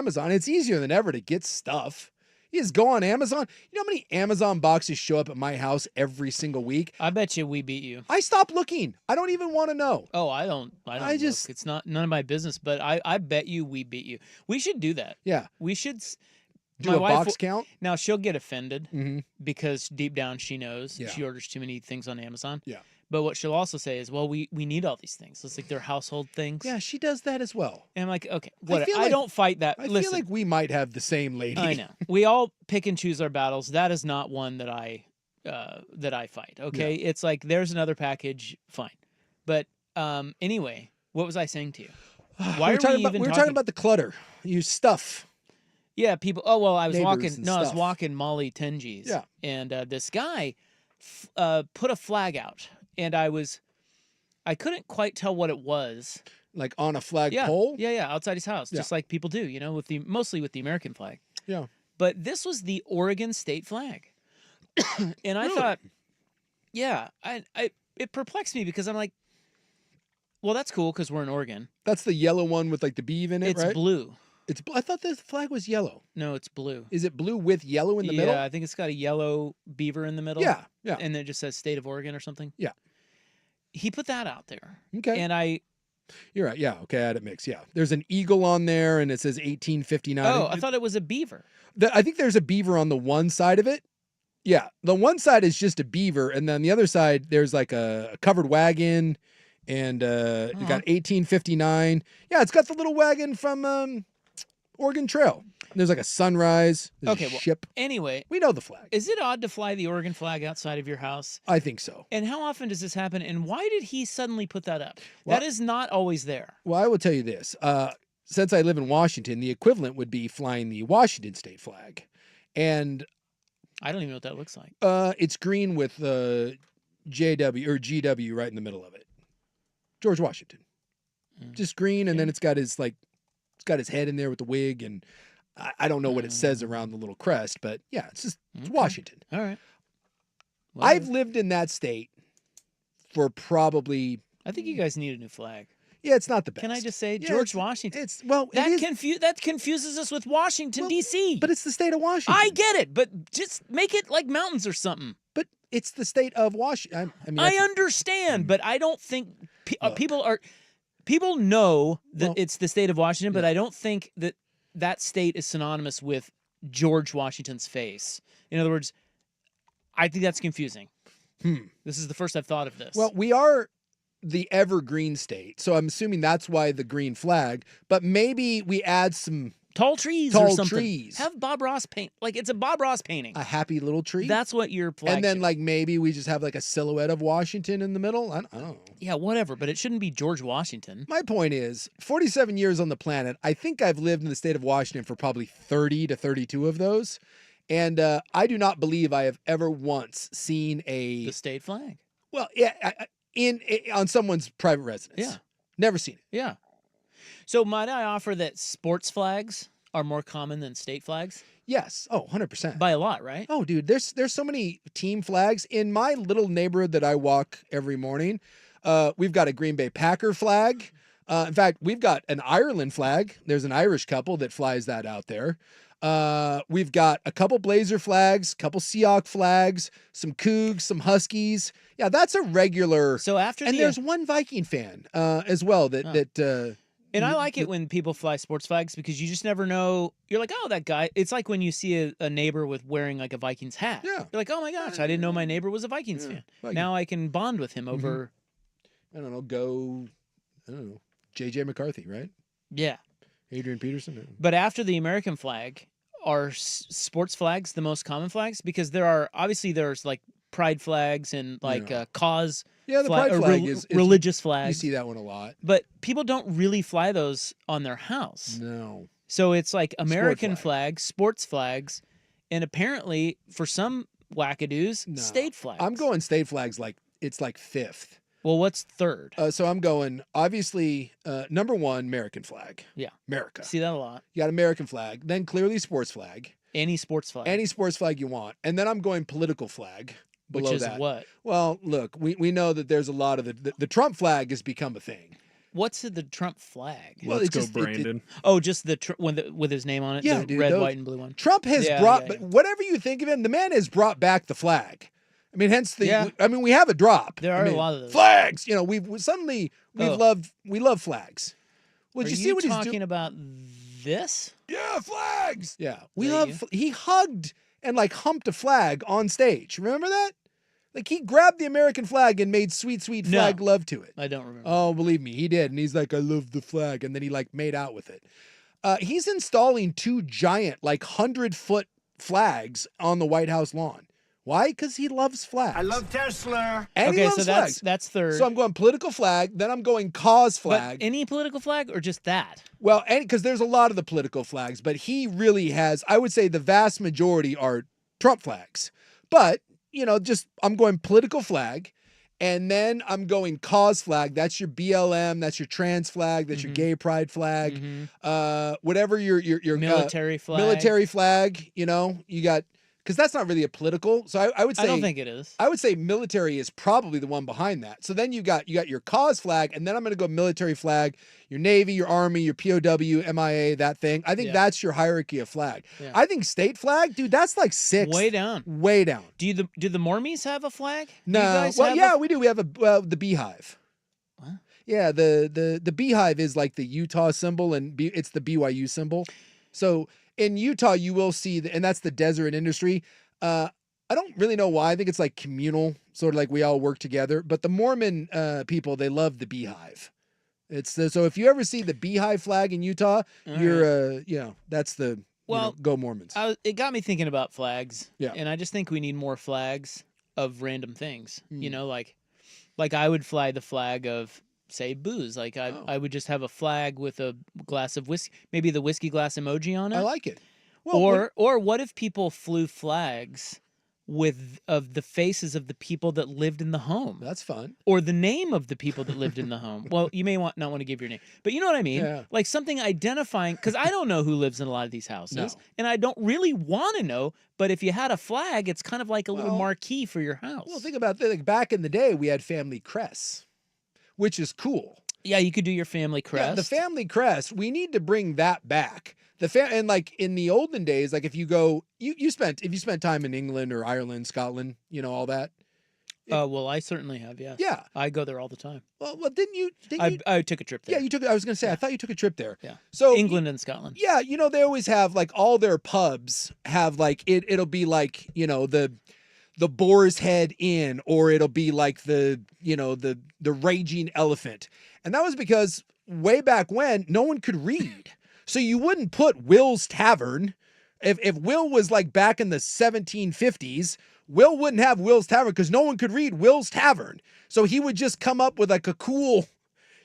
Amazon. It's easier than ever to get stuff. You just go on Amazon. You know how many Amazon boxes show up at my house every single week? I bet you we beat you. I stopped looking. I don't even want to know. Oh, I don't look. It's none of my business, but I bet you we beat you. We should do that. Yeah. We should do a box count. Now she'll get offended because deep down she knows Yeah. she orders too many things on Amazon. Yeah. But what she'll also say is, well, we need all these things. It's like they're household things. Yeah, she does that as well. And I'm like, okay, what? I don't fight that. I Listen, feel like we might have the same lady. I know. We all pick and choose our battles. That is not one that I fight. Okay, it's like there's another package, fine. But anyway, what was I saying to you? Why we were talking about the clutter. You stuff. Yeah, people. Oh well, I was Neighbors walking. No, I was walking Molly Tenji's. Yeah, and this guy put a flag out, and I couldn't quite tell what it was. Like on a flag pole? Yeah, outside his house, just like people do, you know, mostly with the American flag. Yeah. But this was the Oregon state flag. And I thought, yeah, it perplexed me because I'm like, well, that's cool because we're in Oregon. That's the yellow one with like the beeve in it, right? It's blue. I thought the flag was yellow. No, it's blue. Is it blue with yellow in the middle? Yeah, I think it's got a yellow beaver in the middle. Yeah. And then it just says State of Oregon or something. Yeah. He put that out there. Okay. And You're right. Yeah. Okay. I had it mixed. Yeah. There's an eagle on there and it says 1859. Oh, I thought it was a beaver. I think there's a beaver on the one side of it. Yeah. The one side is just a beaver. And then the other side, there's like a covered wagon and you got 1859. Yeah. It's got the little wagon from Oregon Trail. There's like a sunrise. There's a ship. Anyway, we know the flag. Is it odd to fly the Oregon flag outside of your house? I think so. And how often does this happen? And why did he suddenly put that up? Well, that is not always there. Well, I will tell you this. Since I live in Washington, the equivalent would be flying the Washington state flag. And I don't even know what that looks like. It's green with JW or GW right in the middle of it. George Washington. Just green, and then it's got his head in there with the wig, and I don't know what it says around the little crest, but yeah, it's Washington. All right. I've lived in that state for probably. I think you guys need a new flag. Yeah, it's not the best. Can I just say George Washington? That confuses us with Washington D.C. But it's the state of Washington. I get it, but just make it like mountains or something. But it's the state of Washington. I understand, but I don't think people know that it's the state of Washington, but I don't think that state is synonymous with George Washington's face. In other words, I think that's confusing. This is the first I've thought of this. Well, we are the evergreen state, so I'm assuming that's why the green flag, but maybe we add some tall trees or something. Have Bob Ross paint, like it's a Bob Ross painting. A happy little tree. That's what your flag And then like maybe we just have like a silhouette of Washington in the middle. I don't know. Yeah, whatever, but it shouldn't be George Washington. My point is, 47 years on the planet, I think I've lived in the state of Washington for probably 30 to 32 of those. And I do not believe I have ever once seen the state flag. Well, yeah, on someone's private residence. Yeah. Never seen it. Yeah. So might I offer that sports flags are more common than state flags? Yes. Oh, 100%. By a lot, right? Oh, dude, there's so many team flags. In my little neighborhood that I walk every morning, we've got a Green Bay Packer flag. In fact, we've got an Ireland flag. There's an Irish couple that flies that out there. We've got a couple Blazer flags, couple Seahawk flags, some Cougs, some Huskies. Yeah, that's a regular. So there's one Viking fan as well and I like it when people fly sports flags because you just never know. You're like, oh, that guy. It's like when you see a neighbor wearing like a Vikings hat. Yeah. You're like, oh my gosh, I didn't know my neighbor was a Vikings fan. Now I can bond with him over. I don't know, J.J. McCarthy, right? Yeah. Adrian Peterson. But after the American flag, are sports flags the most common flags? Because there's like pride flags and like cause. Yeah, the pride flag is religious flags. You see that one a lot. But people don't really fly those on their house. No. So it's like American flags, sports flags, and apparently for some wackadoos, state flags. I'm going state flags it's like fifth. Well, what's third? So I'm going, obviously, number one, American flag. Yeah. America. See that a lot. You got American flag. Then clearly sports flag. Any sports flag. Any sports flag you want. And then I'm going political flag. Below Which is that. what? Well, look, we know that there's a lot of the Trump flag has become a thing. what's the Trump flag? Well, Let's it go, just- Brandon. Oh, just the with his name on it. Yeah, the dude, red, those- white, and blue one. Trump has Yeah, brought, yeah, but yeah. whatever you think of him, the man has brought back the flag. I mean, hence the. Yeah. I mean, we have a drop. There I are a mean, lot of those. flags. You know, we Oh. love flags. Well, Are did you you see what he's talking doing? about this? Yeah, flags. Yeah, we Is that love. He hugged and like humped a flag on stage. Remember that? Like he grabbed the American flag and made sweet, sweet No. flag love to it. I don't remember. Oh, believe me, he did. And he's like, I love the flag. And then he like made out with it. He's installing 2 giant, like 100-foot flags on the White House lawn. Why? Because he loves flags. I love Tesla. And he Okay, loves so flags. that's third. So I'm going political flag, then I'm going cause but flag. any political flag or just that? Well, and because there's a lot of the political flags, but he really has, I would say the vast majority are Trump flags. But, you know, just I'm going political flag, and then I'm going cause flag. That's your BLM, that's your trans flag, that's your gay pride flag, whatever your Military flag. military flag, you know, you got, because that's not really a political. So I would say I don't think it is. I would say military is probably the one behind that. So then you got your cause flag, and then I'm going to go military flag, your Navy, your Army, your POW, MIA, that thing. I think Yeah. that's your hierarchy of flag. Yeah. I think state flag, dude, that's like 6th. Way down. Way down. Do the Mormies have a flag? Do No, you guys well, have yeah, we do. We have the beehive. What? Yeah, the beehive is like the Utah symbol, and it's the BYU symbol. So in Utah, you will see, and that's the desert industry. I don't really know why. I think it's like communal, sort of like we all work together. But the Mormon people, they love the beehive. It's so if you ever see the beehive flag in Utah, you're that's the Well, go Mormons. it got me thinking about flags. Yeah. And I just think we need more flags of random things. Hmm. You know, like I would fly the flag of, say, booze. Like I would just have a flag with a glass of whiskey, maybe the whiskey glass emoji on it. I like it. Well, or what if people flew flags of the faces of the people that lived in the home, that's fun. or the name of the people that lived in the home? Well, you may not want to give your name, but you know what I mean. Yeah. Like something identifying, because I don't know who lives in a lot of these houses, No. and I don't really want to know. But if you had a flag, it's kind of like a little Well- marquee for your house. Well, think about that. Like back in the day, we had family crests, which is cool. Yeah, you could do your family crest. Yeah, the family crest. We need to bring that back. And like in the olden days, like if you go, if you spent time in England or Ireland, Scotland, you know all that. Well, I certainly have. Yes. Yeah. I go there all the time. Well, didn't you? I took a trip there. Yeah, you took. I was gonna say, I thought you took a trip there. Yeah. So England and Scotland. Yeah, you know they always have like all their pubs have like it'll be like, you know, the Boar's Head Inn, or it'll be like the Raging Elephant. And that was because way back when no one could read. So you wouldn't put Will's Tavern. If Will was like back in the 1750s, Will wouldn't have Will's Tavern because no one could read Will's Tavern. So he would just come up with like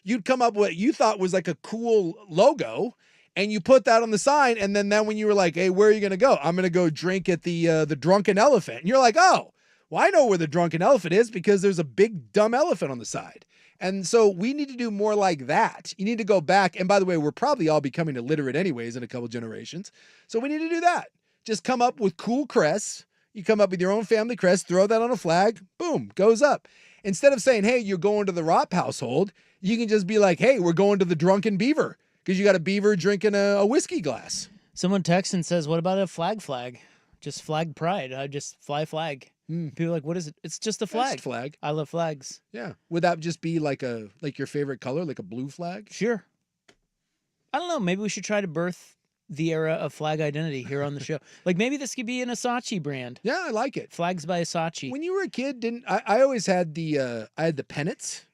you'd come up with what you thought was like a cool logo, and you put that on the sign. And then when you were like, hey, where are you going to go? I'm going to go drink at the Drunken Elephant. And you're like, oh, well, I know where the Drunken Elephant is because there's a big dumb elephant on the side. And so we need to do more like that. You need to go back. And by the way, we're probably all becoming illiterate anyways in a couple generations. So we need to do that. Just come up with cool crests. You come up with your own family crest, throw that on a flag, boom, goes up. Instead of saying, hey, you're going to the Ropp household, you can just be like, hey, we're going to the Drunken Beaver because you got a beaver drinking a whiskey glass. Someone texts and says, what about a flag? Just flag pride. I just fly flag. People are like, what is it? It's just a flag. Just flag. I love flags. Yeah. Would that just be like your favorite color, like a blue flag? Sure. I don't know. Maybe we should try to birth the era of flag identity here on the show. Like maybe this could be an Asahi brand. Yeah, I like it. Flags by Asahi. When you were a kid, I always had the pennants.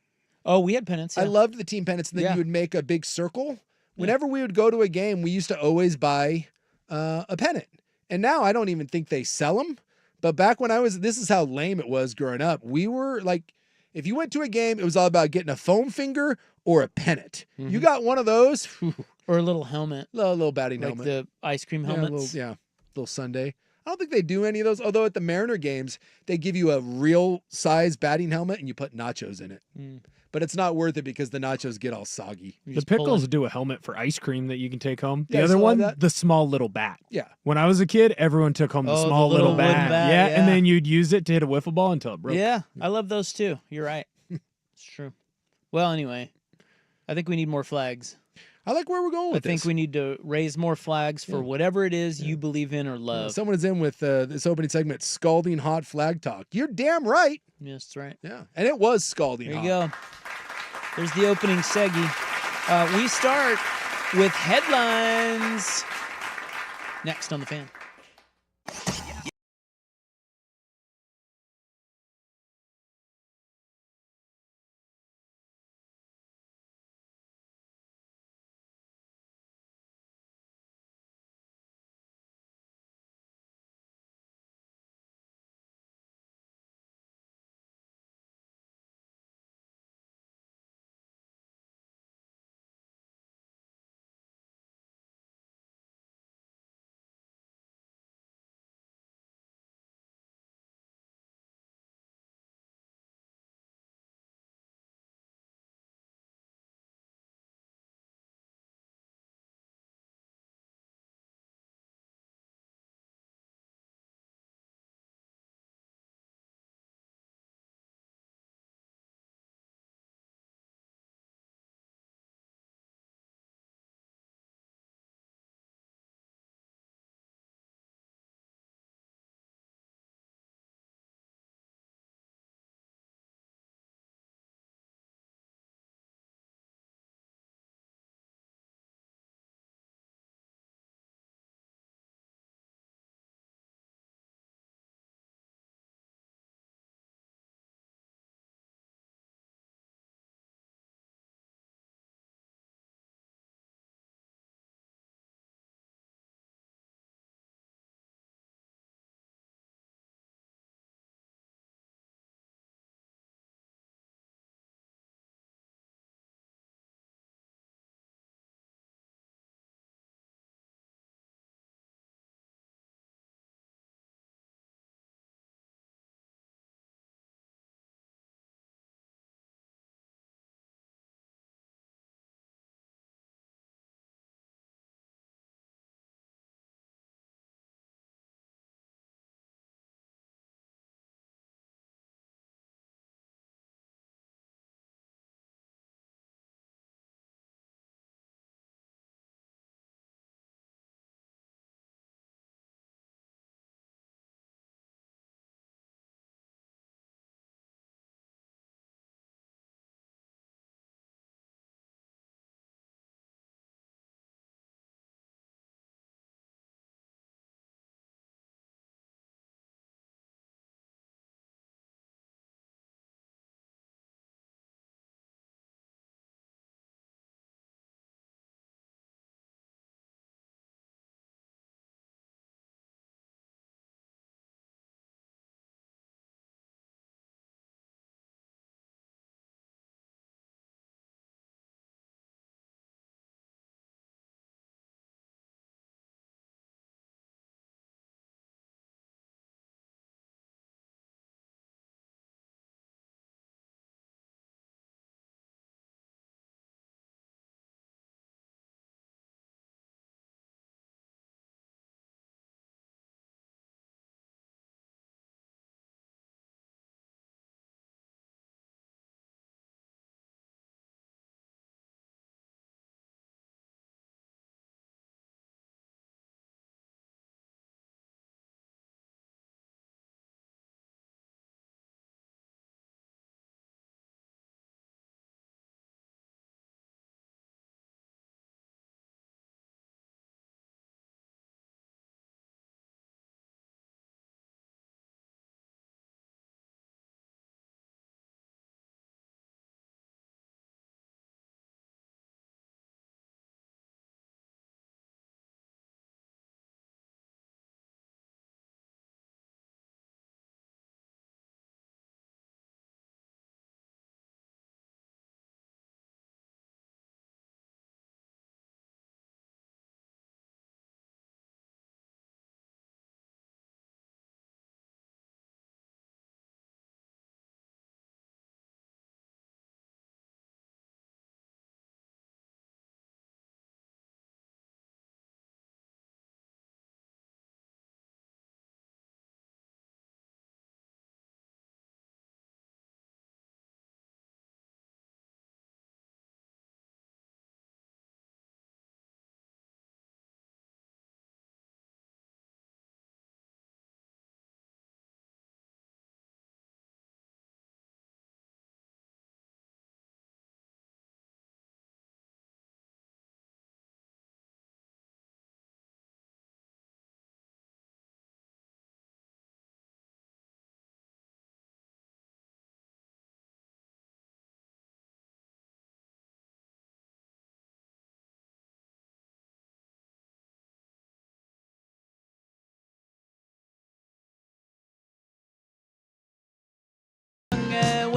Oh, we had pennants. I Yeah. loved the team pennants. And then you would make a big circle. Whenever we would go to a game, we used to always buy a pennant. And now I don't even think they sell them. But back when this is how lame it was growing up. We were like, if you went to a game, it was all about getting a foam finger or a pennant. You got one of those, Or a little helmet. little batting Like helmet. the ice cream Yeah, helmets. little Sunday. I don't think they do any of those. Although at the Mariner games, they give you a real size batting helmet and you put nachos in it. But it's not worth it because the nachos get all soggy. You The just pull pickles it. do a helmet for ice cream that you can take home. The Yeah, I other saw one, that. the small little bat. Yeah. When I was a kid, everyone took home the Oh, the small little little wooden bat. bat, Yeah, yeah. and then you'd use it to hit a wiffle ball until it broke. Yeah, I love those too. You're right. It's true. Well, anyway, I think we need more flags. I like where we're going I with think this. we need to raise more flags for whatever it is you believe in or love. Someone is in with this opening segment, scalding hot flag talk. You're damn right. Yes, that's right. Yeah, and it was scalding There hot. you go. There's the opening seggy. We start with headlines next on The Fan.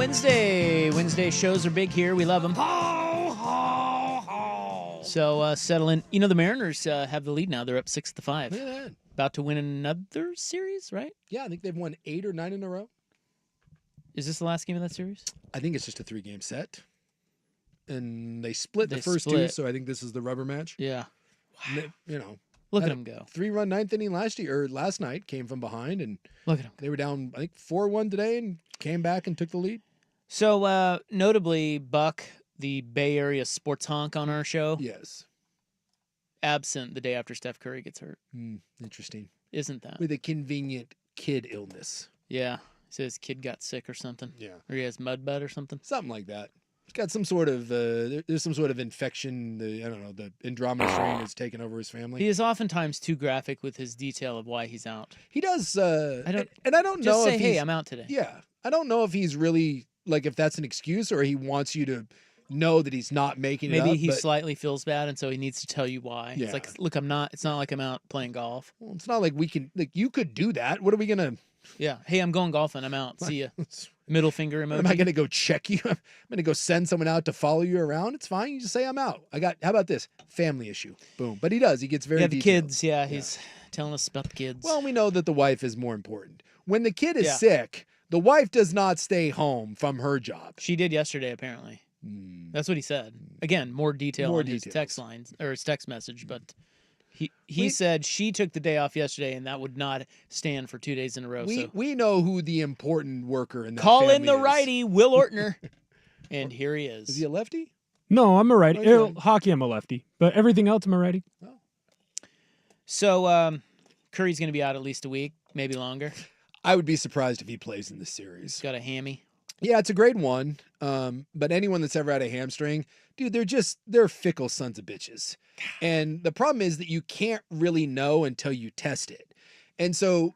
Wednesday. Wednesday shows are big here. We love them. So settle in. You know, the Mariners have the lead now. They're up 6-5. Look at that. About to win another series, right? Yeah, I think they've won 8 or 9 in a row. Is this the last game of that series? I think it's just a 3-game set. And they split the They first 2, split. so I think this is the rubber match. Yeah. And they, you know, Look at had them go. 3-run ninth inning last night, came from behind, and Look at them. they were down, I think, 4-1 today, and came back and took the lead. So, notably, Buck, the Bay Area sports honk on our show, Yes. absent the day after Steph Curry gets hurt. Interesting. Isn't that? With a convenient kid illness. Yeah. He says his kid got sick or something. Yeah. Or he has mud butt or something. Something like that. He's got some sort of, there's some sort of infection. I don't know, the Andromeda strain has taken over his family. He is oftentimes too graphic with his detail of why he's out. He does, I don't know just say, if hey, he's, I'm out today. Yeah. I don't know if he's really, like, if that's an excuse or he wants you to know that he's not making it up. Maybe he but, slightly feels bad, and so he needs to tell you why. Yeah. It's like, look, it's not like I'm out playing golf. well, it's not like we can, like, you could do that. What are we going to, Yeah. Hey, I'm going golfing. I'm out. See ya. Middle finger emoji. am I going to go check you? I'm going to go send someone out to follow you around. It's fine. You just say I'm out. How about this? Family issue. Boom. But he does. He gets very Yeah, the detailed. kids. Yeah, he's telling us about the kids. Well, we know that the wife is more important. When the kid is Yeah. sick, the wife does not stay home from her job. she did yesterday, apparently. That's what he said. Again, more detail More on his details. text lines or his text message, but he said she took the day off yesterday, and that would not stand for 2 days in a row. So We know who the important worker in that call in family the is. righty, Will Ortner, and here he is. Is he a lefty? No, I'm a righty. Okay. Hockey, I'm a lefty. But everything else, I'm a righty. So Curry's going to be out at least a week, maybe longer. I would be surprised if he plays in this series. Got a hammy. Yeah, it's a grade 1. But anyone that's ever had a hamstring, dude, they're fickle sons of bitches. And the problem is that you can't really know until you test it. And so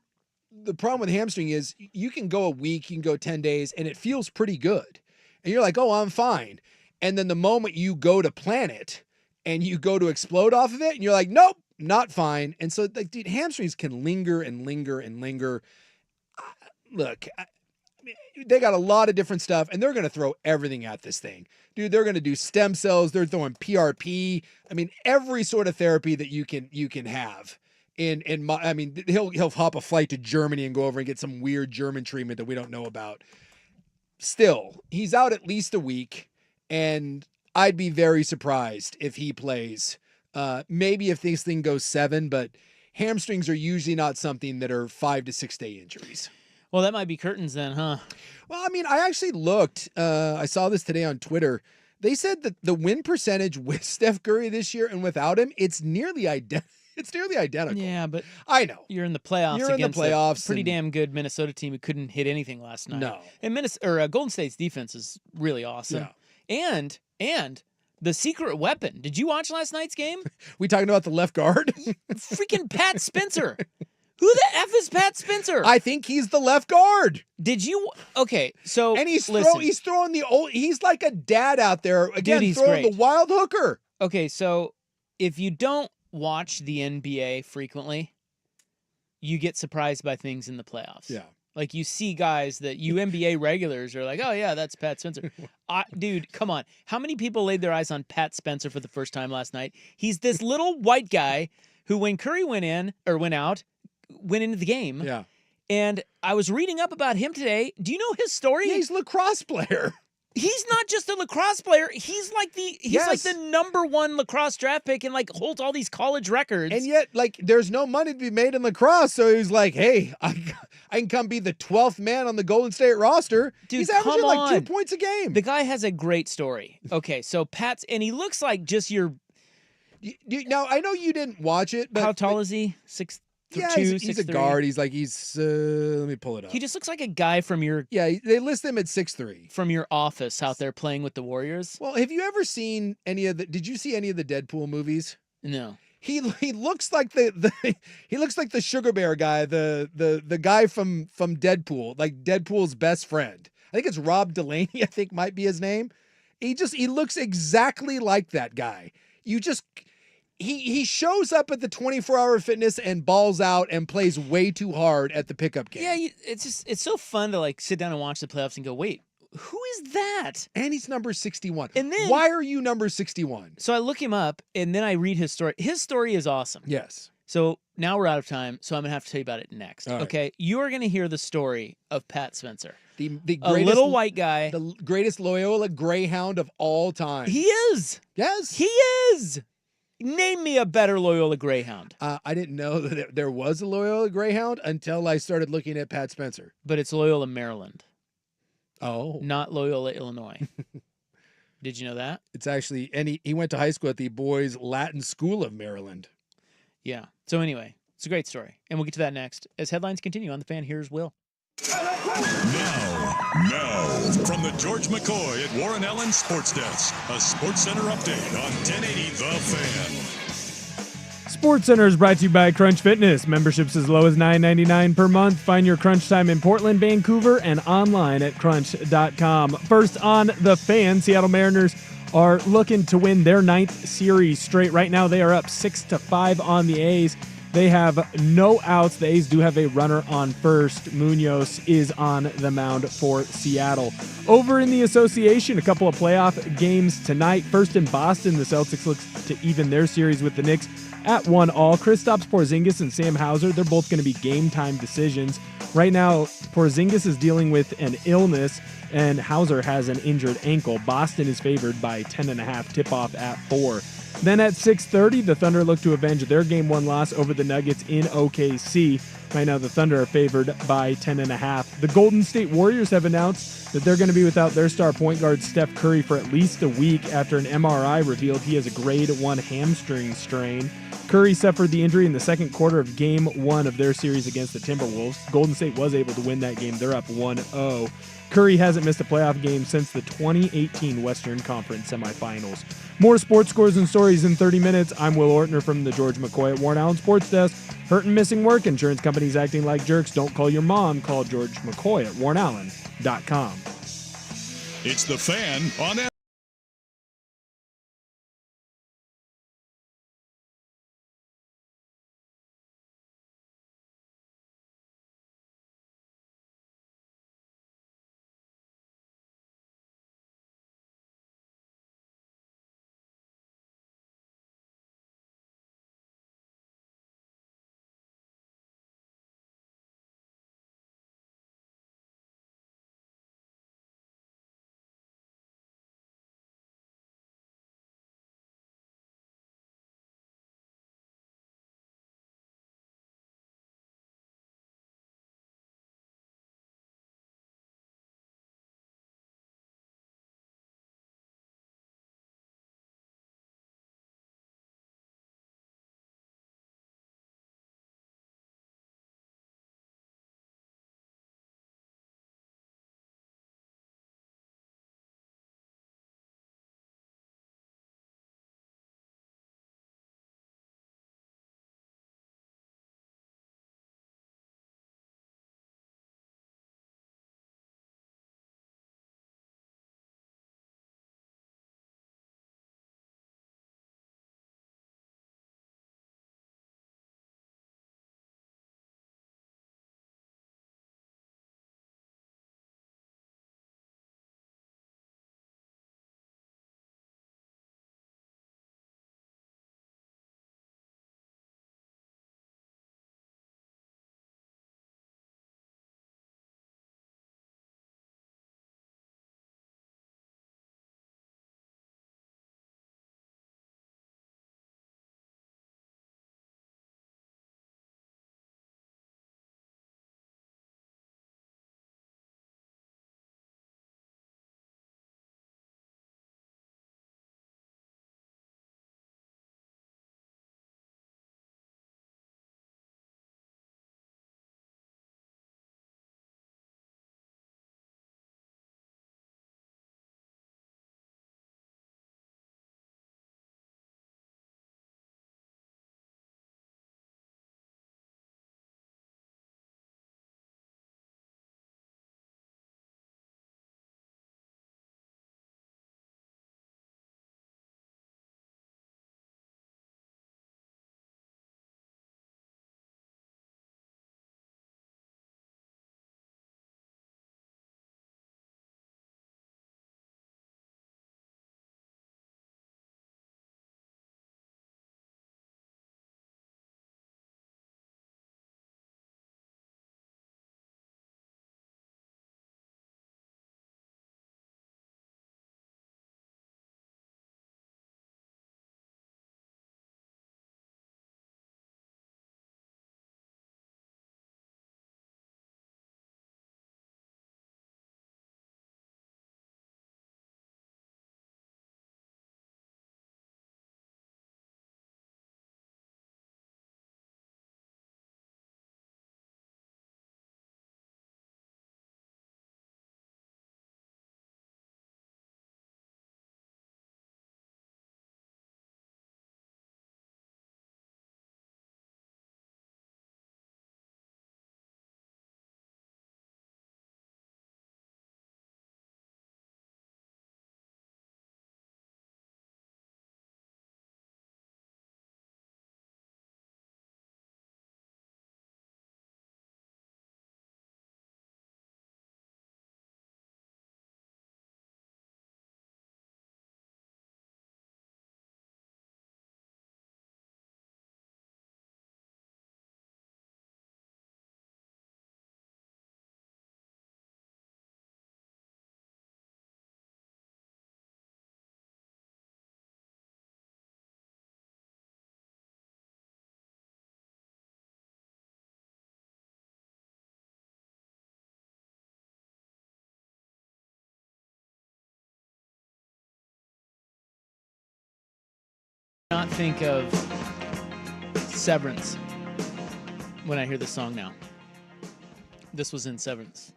the problem with hamstring is you can go a week, you can go 10 days, and it feels pretty good. And you're like, oh, I'm fine. And then the moment you go to plan it and you go to explode off of it, and you're like, nope, not fine. And so, like, dude, hamstrings can linger and linger and linger. Look, they got a lot of different stuff, and they're going to throw everything at this thing. Dude, they're going to do stem cells. They're throwing PRP. I mean, every sort of therapy that you can have. I mean, he'll hop a flight to Germany and go over and get some weird German treatment that we don't know about. Still, he's out at least a week, and I'd be very surprised if he plays. Maybe if this thing goes 7, but hamstrings are usually not something that are 5 to 6 day injuries. Well, that might be curtains then, huh? Well, I mean, I actually looked. I saw this today on Twitter. They said that the win percentage with Steph Curry this year and without him, it's nearly identical. It's nearly identical. Yeah, but I know. you're in the playoffs. You're in the against playoffs a pretty and- damn good Minnesota team who couldn't hit anything last night. No. And Golden State's defense is really awesome. Yeah. And the secret weapon. Did you watch last night's game? We talking about the left guard? Freaking Pat Spencer. Who the F is Pat Spencer? I think he's the left guard. Did you? Okay, so And he's listen. throwing the old. He's like a dad out there again, he's throwing great. the wild hooker. Okay, so if you don't watch the NBA frequently, you get surprised by things in the playoffs. Yeah. Like you see guys that you NBA regulars are like, oh yeah, that's Pat Spencer. Dude, come on. How many people laid their eyes on Pat Spencer for the first time last night? He's this little white guy who, when Curry went out, went into the game. Yeah. And I was reading up about him today. Do you know his story? Yeah, he's a lacrosse player. He's not just a lacrosse player. He's like the Yes. #1 lacrosse draft pick and like holds all these college records. And yet, like, there's no money to be made in lacrosse. So he was like, hey, I can come be the 12th man on the Golden State roster. Dude, he's averaging come like 2 on. points a game. The guy has a great story. Okay, so and he looks like just your. Now, I know you didn't watch it, but How tall is he? 6'2", yeah, he's a 6'3"? guard. He's let me pull it up. He just looks like a guy from your They list him at 6'3". office out there playing with the Warriors. Well, have you ever seen did you see any of the Deadpool movies? No. He looks like he looks like the Sugar Bear guy, the guy from Deadpool, like Deadpool's best friend. I think it's Rob Delaney, I think might be his name. He looks exactly like that guy. He shows up at the 24-hour fitness and balls out and plays way too hard at the pickup game. Yeah, it's so fun to like sit down and watch the playoffs and go, wait, who is that? And he's number 61. And then why are you number 61? So I look him up, and then I read his story. His story is awesome. Yes. So now we're out of time, so I'm going to have to tell you about it next. All right. Okay? You are going to hear the story of Pat Spencer. The a greatest, little white guy. The greatest Loyola Greyhound of all time. He is. Yes. He is. Name me a better Loyola Greyhound. I didn't know that there was a Loyola Greyhound until I started looking at Pat Spencer. But it's Loyola, Maryland. Oh. Not Loyola, Illinois. Did you know that? It's actually, and he went to high school at the Boys Latin School of Maryland. Yeah. So anyway, it's a great story. And we'll get to that next as headlines continue on The Fan. Here's Will. Now, from the George McCoy at Warren Allen Sports Desk, a Sports Center update on 1080 The Fan. Sports Center is brought to you by Crunch Fitness. Memberships as low as $9.99 per month. Find your Crunch time in Portland, Vancouver, and online at crunch.com. First on The Fan, Seattle Mariners are looking to win their 9th series straight. Right now, they are up 6-5 on the A's. They have no outs. The A's do have a runner on first. Munoz is on the mound for Seattle. Over in the association, a couple of playoff games tonight. First in Boston, the Celtics look to even their series with the Knicks at 1-1. Kristaps Porzingis and Sam Hauser, they're both going to be game-time decisions. Right now, Porzingis is dealing with an illness, and Hauser has an injured ankle. Boston is favored by 10.5, tip-off at 4. Then at 6:30, the Thunder look to avenge their Game 1 loss over the Nuggets in OKC. Right now, the Thunder are favored by 10.5. The Golden State Warriors have announced that they're going to be without their star point guard Steph Curry for at least a week after an MRI revealed he has a grade 1 hamstring strain. Curry suffered the injury in the second quarter of Game 1 of their series against the Timberwolves. Golden State was able to win that game. They're up 1-0. Curry hasn't missed a playoff game since the 2018 Western Conference semifinals. More sports scores and stories in 30 minutes. I'm Will Ortner from the George McCoy at Warren Allen Sports Desk. Hurt and missing work, insurance companies acting like jerks. Don't call your mom. Call George McCoy at warrenallen.com. It's The Fan on Not think of Severance when I hear this song now. This was in Severance.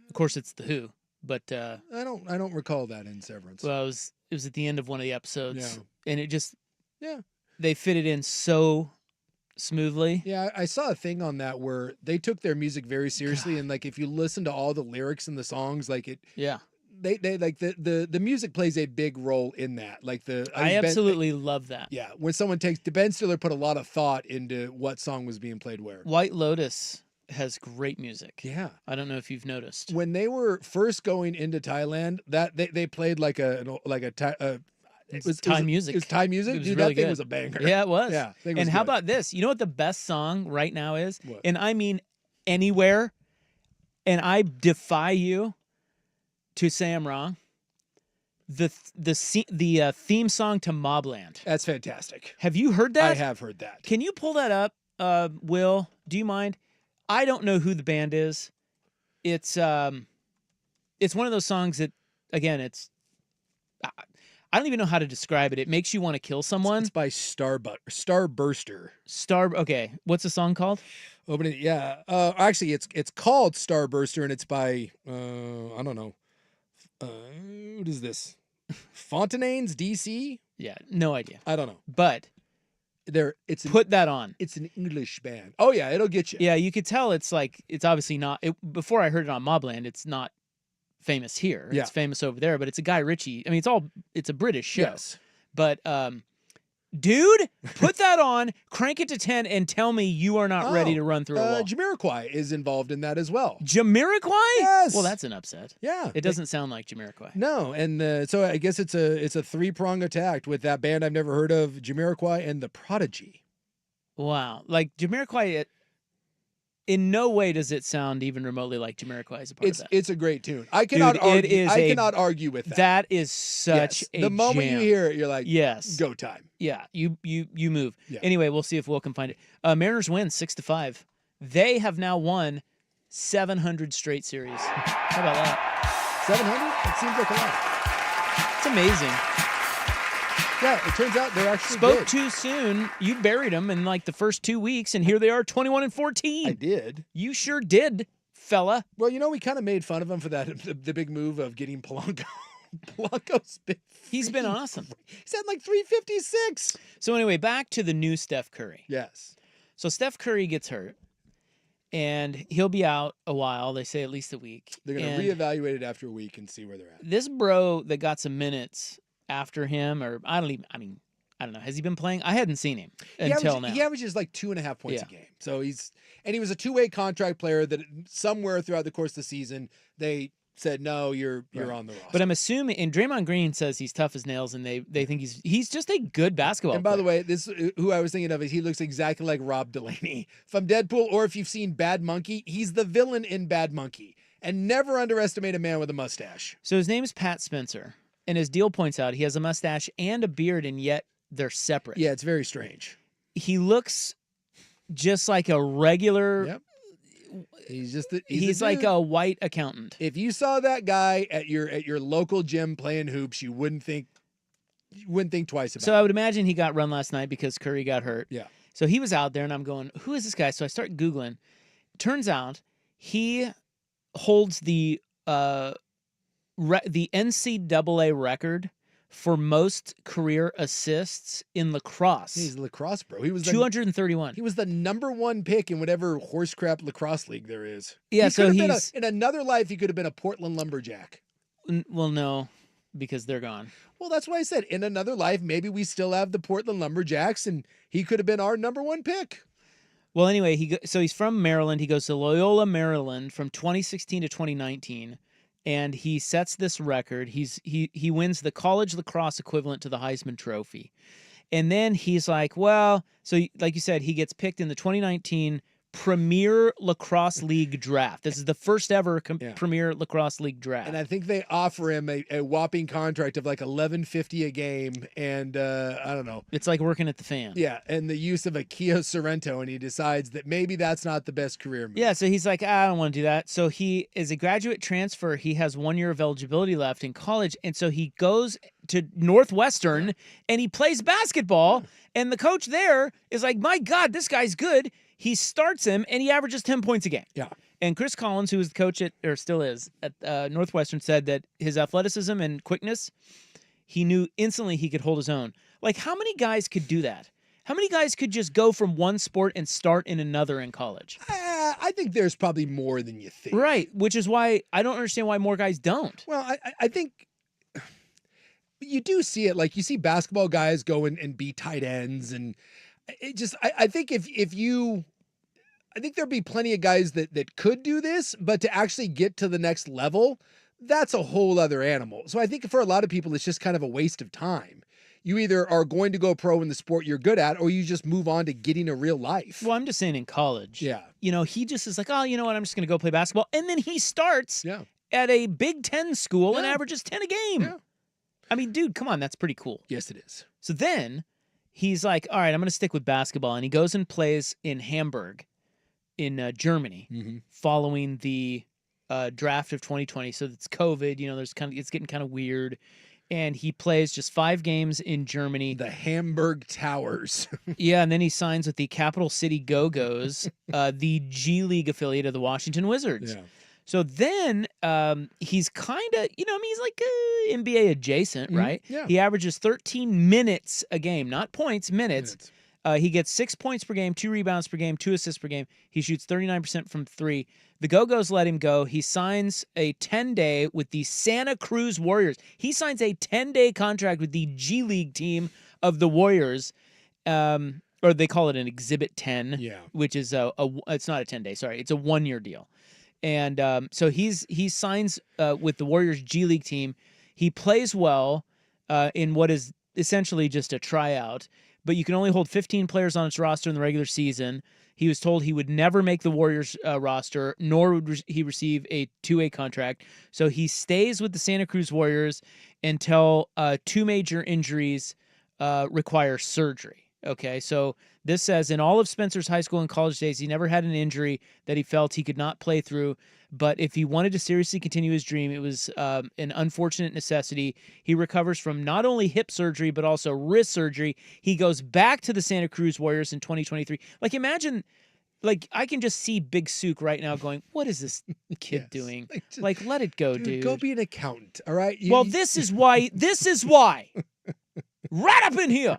Of course, it's The Who, but I don't recall that in Severance. well, it was at the end of one of the episodes, Yeah. and it just Yeah. they fit it in so smoothly. Yeah, I saw a thing on that where they took their music very seriously, and like if you listen to all the lyrics in the songs, like they like the music plays a big role in that. Like I absolutely love that. Yeah, when someone Ben Stiller put a lot of thought into what song was being played where. White Lotus has great music. Yeah, I don't know if you've noticed. When they were first going into Thailand, that they played like it was Thai music. It was Thai music. Was Dude, really that thing good. was a banger. Yeah, it was. Yeah, and how about this? You know what the best song right now is? What? And I mean anywhere. And I defy you to say I'm wrong. The theme song to Mobland. That's fantastic. Have you heard that? I have heard that. Can you pull that up, Will? Do you mind? I don't know who the band is. It's one of those songs that, again, I don't even know how to describe it. It makes you want to kill someone. It's by Starburster. Okay, what's the song called? Opening, yeah. Actually, it's called Starburster, and it's by I don't know. What is this? Fontenanes, DC? Yeah, no idea. I don't know. But put that on. It's an English band. Oh yeah, it'll get you. Yeah, you could tell it's obviously not. Before I heard it on Mobland, it's not famous here. Yeah. It's famous over there, but it's a Guy Ritchie. I mean, it's a British show. Yes. But dude, put that on, crank it to 10, and tell me you are not ready to run through a wall. Jamiroquai is involved in that as well. Jamiroquai? Yes. Well, that's an upset. Yeah. It doesn't sound like Jamiroquai. No, and so I guess it's a three-prong attack with that band I've never heard of, Jamiroquai and The Prodigy. Wow. Like Jamiroquai, in no way does it sound even remotely like Jamiroquai is a part of that. It's a great tune. I cannot argue. I cannot argue with that. That is such a the moment jam. you hear it, you're like, yes, go time. Yeah, you move. Yeah. Anyway, we'll see if Will can find it. Mariners win 6-5. They have now won 700 straight series. How about that? 700? It seems like a lot. It's amazing. Yeah, it turns out they're actually Spoke good. too soon. You buried them in like the first 2 weeks, and here they are, 21-14. I did. You sure did, fella. Well, we kind of made fun of him for that, the big move of getting Polanco. Polanco's been He's been awesome. He's had like 356. So anyway, back to the new Steph Curry. Yes. So Steph Curry gets hurt, and he'll be out a while. They say at least a week. They're going to reevaluate it after a week and see where they're at. This bro that got some minutes after him, or I don't know. Has he been playing? I hadn't seen him until now. He averages like 2.5 points a game. So he was a two-way contract player that somewhere throughout the course of the season, they said, no, you're on the roster. But I'm assuming, and Draymond Green says he's tough as nails, and they think he's just a good basketball player. And by the way, this who I was thinking of is he looks exactly like Rob Delaney from Deadpool, or if you've seen Bad Monkey, he's the villain in Bad Monkey. And never underestimate a man with a mustache. So his name is Pat Spencer, and as Deal points out, he has a mustache and a beard, and yet they're separate. Yeah, it's very strange. He looks just like a regular. Yep. He's like a white accountant. If you saw that guy at your local gym playing hoops, you wouldn't think twice about it. So I would imagine he got run last night because Curry got hurt. Yeah. So he was out there, and I'm going, who is this guy? So I start Googling. Turns out he holds the NCAA record for most career assists in lacrosse. He's a lacrosse bro. He was 231. He was the #1 pick in whatever horse crap lacrosse league there is. Yeah, so in another life he could have been a Portland Lumberjack. Well, no, because they're gone. Well, that's why I said in another life maybe we still have the Portland Lumberjacks, and he could have been our #1 pick. Well, anyway, he's from Maryland. He goes to Loyola, Maryland, from 2016 to 2019. And he sets this record. He wins the college lacrosse equivalent to the Heisman Trophy. And then he's like, well, so like you said, he gets picked in the 2019 Premier Lacrosse League draft. This is the first ever Premier Lacrosse League draft. And I think they offer him a whopping contract of like $11.50 a game, and I don't know. It's like working at the Fan. Yeah, and the use of a Kia Sorrento, and he decides that maybe that's not the best career move. Yeah, so he's like, I don't want to do that. So he is a graduate transfer. He has 1 year of eligibility left in college, and so he goes to Northwestern, and he plays basketball, and the coach there is like, my God, this guy's good. He starts him, and he averages 10 points a game. Yeah. And Chris Collins, who was the coach or still is at Northwestern, said that his athleticism and quickness, he knew instantly he could hold his own. Like, how many guys could do that? How many guys could just go from one sport and start in another in college? I think there's probably more than you think. Right, which is why I don't understand why more guys don't. Well, I think you do see it. Like, you see basketball guys go and be tight ends, and it just I think I think there'd be plenty of guys that could do this, but to actually get to the next level, that's a whole other animal. So I think for a lot of people, it's just kind of a waste of time. You either are going to go pro in the sport you're good at, or you just move on to getting a real life. Well, I'm just saying in college. Yeah. You know, he just is like, oh, you know what? I'm just going to go play basketball. And then he starts at a Big Ten school and averages 10 a game. Yeah. I mean, dude, come on. That's pretty cool. Yes, it is. So then he's like, all right, I'm going to stick with basketball. And he goes and plays in Hamburg in Germany following the draft of 2020. So it's COVID, you know, it's getting kind of weird. And he plays just 5 games in Germany. The Hamburg Towers. Yeah, and then he signs with the Capital City Go-Go's, the G League affiliate of the Washington Wizards. Yeah. So then he's kind of, you know, I mean, he's like NBA adjacent, right? Yeah. He averages 13 minutes a game, not points, minutes. He gets 6 points per game, 2 rebounds per game, 2 assists per game. He shoots 39% from 3. The Go-Go's let him go. He signs a 10-day with the Santa Cruz Warriors. He signs a 10-day contract with the G League team of the Warriors, or they call it an Exhibit 10, which is it's not a 10-day, sorry. It's a 1-year deal. And so he signs with the Warriors G League team. He plays well in what is essentially just a tryout, but you can only hold 15 players on its roster in the regular season. He was told he would never make the Warriors roster, nor would he receive a 2-way contract. So he stays with the Santa Cruz Warriors until 2 major injuries require surgery. Okay, so this says, in all of Spencer's high school and college days, he never had an injury that he felt he could not play through. But if he wanted to seriously continue his dream, it was an unfortunate necessity. He recovers from not only hip surgery, but also wrist surgery. He goes back to the Santa Cruz Warriors in 2023. Like, imagine, like, I can just see Big Sook right now going, what is this kid doing? Like, let it go, dude. Go be an accountant, all right? Well, this is why. Right up in here.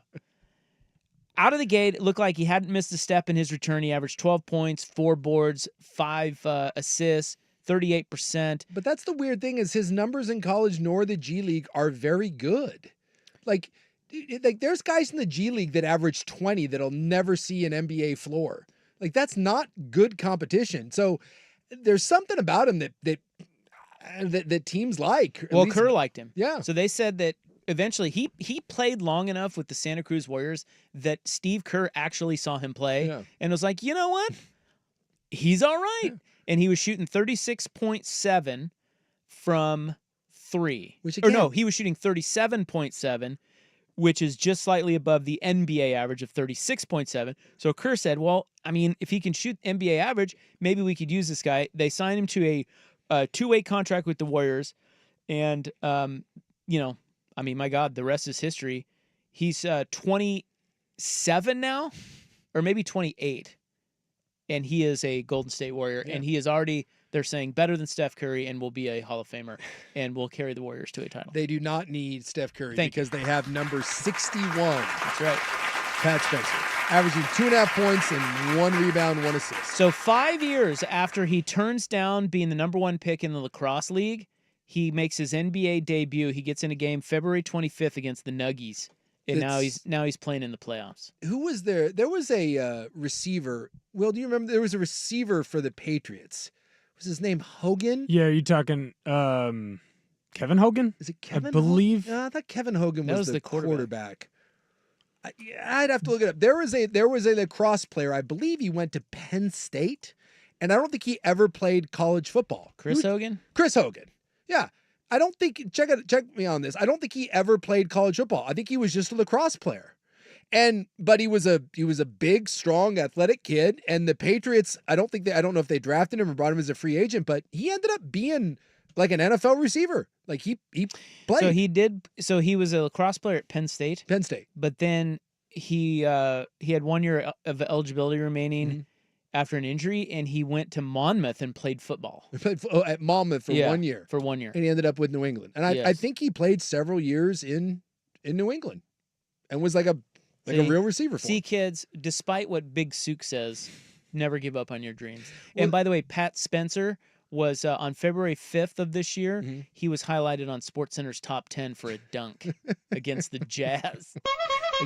Out of the gate, it looked like he hadn't missed a step in his return. He averaged 12 points, 4 boards, 5 assists, 38%. But that's the weird thing, is his numbers in college nor the G League are very good. Like there's guys in the G League that average 20 that'll never see an NBA floor. Like, that's not good competition. So there's something about him that teams like. Well, Kerr liked him. Yeah. So they said that eventually he played long enough with the Santa Cruz Warriors that Steve Kerr actually saw him play and was like, you know what? He's all right. Yeah. And he was shooting 36.7 from 3. He was shooting 37.7, which is just slightly above the NBA average of 36.7. So Kerr said, well, I mean, if he can shoot NBA average, maybe we could use this guy. They signed him to a 2-way contract with the Warriors. And, you know, I mean, my God, the rest is history. He's 27 now, or maybe 28. And he is a Golden State Warrior. Yeah. And he is already, they're saying, better than Steph Curry and will be a Hall of Famer and will carry the Warriors to a title. They do not need Steph Curry because they have number 61. That's right. Pat Spencer, averaging 2.5 points and 1 rebound, 1 assist. So 5 years after he turns down being the number 1 pick in the lacrosse league, he makes his NBA debut. He gets in a game February 25th against the Nuggies, and now he's playing in the playoffs. Who was there? There was a receiver. Will, do you remember? There was a receiver for the Patriots. Was his name Hogan? Yeah, you're talking Kevin Hogan? Is it Kevin? I believe. I thought Kevin Hogan was the quarterback. I'd have to look it up. There was a lacrosse player. I believe he went to Penn State, and I don't think he ever played college football. Chris Hogan. Chris Hogan. Yeah, I don't think, check me on this. I don't think he ever played college football. I think he was just a lacrosse player. But he was a big, strong, athletic kid. And the Patriots, I don't know if they drafted him or brought him as a free agent, but he ended up being like an NFL receiver. Like he played. So he was a lacrosse player at Penn State. Penn State. But then he had 1 year of eligibility remaining after an injury, and he went to Monmouth and played football. He played at Monmouth for 1 year. For 1 year. And he ended up with New England. And I think he played several years in New England and was like a real receiver for him. Kids, despite what Big Sook says, never give up on your dreams. And by the way, Pat Spencer was on February 5th of this year. He was highlighted on SportsCenter's top 10 for a dunk against the Jazz.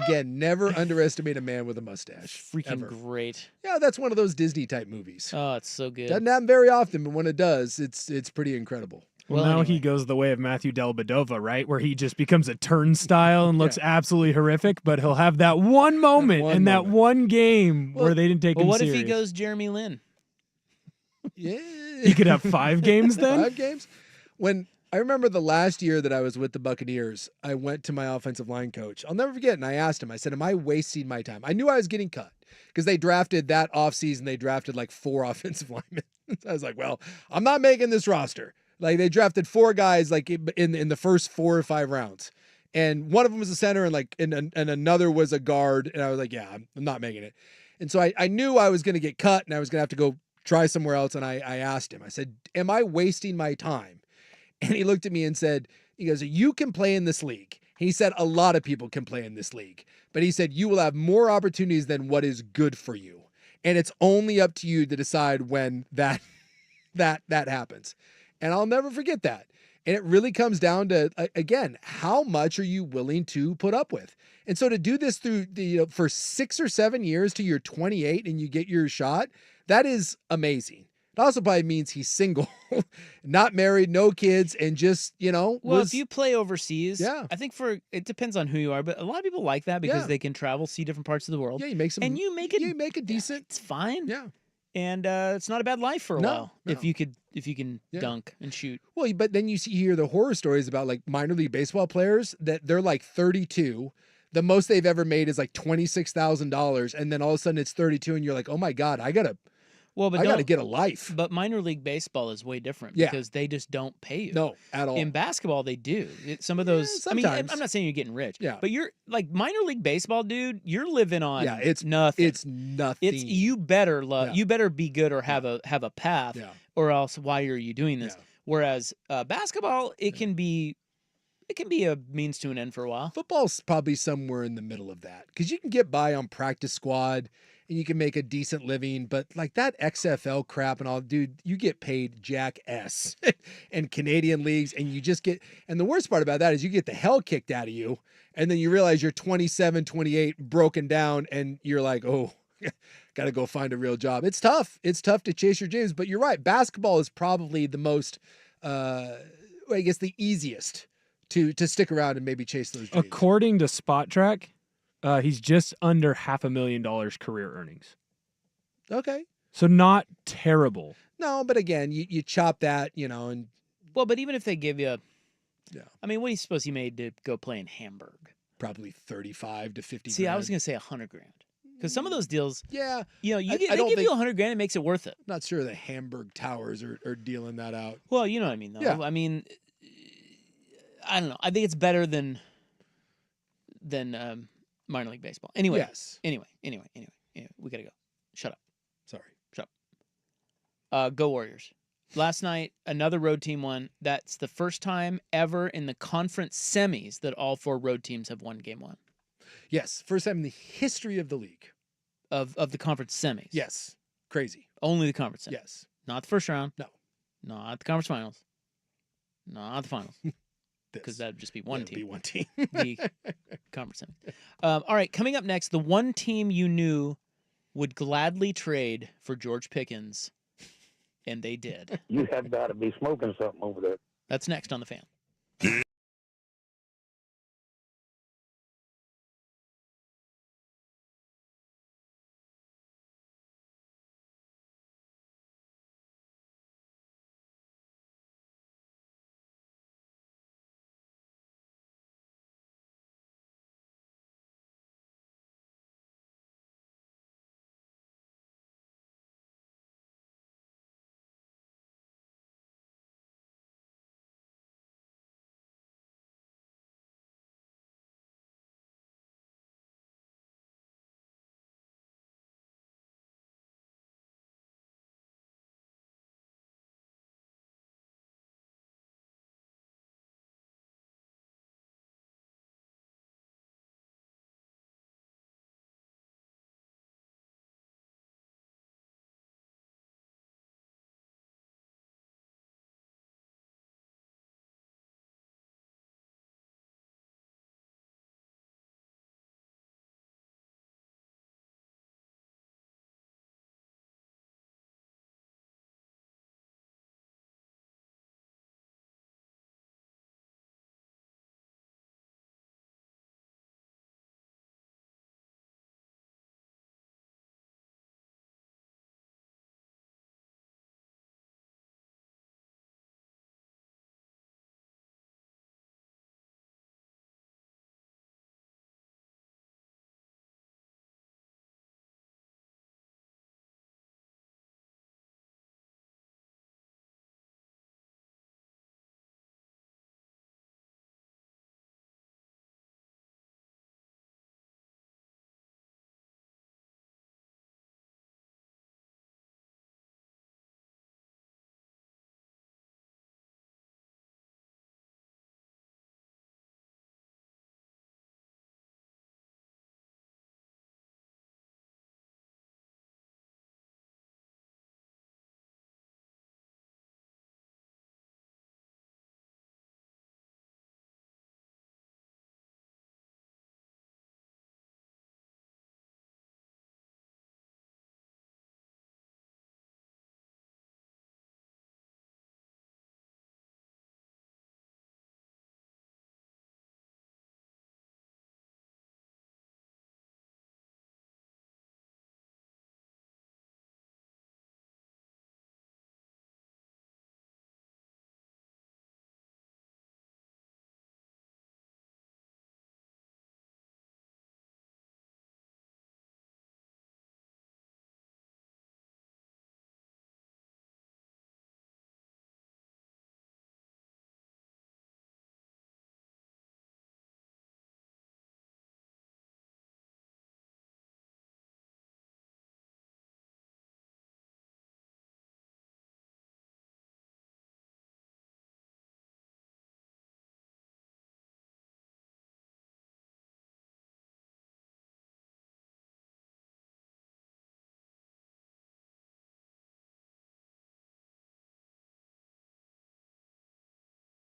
Again, never underestimate a man with a mustache. Freaking ever. great. Yeah, that's one of those Disney type movies. Oh, it's so good. Doesn't happen very often, but when it does, it's pretty incredible. Well, now he goes the way of Matthew Dellavedova, right? Where he just becomes a turnstile and looks absolutely horrific, but he'll have that one moment in that one game where they didn't take him what serious. if he goes Jeremy Lin? Yeah. He could have 5 games then? 5 games? When I remember the last year that I was with the Buccaneers, I went to my offensive line coach. I'll never forget, and I asked him, I said, am I wasting my time? I knew I was getting cut because they drafted that offseason, they drafted like 4 offensive linemen. So I was like, well, I'm not making this roster. Like they drafted 4 guys like in the first 4 or 5 rounds. And one of them was a center and another was a guard. And I was like, yeah, I'm not making it. And so I knew I was going to get cut and I was going to have to go try somewhere else. And I asked him, I said, am I wasting my time? And he looked at me and said, he goes, you can play in this league. He said, a lot of people can play in this league, but he said, you will have more opportunities than what is good for you. And it's only up to you to decide when that happens. And I'll never forget that. And it really comes down to, again, how much are you willing to put up with? And so to do this through for 6 or 7 years till you're 28 and you get your shot, that is amazing. It also probably means he's single, not married, no kids, and just, Well, if you play overseas, I think it depends on who you are, but a lot of people like that because they can travel, see different parts of the world. Yeah, you make some, and you make a decent. It's fine. Yeah. And it's not a bad life for a while if you can dunk and shoot. Well, but then you hear the horror stories about like minor league baseball players that they're like 32. The most they've ever made is like $26,000, and then all of a sudden it's 32, and you're like, oh my God, I gotta get a life. But minor league baseball is way different Yeah. because they just don't pay you. No, at all. In basketball, they do. Some of those. I mean, sometimes. I'm not saying you're getting rich. Yeah. But you're like minor league baseball, dude. You're living on. it's nothing. It's nothing. It's you better love. You better be good or have a path. Yeah. Or else, why are you doing this? Yeah. Whereas basketball, it can be a means to an end for a while. Football's probably somewhere in the middle of that because you can get by on practice squad and you can make a decent living, but like that XFL crap and all, dude, you get paid jack S and Canadian leagues, and you just get, and the worst part about that is you get the hell kicked out of you, and then you realize you're 27, 28, broken down, and you're like, oh, got to go find a real job. It's tough. It's tough to chase your dreams, but you're right. Basketball is probably the most, I guess the easiest to stick around and maybe chase those dreams. According to Spot Track, he's just under $500,000 career earnings. Okay. So not terrible. No, but again, you chop that, and. Well, but even if they give you, I mean, what do you suppose he made to go play in Hamburg? Probably 35 to 50. See, I was going to say $100,000 because some of those deals, yeah, they give you $100,000, it makes it worth it. Not sure the Hamburg Towers are dealing that out. Well, you know what I mean, though. Yeah. I mean, I don't know. I think it's better than minor league baseball. Anyway. Yes. Anyway, we gotta go. Shut up. Sorry. Shut up. Go Warriors. Last night, another road team won. That's the first time ever in the conference semis that all 4 road teams have won game 1. Yes, first time in the history of the league. Of the conference semis. Yes. Crazy. Only the conference semis. Yes. Not the first round. No. Not the conference finals. Not the finals. Because that'd just be one team. Be one team. The conference semis. All right, coming up next, the one team you knew would gladly trade for George Pickens, and they did. You have got to be smoking something over there. That's next on The Fan.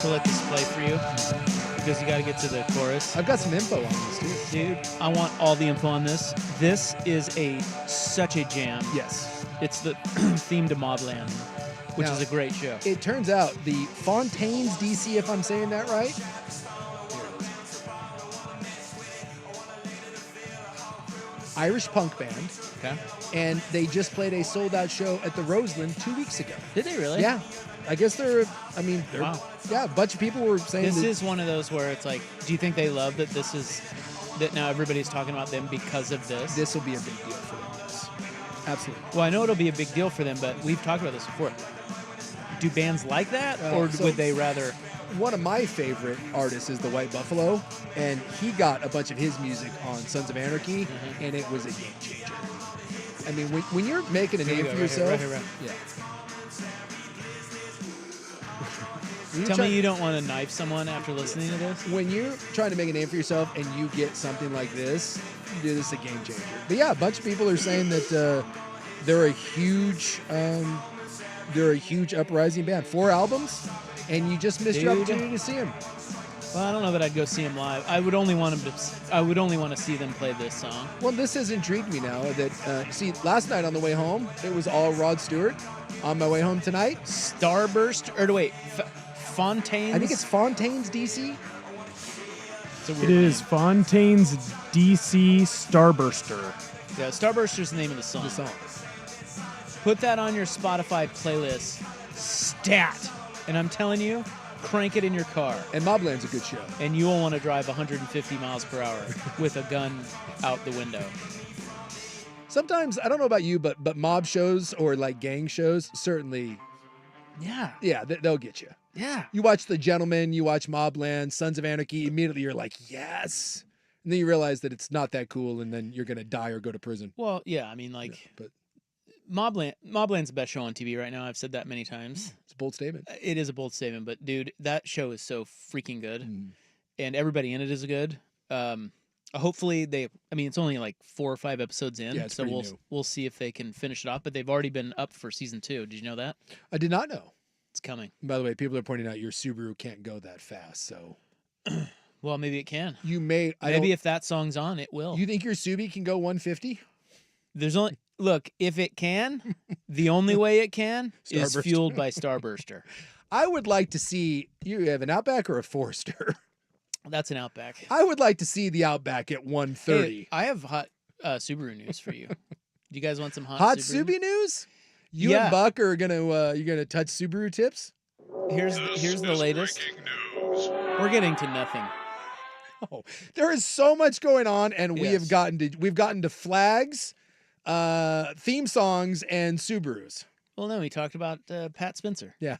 to let this play for you because you got to get to the chorus. I've got some info on this too. Dude, I want all the info on this. This is such a jam. Yes. It's the theme to Mobland, which Now, is a great show. It turns out the Fontaines DC, if I'm saying that right. Irish punk band. Okay. And they just played a sold-out show at the Roseland 2 weeks ago. Did they really? Yeah. I guess they're Wow. Yeah, a bunch of people were saying This that, is one of those where it's like, do you think they love that that now everybody's talking about them because of this? this will be a big deal for them, yes. Absolutely. Well, I know it'll be a big deal for them, but we've talked about this before. Do bands like that, or so- would they rather? One of my favorite artists is the White Buffalo, and he got a bunch of his music on Sons of Anarchy, and it was a game changer. I mean, when you're making a Here we name go, for right here, yourself, right here, right. yeah. When you're Tell trying- me you don't want to knife someone after listening to this. When you're trying to make a name for yourself and you get something like this, dude, this is a game changer. But yeah, a bunch of people are saying that they're a huge uprising band. 4 albums, and you just missed your Dude. opportunity to see them. Well, I don't know that I'd go see them live. I would only want to see them play this song. Well, this has intrigued me now. That see, last night on the way home, it was all Rod Stewart. On my way home tonight, Starburst, or wait, Fontaines. I think it's Fontaines DC. It's a It weird is name. Fontaine's DC Starburster. Yeah, Starburster's the name of the song. The song. Put that on your Spotify playlist. Stat. And I'm telling you, crank it in your car. And Mobland's a good show. And you will want to drive 150 miles per hour with a gun out the window. Sometimes I don't know about you, but mob shows or like gang shows certainly, Yeah. yeah, they'll get you. Yeah. You watch The Gentleman, you watch Mobland, Sons of Anarchy. Immediately you're like, yes, and then you realize that it's not that cool, and then you're gonna die or go to prison. Well, yeah, I mean, like, But Mobland's the best show on TV right now. I've said that many times. it's a bold statement. It is a bold statement, but dude, that show is so freaking good, Mm. and everybody in it is good. Hopefully it's only like 4 or 5 episodes in, Yeah, it's so pretty new. we'll see if they can finish it off. But they've already been up for season 2. Did you know that? I did not know. It's coming. By the way, people are pointing out your Subaru can't go that fast, so Well, maybe it can. you may. Maybe if that song's on, it will. you think your Subi can go 150. There's only look if it can. The only way it can is Starburst. fueled by Starburster. I would like to see you have an Outback or a Forester. That's an Outback. I would like to see the Outback at 130. Hey, I have hot Subaru news for you. Do you guys want some Hot Subaru? Subi news? You Yeah. and Buck are you're gonna touch Subaru tips? Here's the latest. We're getting to nothing. Oh, there is so much going on, and we've Yes. gotten to flags, theme songs, and Subarus. Well, no, we talked about Pat Spencer. Yeah,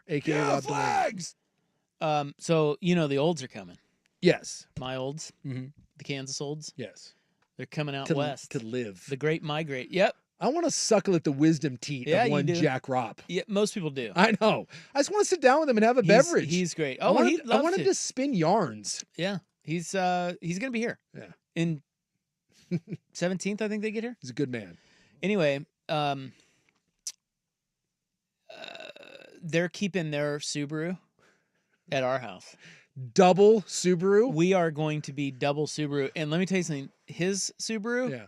aka Rob Delaney. So the olds are coming. Yes, My olds, Mhm. the Kansas olds, yes. they're coming out To west. to live. The Great Migrate. Yep. I want to suckle at the wisdom teat Yeah, of you one do. Jack Ropp. Yeah, most people do. I know. I just want to sit down with him and have a beverage. He's great. I Oh, want he'd I love want to. him to spin yarns. Yeah, he's gonna be here. Yeah. In 17th, I think they get here. He's a good man. Anyway, they're keeping their Subaru at our house. Double Subaru. We are going to be double Subaru, and let me tell you something. His Subaru, Yeah.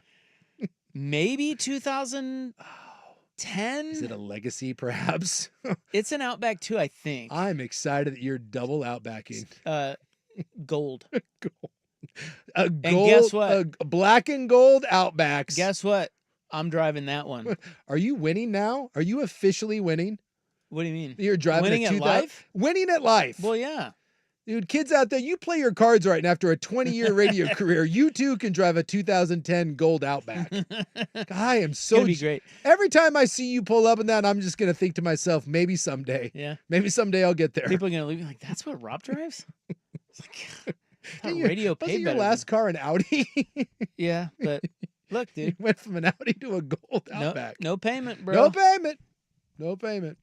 maybe 2010. Is it a legacy, perhaps? It's an Outback too, I think. I'm excited that you're double outbacking. Gold. A gold, guess what? A black and gold Outbacks. Guess what? I'm driving that one. Are you winning now? Are you officially winning? What do you mean? You're driving Winning a at 2000 life? Winning at life. Well, yeah. Dude, kids out there, you play your cards right, and after a 20-year radio career, you too can drive a 2010 gold Outback. I am It's so gonna be great. Every time I see you pull up in that, I'm just gonna think to myself, maybe someday. Yeah. Maybe someday I'll get there. People are gonna leave me like, that's what Rob drives? It's like, I thought Didn't you- radio Wasn't paid your better. last car an Audi? Yeah, but look, You dude. went from an Audi to a gold No, Outback. no payment, bro. No payment. No payment.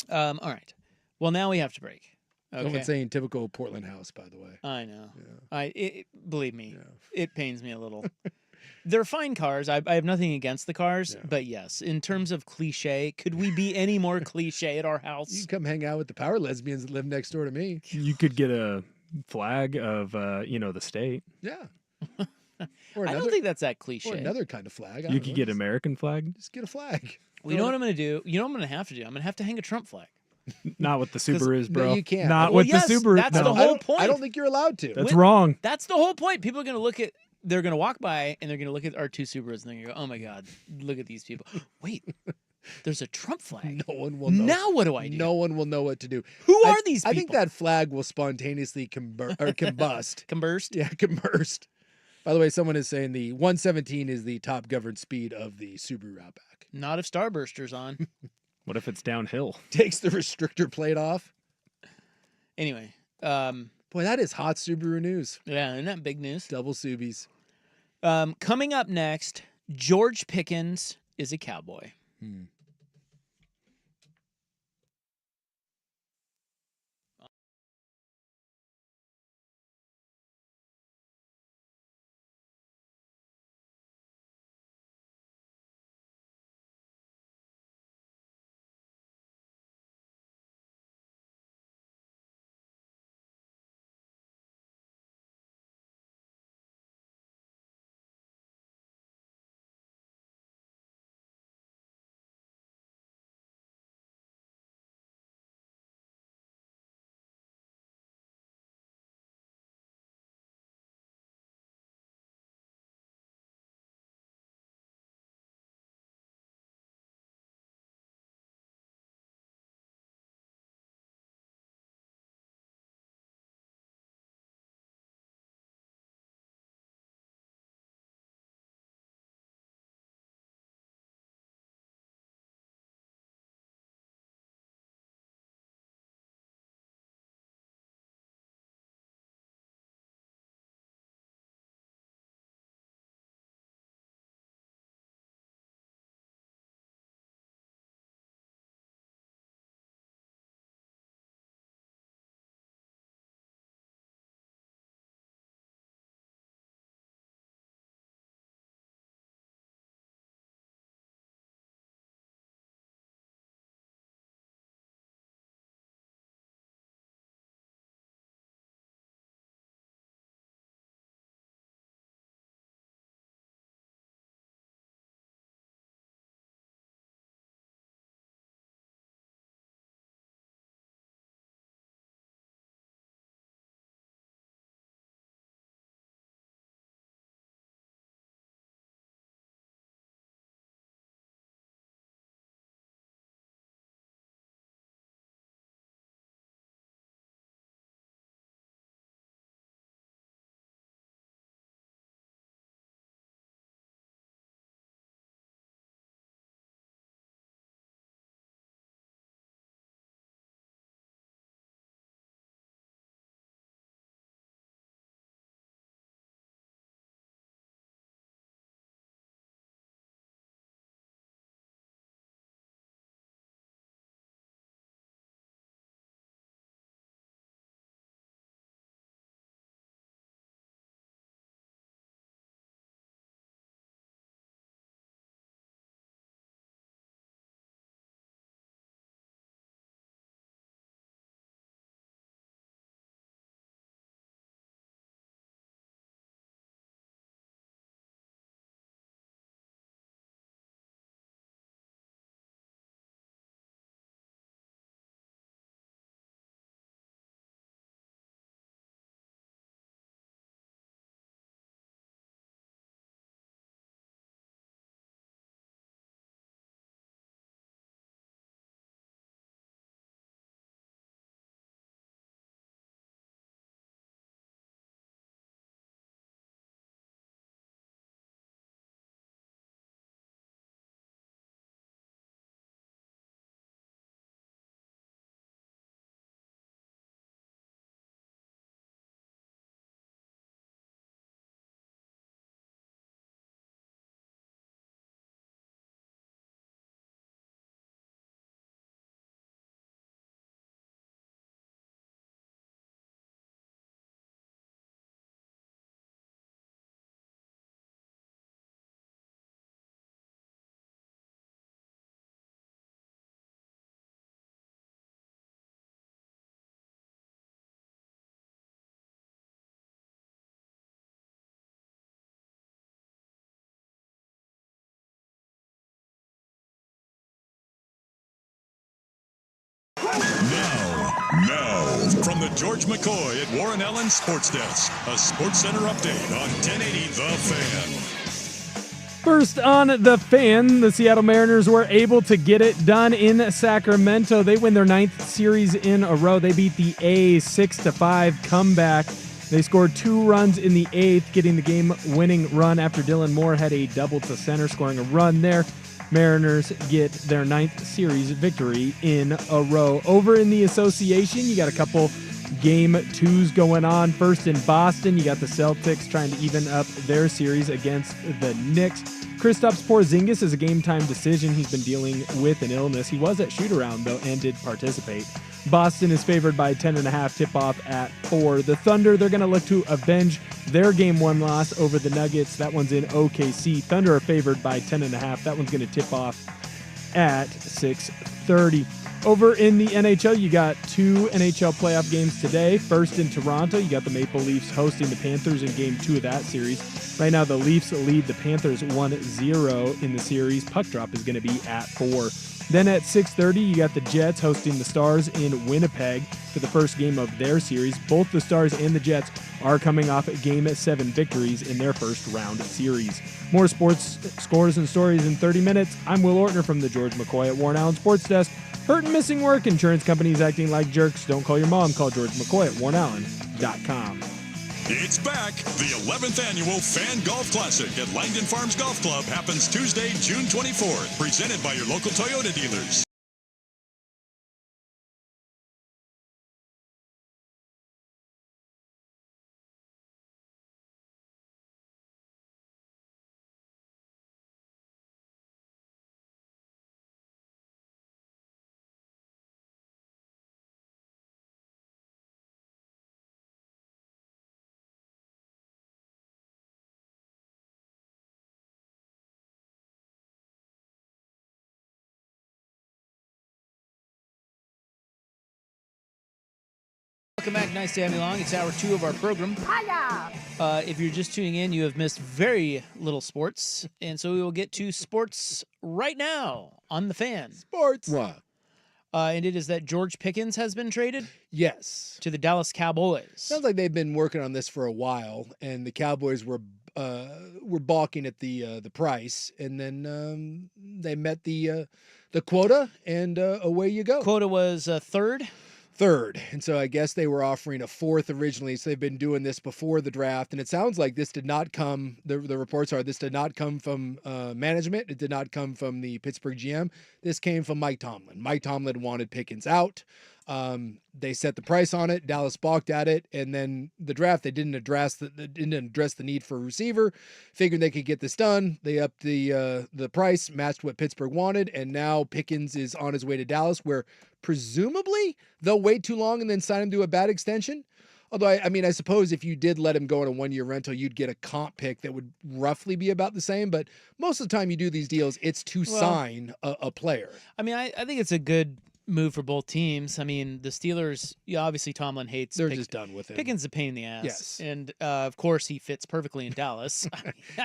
All right. Well, now we have to break. Okay. Someone's saying typical Portland house, by the way. I know. Yeah. Believe me, Yeah. it pains me a little. They're fine cars. I have nothing against the cars, but yes, in terms of cliche, could we be any more cliche at our house? You can come hang out with the power lesbians that live next door to me. You could get a flag of the state. Yeah. I don't think that's that cliche. Or another kind of flag. You could get American flag. Just get a flag. Well, you know what I'm going to do? You know what I'm going to have to do? I'm going to have to hang a Trump flag. Not with the Subarus, bro. No, you can't. Not Well, with yes, the Subaru. that's no. the whole point. I don't think you're allowed to. That's wrong. That's the whole point. People are going to look at, they're going to walk by and they're going to look at our two Subarus and they're going to go, oh my God, look at these people. Wait, there's a Trump flag. No one will know. Now what do I do? No one will know what to do. Who are these people? I think that flag will spontaneously combust. Conversed? Yeah, combust. By the way, someone is saying the 117 is the top governed speed of the Subaru Outback. Not if Starburster's on. What if it's downhill? Takes the restrictor plate off. Anyway. Boy, that is hot Subaru news. Yeah, isn't that big news? Double Subies. Coming up next, George Pickens is a cowboy. Now, from the George McCoy at Warren Allen Sports Desk, a Sports Center update on 1080 The Fan. First on The Fan, the Seattle Mariners were able to get it done in Sacramento. They win their 9th series in a row. They beat the A's 6-5 comeback. They scored 2 runs in the 8th, getting the game-winning run after Dylan Moore had a double to center, scoring a run there. Mariners get their 9th series victory in a row. Over in the association, you got a couple Game 2s going on. First in Boston, you got the Celtics trying to even up their series against the Knicks. Kristaps Porzingis is a game-time decision. He's been dealing with an illness. He was at shoot-around, though, and did participate. Boston is favored by 10.5 tip-off at 4. The Thunder, they're going to look to avenge their Game 1 loss over the Nuggets. That one's in OKC. Thunder are favored by 10.5. That one's going to tip off at 6:30. Over in the NHL, you got 2 NHL playoff games today. First in Toronto, you got the Maple Leafs hosting the Panthers in Game 2 of that series. Right now, the Leafs lead the Panthers 1-0 in the series. Puck drop is going to be at 4. Then at 6:30, you got the Jets hosting the Stars in Winnipeg for the first game of their series. Both the Stars and the Jets are coming off Game 7 victories in their first round series. More sports scores and stories in 30 minutes. I'm Will Ortner from the George McCoy at Warren Allen Sports Desk. Hurt and missing work, insurance companies acting like jerks. Don't call your mom. Call George McCoy at warrenallen.com. It's back. The 11th annual Fan Golf Classic at Langdon Farms Golf Club happens Tuesday, June 24th. Presented by your local Toyota dealers. Welcome back. Nice to have you along. It's hour 2 of our program. If you're just tuning in, you have missed very little sports. And so we will get to sports right now on The Fan. Sports. What? And it is that George Pickens has been traded Yes. to the Dallas Cowboys. Sounds like they've been working on this for a while, and the Cowboys were balking at the price, and then they met the quota, and away you go. Quota was third. And so I guess they were offering a 4th originally. So they've been doing this before the draft, and it sounds like this did not come. The reports are this did not come from management. It did not come from the Pittsburgh GM. This came from Mike Tomlin. Mike Tomlin wanted Pickens out. They set the price on it. Dallas balked at it, and then the draft they didn't address the need for a receiver. Figured they could get this done. They upped the price, matched what Pittsburgh wanted, and now Pickens is on his way to Dallas, where presumably they'll wait too long and then sign him to a bad extension. Although, I suppose if you did let him go on a 1-year rental, you'd get a comp pick that would roughly be about the same. But most of the time you do these deals, it's to sign a player. I think it's a good move for both teams. The Steelers, obviously Tomlin hates. They're just done with it. Pickens is a pain in the ass. Yes. And of course he fits perfectly in Dallas.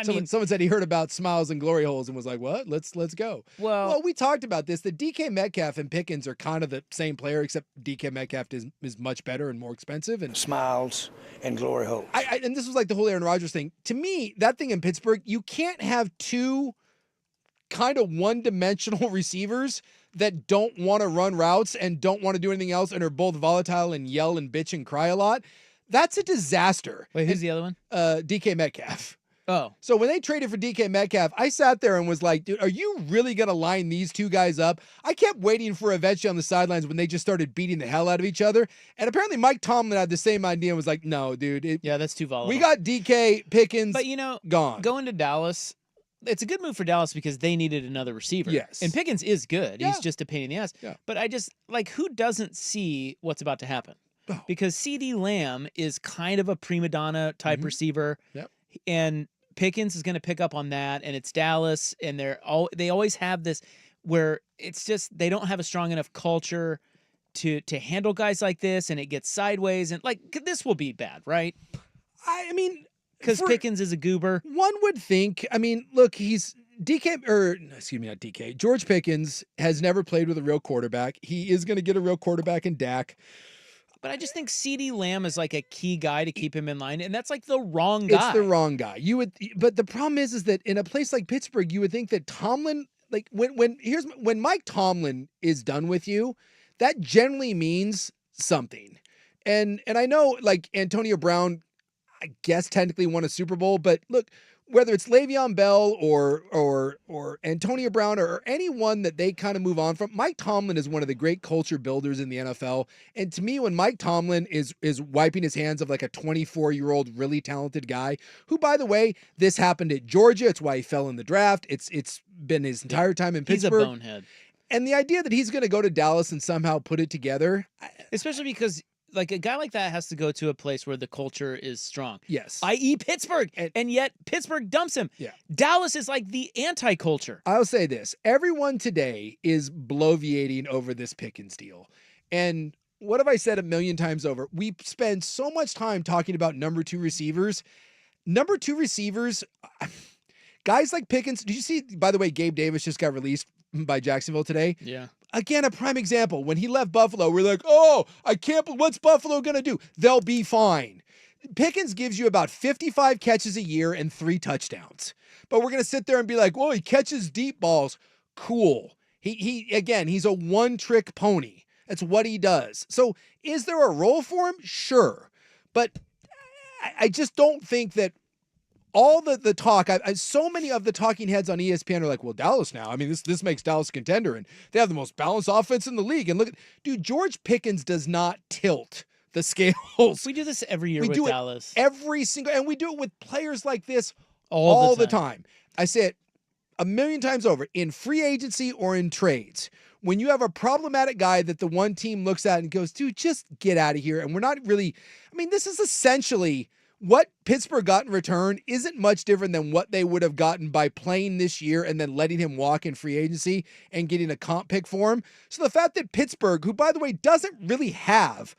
Someone said he heard about smiles and glory holes and was like, what? Let's go. Well, we talked about this. The DK Metcalf and Pickens are kind of the same player, except DK Metcalf is much better and more expensive. And smiles and glory holes. And this was like the whole Aaron Rodgers thing. To me, that thing in Pittsburgh, you can't have 2 kind of one-dimensional receivers that don't want to run routes and don't want to do anything else and are both volatile and yell and bitch and cry a lot. That's a disaster. Wait, who's the other one? DK Metcalf. Oh. So when they traded for DK Metcalf, I sat there and was like, dude, are you really going to line these 2 guys up? I kept waiting for eventually on the sidelines when they just started beating the hell out of each other. And apparently Mike Tomlin had the same idea and was like, no, dude. That's too volatile. We got DK, Pickens, but gone. Going to Dallas, it's a good move for Dallas because they needed another receiver. Yes. And Pickens is good. Yeah. He's just a pain in the ass. Yeah. But I just, who doesn't see what's about to happen? Oh. Because CeeDee Lamb is kind of a prima donna type receiver. Yep. And Pickens is going to pick up on that, and it's Dallas, and they always have this where it's just they don't have a strong enough culture to handle guys like this, and it gets sideways, and this will be bad, right? Because Pickens is a goober. One would think, look, he's not DK. George Pickens has never played with a real quarterback. He is going to get a real quarterback in Dak. But I just think CeeDee Lamb is like a key guy to keep him in line, and that's like the wrong guy. It's the wrong guy. But the problem is that in a place like Pittsburgh, you would think that Tomlin, like when Mike Tomlin is done with you, that generally means something. And I know like Antonio Brown, I guess technically won a Super Bowl, but look, whether it's Le'Veon Bell or Antonio Brown or anyone that they kind of move on from, Mike Tomlin is one of the great culture builders in the NFL. And to me, when Mike Tomlin is wiping his hands of like a 24-year-old really talented guy, who by the way, this happened at Georgia, it's why he fell in the draft. It's been his entire time in Pittsburgh. He's a bonehead. And the idea that he's going to go to Dallas and somehow put it together, especially because like a guy like that has to go to a place where the culture is strong. Yes. i.e. Pittsburgh. And yet Pittsburgh dumps him. Yeah. Dallas is like the anti-culture. I'll say this. Everyone today is bloviating over this Pickens deal. And what have I said a million times over? We spend so much time talking about number 2 receivers. Number 2 receivers, guys like Pickens. Did you see, by the way, Gabe Davis just got released by Jacksonville today? Yeah. Again, a prime example. When he left Buffalo, we're like, oh, I can't, what's Buffalo going to do? They'll be fine. Pickens gives you about 55 catches a year and 3 touchdowns. But we're going to sit there and be like, well, he catches deep balls. Cool. He's a one-trick pony. That's what he does. So is there a role for him? Sure. But I just don't think that all the talk, so many of the talking heads on ESPN are like, well, Dallas now. I mean, this makes Dallas a contender, and they have the most balanced offense in the league. And look, dude, George Pickens does not tilt the scales. We do this every year with Dallas. Every single, and we do it with players like this all the time. I say it a million times over, in free agency or in trades. When you have a problematic guy that the one team looks at and goes, dude, just get out of here. And we're not really, I mean, this is essentially what Pittsburgh got in return isn't much different than what they would have gotten by playing this year and then letting him walk in free agency and getting a comp pick for him. So the fact that Pittsburgh, who by the way doesn't really have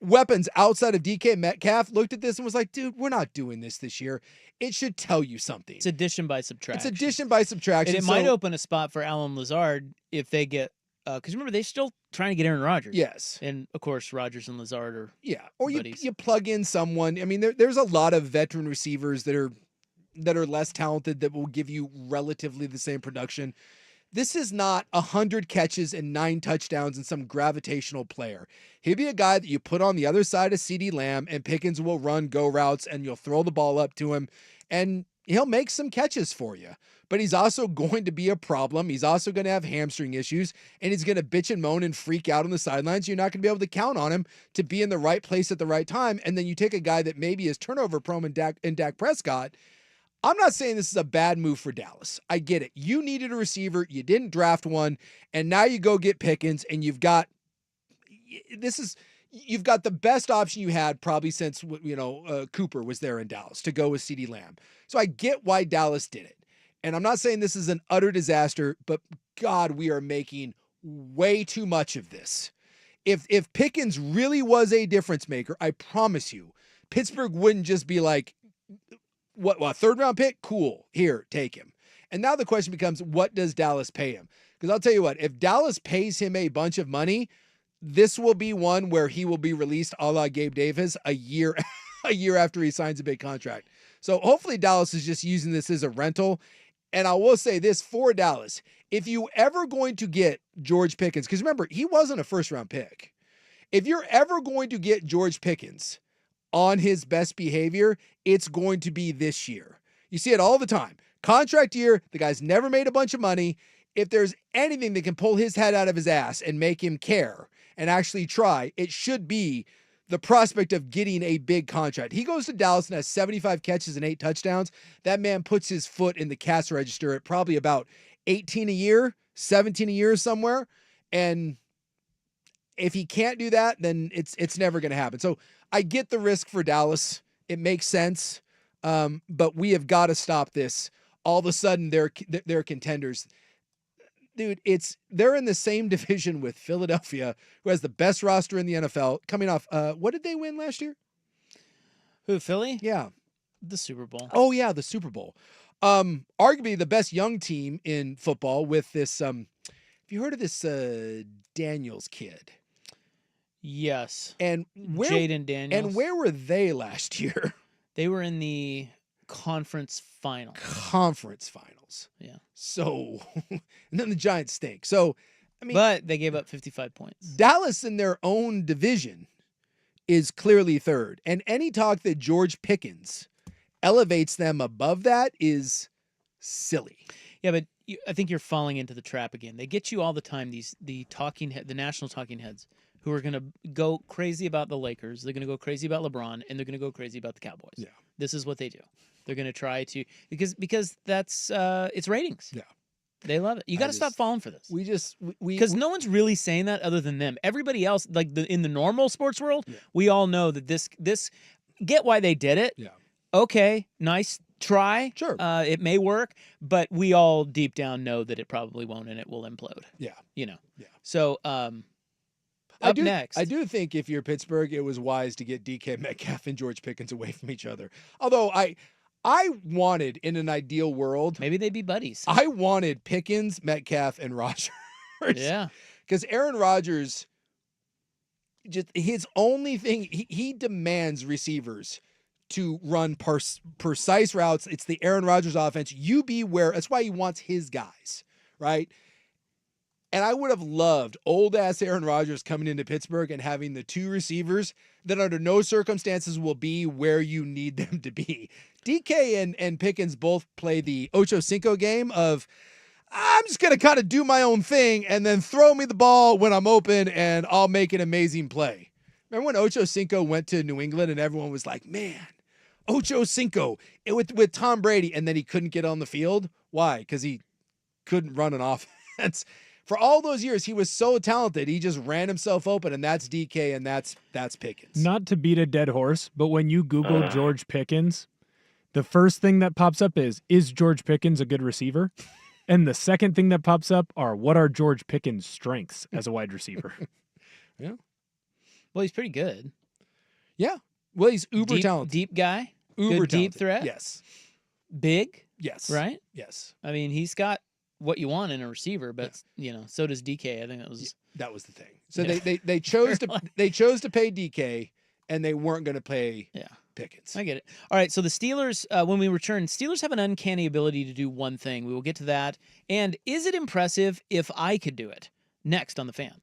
weapons outside of DK Metcalf, looked at this and was like, dude, we're not doing this year. It should tell you something. It's addition by subtraction. And it might open a spot for Alan Lazard if they get, because remember, they're still trying to get Aaron Rodgers. Yes. And, of course, Rodgers and Lazard are or buddies. you plug in someone. I mean, there's a lot of veteran receivers that are less talented that will give you relatively the same production. This is not 100 catches and 9 touchdowns and some gravitational player. He'll be a guy that you put on the other side of CeeDee Lamb, and Pickens will run go routes, and you'll throw the ball up to him, and he'll make some catches for you. But he's also going to be a problem. He's also going to have hamstring issues, and he's going to bitch and moan and freak out on the sidelines. You're not going to be able to count on him to be in the right place at the right time. And then you take a guy that maybe is turnover prone in Dak Prescott. I'm not saying this is a bad move for Dallas. I get it. You needed a receiver. You didn't draft one, and now you go get Pickens, and you've got the best option you had probably since Cooper was there in Dallas to go with CeeDee Lamb. So I get why Dallas did it. And I'm not saying this is an utter disaster, but God, we are making way too much of this. If Pickens really was a difference maker, I promise you, Pittsburgh wouldn't just be like, what 3rd round pick? Cool. Here, take him. And now the question becomes, what does Dallas pay him? Because I'll tell you what, if Dallas pays him a bunch of money, this will be one where he will be released a la Gabe Davis a year after he signs a big contract. So hopefully Dallas is just using this as a rental. And I will say this for Dallas, if you ever going to get George Pickens, because remember, he wasn't a 1st round pick. If you're ever going to get George Pickens on his best behavior, it's going to be this year. You see it all the time. Contract year, the guy's never made a bunch of money. If there's anything that can pull his head out of his ass and make him care and actually try, it should be the prospect of getting a big contract. He goes to Dallas and has 75 catches and 8 touchdowns. That man puts his foot in the cash register at probably about 18 a year, 17 a year somewhere. And if he can't do that, then it's never going to happen. So I get the risk for Dallas. It makes sense. But we have got to stop this. All of a sudden they're contenders. Dude, they're in the same division with Philadelphia, who has the best roster in the NFL, coming off, what did they win last year? Who, Philly? Yeah. The Super Bowl. Oh, yeah, the Super Bowl. Arguably the best young team in football with this, have you heard of this Daniels kid? Yes. And Jaden Daniels. And where were they last year? They were in the conference finals. Conference finals. Yeah. So, and then the Giants stink. So, I mean, but they gave up 55 points. Dallas in their own division is clearly third. And any talk that George Pickens elevates them above that is silly. Yeah, but I think you're falling into the trap again. They get you all the time, the national talking heads who are going to go crazy about the Lakers. They're going to go crazy about LeBron, and they're going to go crazy about the Cowboys. Yeah. This is what they do. They're going to try to because that's it's ratings. Yeah. They love it. You got to stop falling for this. Because no one's really saying that other than them. Everybody else, like in the normal sports world, we all know that this get why they did it. Yeah. Okay, nice try. Sure. It may work, but we all deep down know that it probably won't and it will implode. Yeah. You know. Yeah. So next. I do think if you're Pittsburgh, it was wise to get DK Metcalf and George Pickens away from each other. Although I wanted, in an ideal world, maybe they'd be buddies. I wanted Pickens, Metcalf, and Rodgers. Yeah. Because Aaron Rodgers, just his only thing, he demands receivers to run precise routes. It's the Aaron Rodgers offense. You be where, that's why he wants his guys, right? And I would have loved old-ass Aaron Rodgers coming into Pittsburgh and having the two receivers that under no circumstances will be where you need them to be. DK and Pickens both play the Ocho Cinco game of, I'm just going to kind of do my own thing and then throw me the ball when I'm open and I'll make an amazing play. Remember when Ocho Cinco went to New England and everyone was like, man, Ocho Cinco with Tom Brady, and then he couldn't get on the field? Why? Because he couldn't run an offense. For all those years, he was so talented. He just ran himself open, and that's DK, and that's Pickens. Not to beat a dead horse, but when you Google George Pickens, the first thing that pops up is George Pickens a good receiver? And the second thing that pops up are, what are George Pickens' strengths as a wide receiver? Yeah. Well, he's pretty good. Yeah. Well, he's uber talented. Deep guy. Uber good deep talented. threat. Yes. Big. Yes. Right? Yes. I mean, he's got what you want in a receiver, but so does DK. I think that was the thing. So they chose to they chose to pay DK, and they weren't going to pay Pickens. I get it. All right, so the Steelers, when we return, Steelers have an uncanny ability to do one thing. We will get to that. And is it impressive if I could do it? Next on The Fan.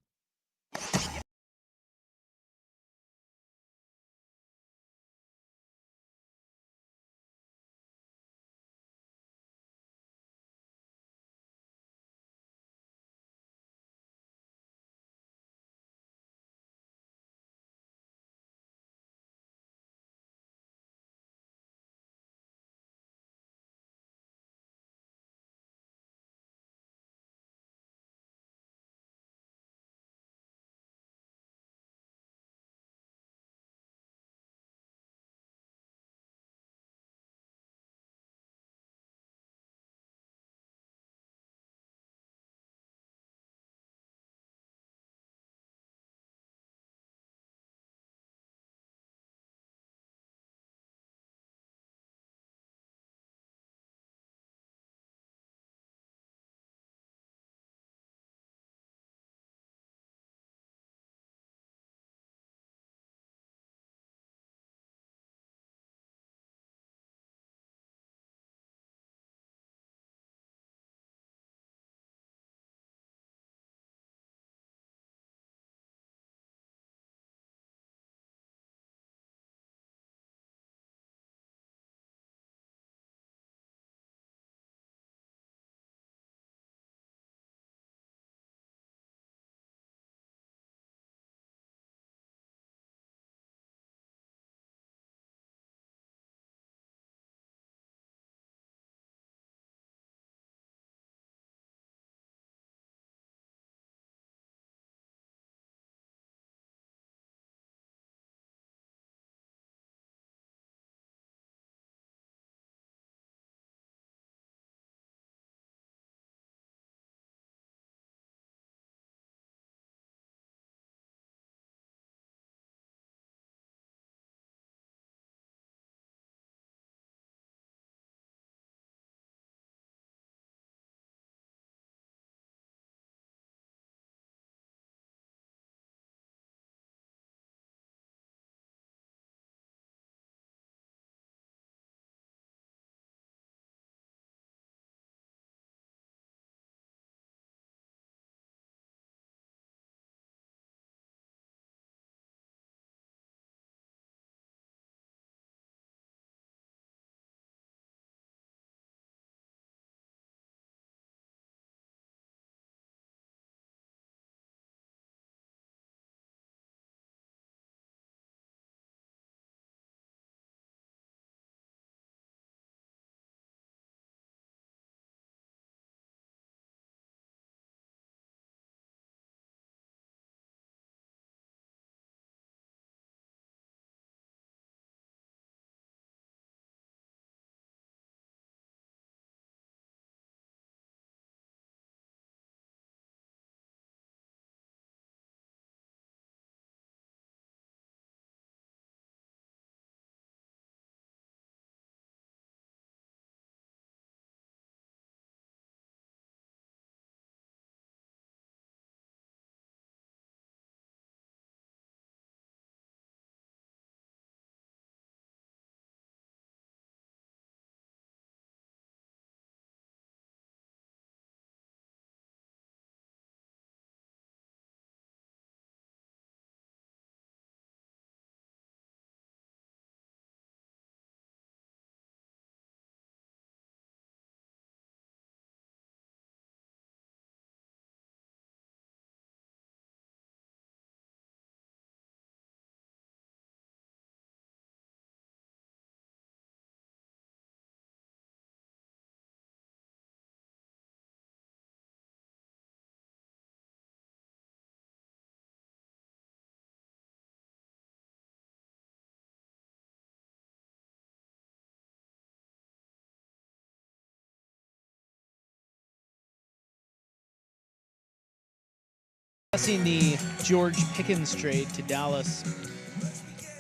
Discussing the George Pickens trade to Dallas.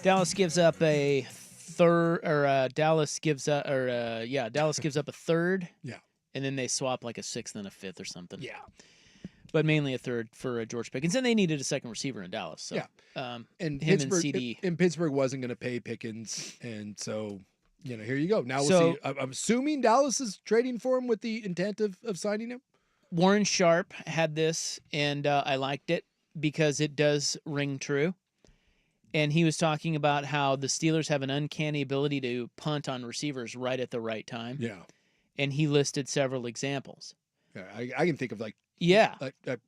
Dallas gives up a third, or Dallas gives up a third. Yeah. And then they swap like a sixth and a fifth or something. Yeah. But mainly a third for George Pickens, and they needed a second receiver in Dallas. So, yeah, and him Pittsburgh, and CD. and Pittsburgh wasn't going to pay Pickens, and so here you go. Now we'll So- see. I'm assuming Dallas is trading for him with the intent of signing him. Warren Sharp had this, and I liked it because it does ring true. And he was talking about how the Steelers have an uncanny ability to punt on receivers right at the right time. Yeah, And he listed several examples. yeah. I can think of like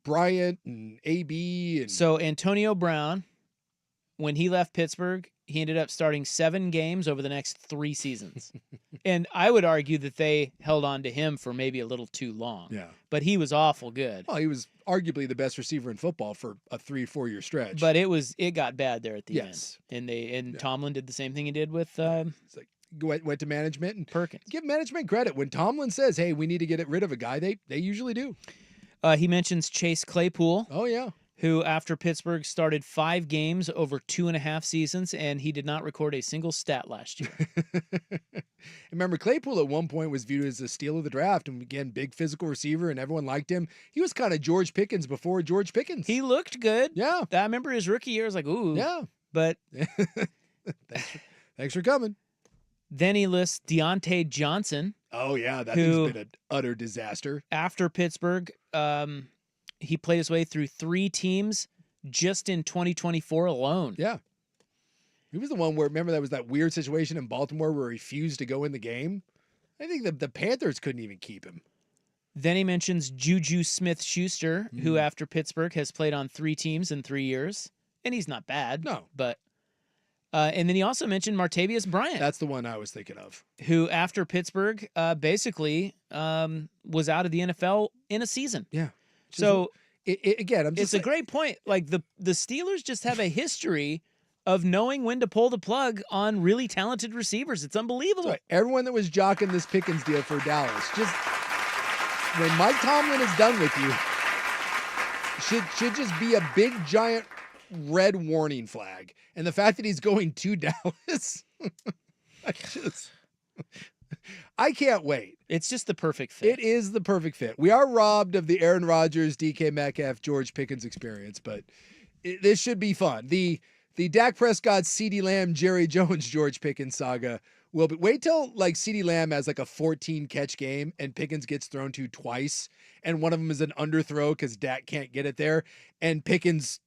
Bryant and AB and So Antonio Brown, when he left Pittsburgh, he ended up starting 7 games over the next 3 seasons. And I would argue that they held on to him for maybe a little too long. yeah. But he was awful good. Well, he was arguably the best receiver in football for a 3-4 year stretch. But it got bad there at the Yes. end. And Tomlin did the same thing he did with it's like went to management and Perkins. give management credit. When Tomlin says, "Hey, we need to get rid of a guy," they usually do. He mentions Chase Claypool, Oh yeah. who after Pittsburgh started 5 games over 2.5 seasons, and he did not record a single stat last year. Remember, Claypool at one point was viewed as a steal of the draft, and again, big physical receiver, and everyone liked him. He was kind of George Pickens before George Pickens. He looked good. Yeah. I remember his rookie year. I was like, ooh. Yeah. But Thanks for coming. then he lists Deontay Johnson. Oh yeah, that Who- has been an utter disaster. After Pittsburgh, he played his way through 3 teams just in 2024 alone. Yeah. He was the one where, remember, that was that weird situation in Baltimore where he refused to go in the game. I think the Panthers couldn't even keep him. Then he mentions Juju Smith-Schuster, who after Pittsburgh has played on 3 teams in 3 years, and he's not bad. No. But and then he also mentioned Martavius Bryant, That's the one I was thinking of. who after Pittsburgh basically was out of the NFL in a season. Yeah. So Again, I'm just it's a great point. Like the Steelers just have a history of knowing when to pull the plug on really talented receivers. It's unbelievable. So everyone that was jocking this Pickens deal for Dallas, just when Mike Tomlin is done with you, should just be a big giant red warning flag. And the fact that he's going to Dallas, I can't wait. It's just the perfect fit. It is the perfect fit. We are robbed of the Aaron Rodgers, DK Metcalf, George Pickens experience, but this should be fun. The Dak Prescott, CeeDee Lamb, Jerry Jones, George Pickens saga will be. Wait till like CeeDee Lamb has like a 14 catch game and Pickens gets thrown to twice, and one of them is an underthrow because Dak can't get it there, and Pickens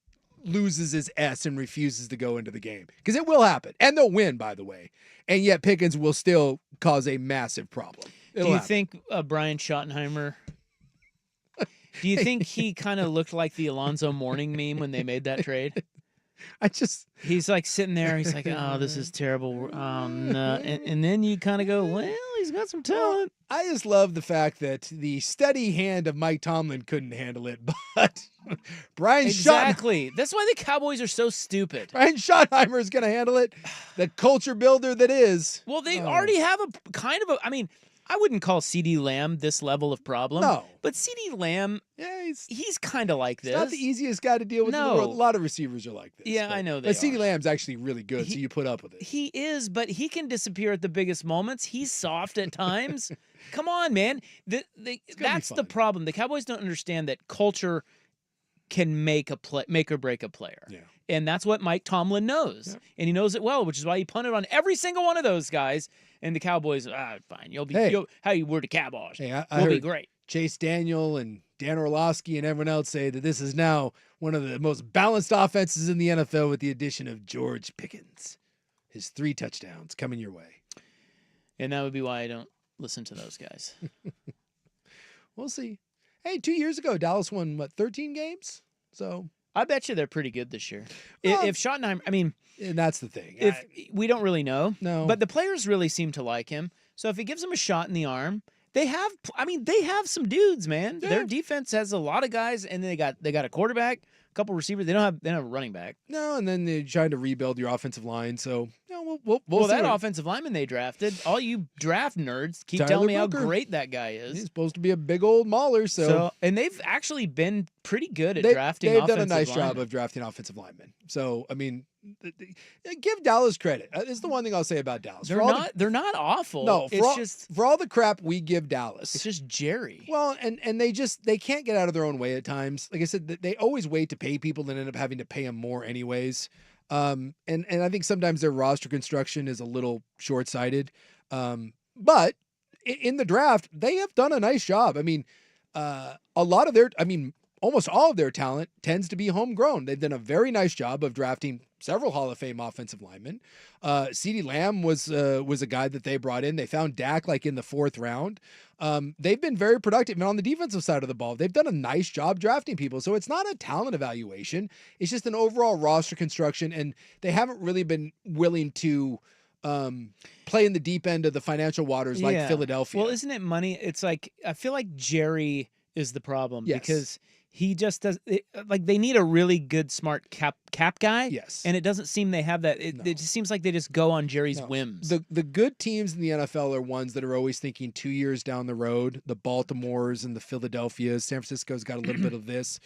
loses his S and refuses to go into the game, because it will happen, and they'll win, by the way, and yet Pickens will still cause a massive problem. Do you think Brian Schottenheimer? Do you think he kind of looked like the Alonzo Mourning meme when they made that trade? He's like sitting there. He's like, "Oh, this is terrible." No. And then you kind of go, "Well, he's got some talent." I just love the fact that the steady hand of Mike Tomlin couldn't handle it, but Brian Exactly. That's why the Cowboys are so stupid. Brian Schottenheimer is going to handle it. The culture builder that is. Well, they already have a kind of a. I mean, I wouldn't call CeeDee Lamb this level of problem. No. But CeeDee Lamb, Yeah, he's kind of like this. He's not the easiest guy to deal with in the No. world. A lot of receivers are like this. Yeah, but, I know they But CeeDee are. Lamb's actually really good, so you put up with it. He is, but he can disappear at the biggest moments. He's soft at times. Come on, man. gonna be That's the fun. problem. The Cowboys don't understand that culture can make or break a player. Yeah. And that's what Mike Tomlin knows. And he knows it well, which is why he punted on every single one of those guys. And the Cowboys, fine. We're the Cowboys. Hey, I We'll be heard great. Chase Daniel and Dan Orlovsky and everyone else say that this is now one of the most balanced offenses in the NFL with the addition of George Pickens. His 3 touchdowns coming your way. And that would be why I don't listen to those guys. We'll see. Hey, 2 years ago, Dallas won, 13 games? So, I bet you they're pretty good this year. Well, If Schottenheimer, I mean, and that's the thing. if we don't really know, No. but the players really seem to like him. So if he gives them a shot in the arm, they have some dudes, man. Yeah. Their defense has a lot of guys, and they got a quarterback, a couple receivers. They don't have a running back. No, and then they're trying to rebuild your offensive line. So, we'll see that what- offensive lineman they drafted, all you draft nerds keep Tyler telling me Booker. how great that guy is. He's supposed to be a big old mauler, so And they've actually been pretty good at they've drafting done a offensive nice job linemen. of drafting offensive linemen. So, I mean, give Dallas credit. It's the one thing I'll say about Dallas. They're not awful. No, it's for all the crap we give Dallas. It's just Jerry. Well, and they can't get out of their own way at times. Like I said, they always wait to pay people and end up having to pay them more anyways. And I think sometimes their roster construction is a little short-sighted. But in the draft, they have done a nice job. I mean, almost all of their talent tends to be homegrown. They've done a very nice job of drafting several Hall of Fame offensive linemen. CeeDee Lamb was a guy that they brought in. They found Dak like in the 4th round. They've been very productive. And on the defensive side of the ball, they've done a nice job drafting people. So it's not a talent evaluation. It's just an overall roster construction. And they haven't really been willing to play in the deep end of the financial waters like Philadelphia. Well, isn't it money? It's like, I feel like Jerry is the problem Yes. because he just does like they need a really good, smart cap guy. Yes. And it doesn't seem they have that. It just seems like they just go on Jerry's No. whims. The good teams in the NFL are ones that are always thinking 2 years down the road. The Baltimores and the Philadelphias, San Francisco's got a little bit of this.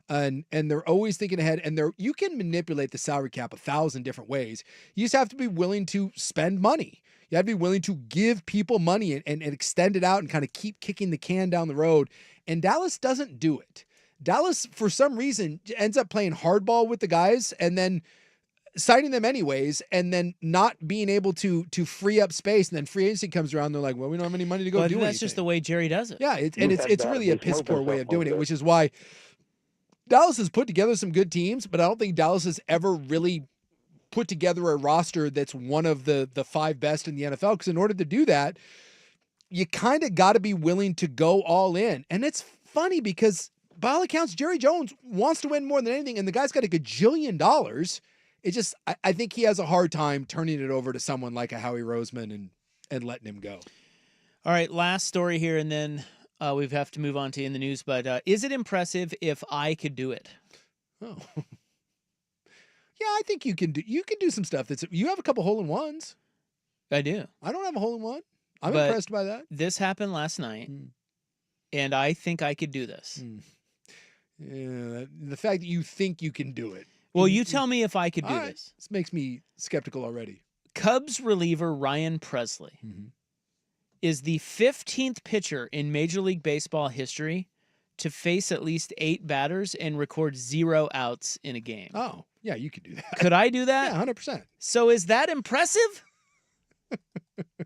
And they're always thinking ahead, and you can manipulate the salary cap 1,000 different ways. You just have to be willing to spend money. You have to be willing to give people money and extend it out and kind of keep kicking the can down the road. And Dallas doesn't do it. Dallas, for some reason, ends up playing hardball with the guys and then signing them anyways, and then not being able to free up space. And then free agency comes around, they're like, well, we don't have any money to go Well, do anything. that's just the way Jerry does it. Yeah, You it's have got really to a be piss poor smoking way of something doing it, over which is why Dallas has put together some good teams, but I don't think Dallas has ever really put together a roster that's one of the 5 best in the NFL. Because in order to do that, you kind of got to be willing to go all in. And it's funny because by all accounts, Jerry Jones wants to win more than anything, and the guy's got a gajillion dollars. It just, I think he has a hard time turning it over to someone like a Howie Roseman and letting him go. All right, last story here, and then we have to move on to in the news. But is it impressive if I could do it? Oh, yeah, I think you can do some stuff you have a couple hole-in-ones. I do. I don't have a hole-in-one. I'm But impressed by that. This happened last night, and I think I could do this. Yeah, the fact that you think you can do it. Well, you tell me if I could do All right. this. This makes me skeptical already. Cubs reliever Ryan Presley is the 15th pitcher in Major League Baseball history to face at least 8 batters and record 0 outs in a game. Oh, yeah, you could do that. Could I do that? Yeah, 100%. So is that impressive?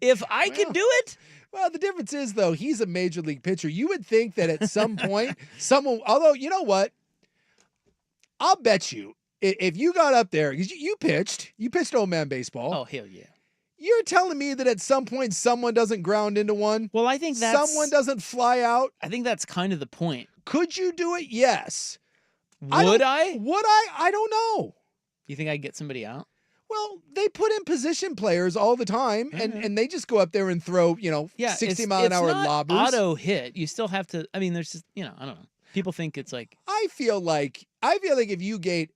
If I could do it? Well, the difference is, though, he's a major league pitcher. You would think that at some point, although, you know what? I'll bet you, if you got up there, because you pitched old man baseball. Oh, hell yeah. You're telling me that at some point someone doesn't ground into one? Well, I think that's... Someone doesn't fly out? I think that's kind of the point. Could you do it? Yes. Would I? Would I? I don't know. You think I'd get somebody out? Well, they put in position players all the time, and they just go up there and throw, 60-mile-an-hour not lobbers. Auto hit. You still have to... I mean, there's just, I don't know. People think it's like... I feel like if you get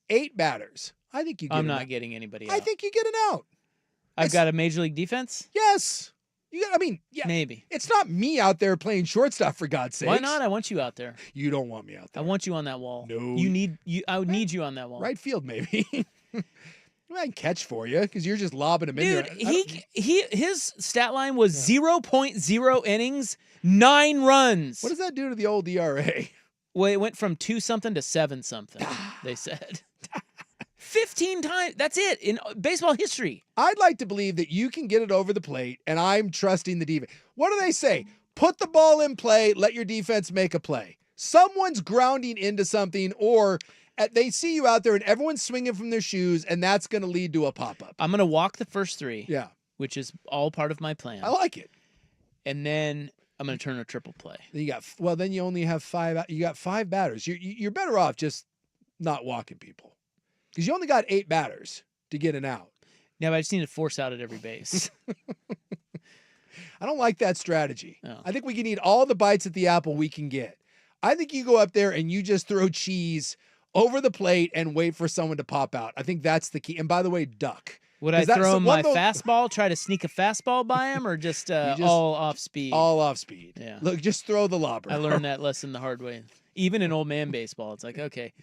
8 batters, I think you get I'm an not out. getting anybody out. I think you get an out. I've got a Major League defense? Yes. Yeah. Maybe. It's not me out there playing shortstop, for God's sake. Why not? I want you out there. You don't want me out I there. want you on that wall. No. I would need you on that wall. Right field, maybe. I can catch for you because you're just lobbing them in Dude, there. his stat line was 0.0 innings, 9 runs. What does that do to the old ERA? Well, it went from 2-something to 7-something, they said. 15 times. That's it in baseball history. I'd like to believe that you can get it over the plate, and I'm trusting the defense. What do they say? Put the ball in play, let your defense make a play. Someone's grounding into something, or they see you out there and everyone's swinging from their shoes, and that's going to lead to a pop-up. I'm going to walk the first 3. Yeah. Which is all part of my plan. I like it. And then I'm going to turn a triple play. Then you only have 5. You got 5 batters. You're better off just not walking people because you only got 8 batters to get an out. Yeah, but I just need to force out at every base. I don't like that strategy. Oh. I think we can eat all the bites at the apple we can get. I think you go up there and you just throw cheese over the plate and wait for someone to pop out. I think that's the key. And by the way, duck. Would I 'Cause that's throw one my of those- fastball, try to sneak a fastball by him, or just, all off speed? All off speed. Yeah. Look, just throw the lobber. I learned that lesson the hard way. Even in old man baseball, it's like, okay,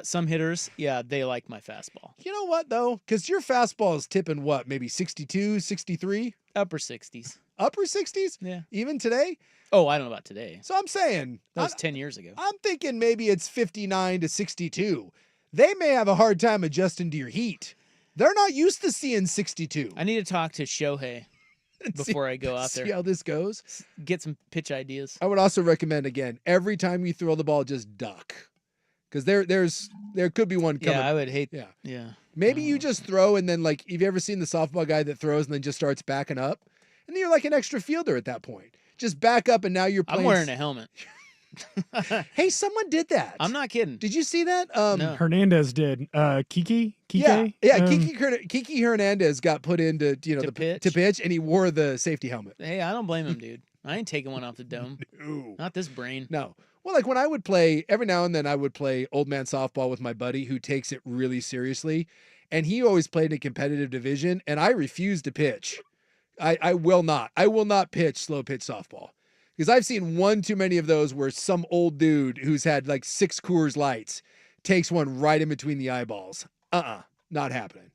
some hitters, yeah, they like my fastball. You know what, though? Because your fastball is tipping what? Maybe 62, 63? Upper 60s. Upper 60s? Yeah. Even today? Oh, I don't know about today. So I'm saying, That was 10 years ago. I'm thinking maybe it's 59 to 62. They may have a hard time adjusting to your heat. They're not used to seeing 62. I need to talk to Shohei before I go out See there. how this goes. Get some pitch ideas. I would also recommend, again, every time you throw the ball, just duck. Because there could be one coming. Yeah, I would hate. Yeah. Yeah. Maybe you just throw and then, like, have you ever seen the softball guy that throws and then just starts backing up? And then you're like an extra fielder at that point. Just back up and now you're playing. I'm wearing a helmet. Hey, someone did that. I'm not kidding. Did you see that? No. Hernandez did. Kike? Yeah. Kiki Hernandez got put into To pitch? to pitch, and he wore the safety helmet. Hey, I don't blame him, dude. I ain't taking one off the dome. Ooh. Not this brain. No. Well, like when I would play, every now and then I would play old man softball with my buddy who takes it really seriously. And he always played in a competitive division, and I refuse to pitch. I will not. I will not pitch slow pitch softball. Because I've seen one too many of those where some old dude who's had like 6 Coors Lights takes one right in between the eyeballs. Not happening.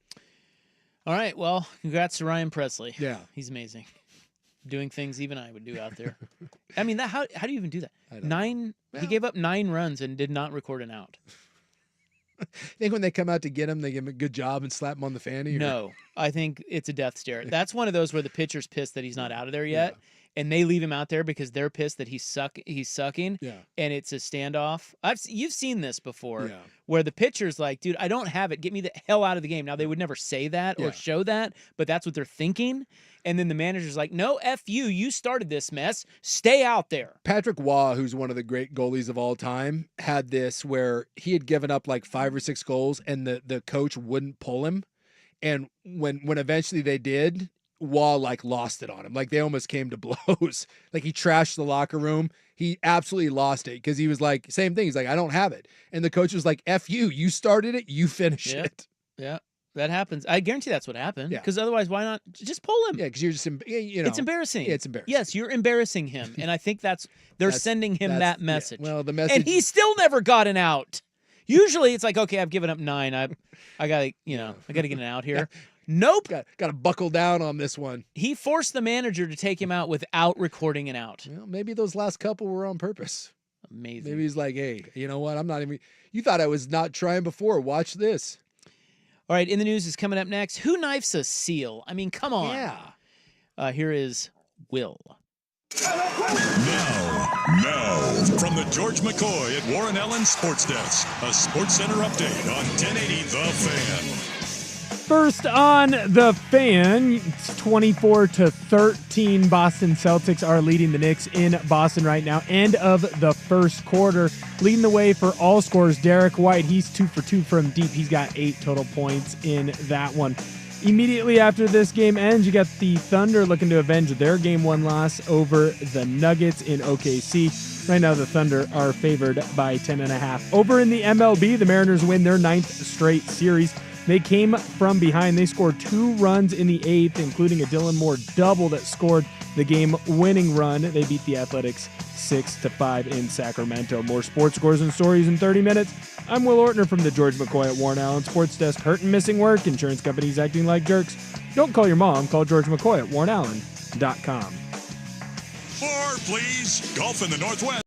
All right. Well, congrats to Ryan Presley. Yeah. He's amazing. Doing things even I would do out there. I mean, how do you even do that? I don't know. 9. Well- He gave up 9 runs and did not record an out. I think when they come out to get him, they give him a good job and slap him on the fanny. Or... No, I think it's a death stare. That's one of those where the pitcher's pissed that he's not out of there yet, and they leave him out there because they're pissed that he's sucking. Yeah. And it's a standoff. You've seen this before, Yeah. where the pitcher's like, "Dude, I don't have it. Get me the hell out of the game." Now they would never say that or Yeah. show that, but that's what they're thinking. And then the manager's like, "No, F you. You started this mess. Stay out there." Patrick Waugh, who's one of the great goalies of all time, had this where he had given up like 5 or 6 goals and the coach wouldn't pull him. And when eventually they did, Waugh like lost it on him. Like they almost came to blows. Like he trashed the locker room. He absolutely lost it because he was like, same thing. He's like, I don't have it. And the coach was like, F you. You started it. You finish Yep. it. Yeah, that happens. I guarantee that's what happened. Yeah. Because otherwise, why not just pull him? Yeah, because you're just, you know. It's embarrassing. Yeah, it's embarrassing. Yes, you're embarrassing him, and I think they're That's- sending him that's- that message. Yeah. Well, the message. And he still never got an out. Usually, it's like, okay, I've given up 9. I gotta get an out here. Nope. got to buckle down on this one. He forced the manager to take him out without recording an out. Well, maybe those last couple were on purpose. Amazing. Maybe he's like, hey, you know what? I'm not even. You thought I was not trying before. Watch this. All right, in the news is coming up next. Who knifes a seal? I mean, come on. Yeah. Here is Will. Now, from the George McCoy at Warren Allen Sports Desk, a Sports Center update on 1080 The Fan. First on the Fan, it's 24-13. Boston Celtics are leading the Knicks in Boston right now. End of the first quarter. Leading the way for all scorers, Derek White. He's 2 for 2 from deep. He's got 8 total points in that one. Immediately after this game ends, you got the Thunder looking to avenge their Game 1 loss over the Nuggets in OKC. Right now, the Thunder are favored by 10.5. Over in the MLB, the Mariners win their 9th straight series. They came from behind. They scored 2 runs in the 8th, including a Dylan Moore double that scored the game-winning run. They beat the Athletics 6-5 in Sacramento. More sports scores and stories in 30 minutes. I'm Will Ortner from the George McCoy at Warren Allen Sports Desk. Hurt and missing work. Insurance companies acting like jerks. Don't call your mom. Call George McCoy at warrenallen.com. More, please. Golf in the Northwest.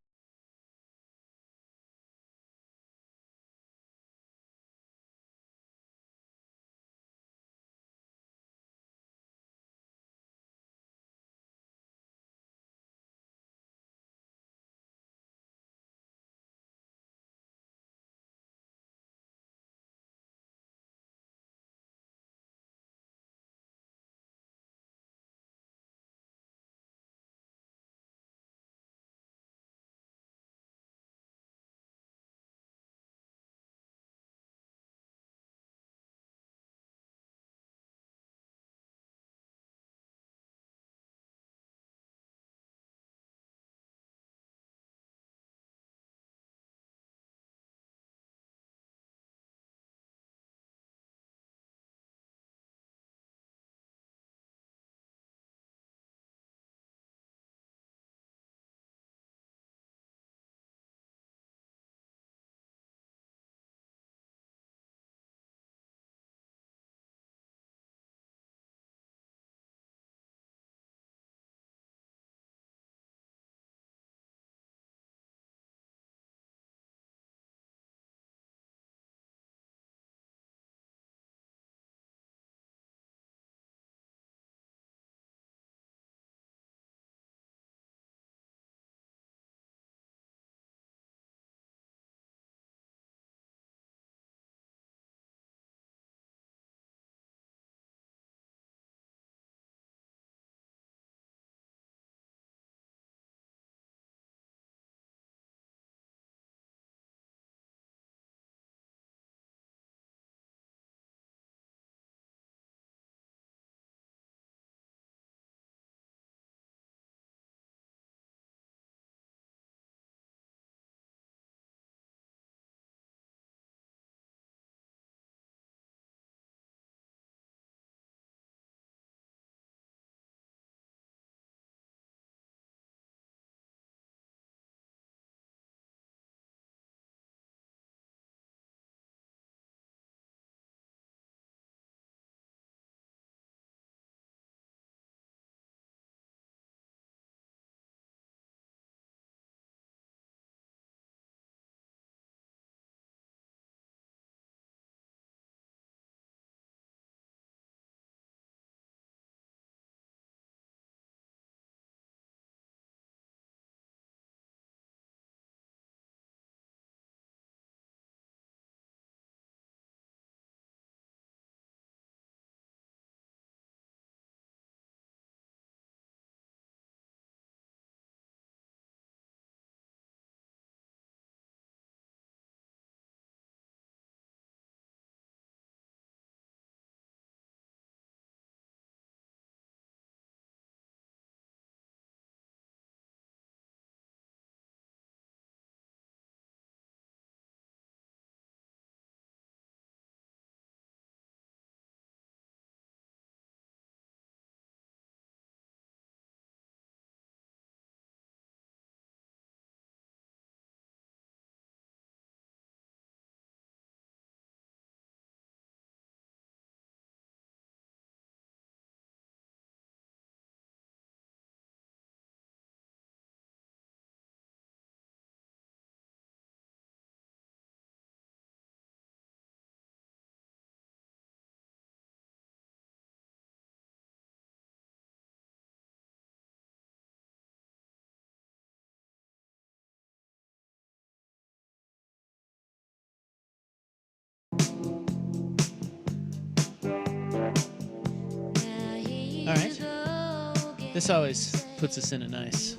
This always puts us in a nice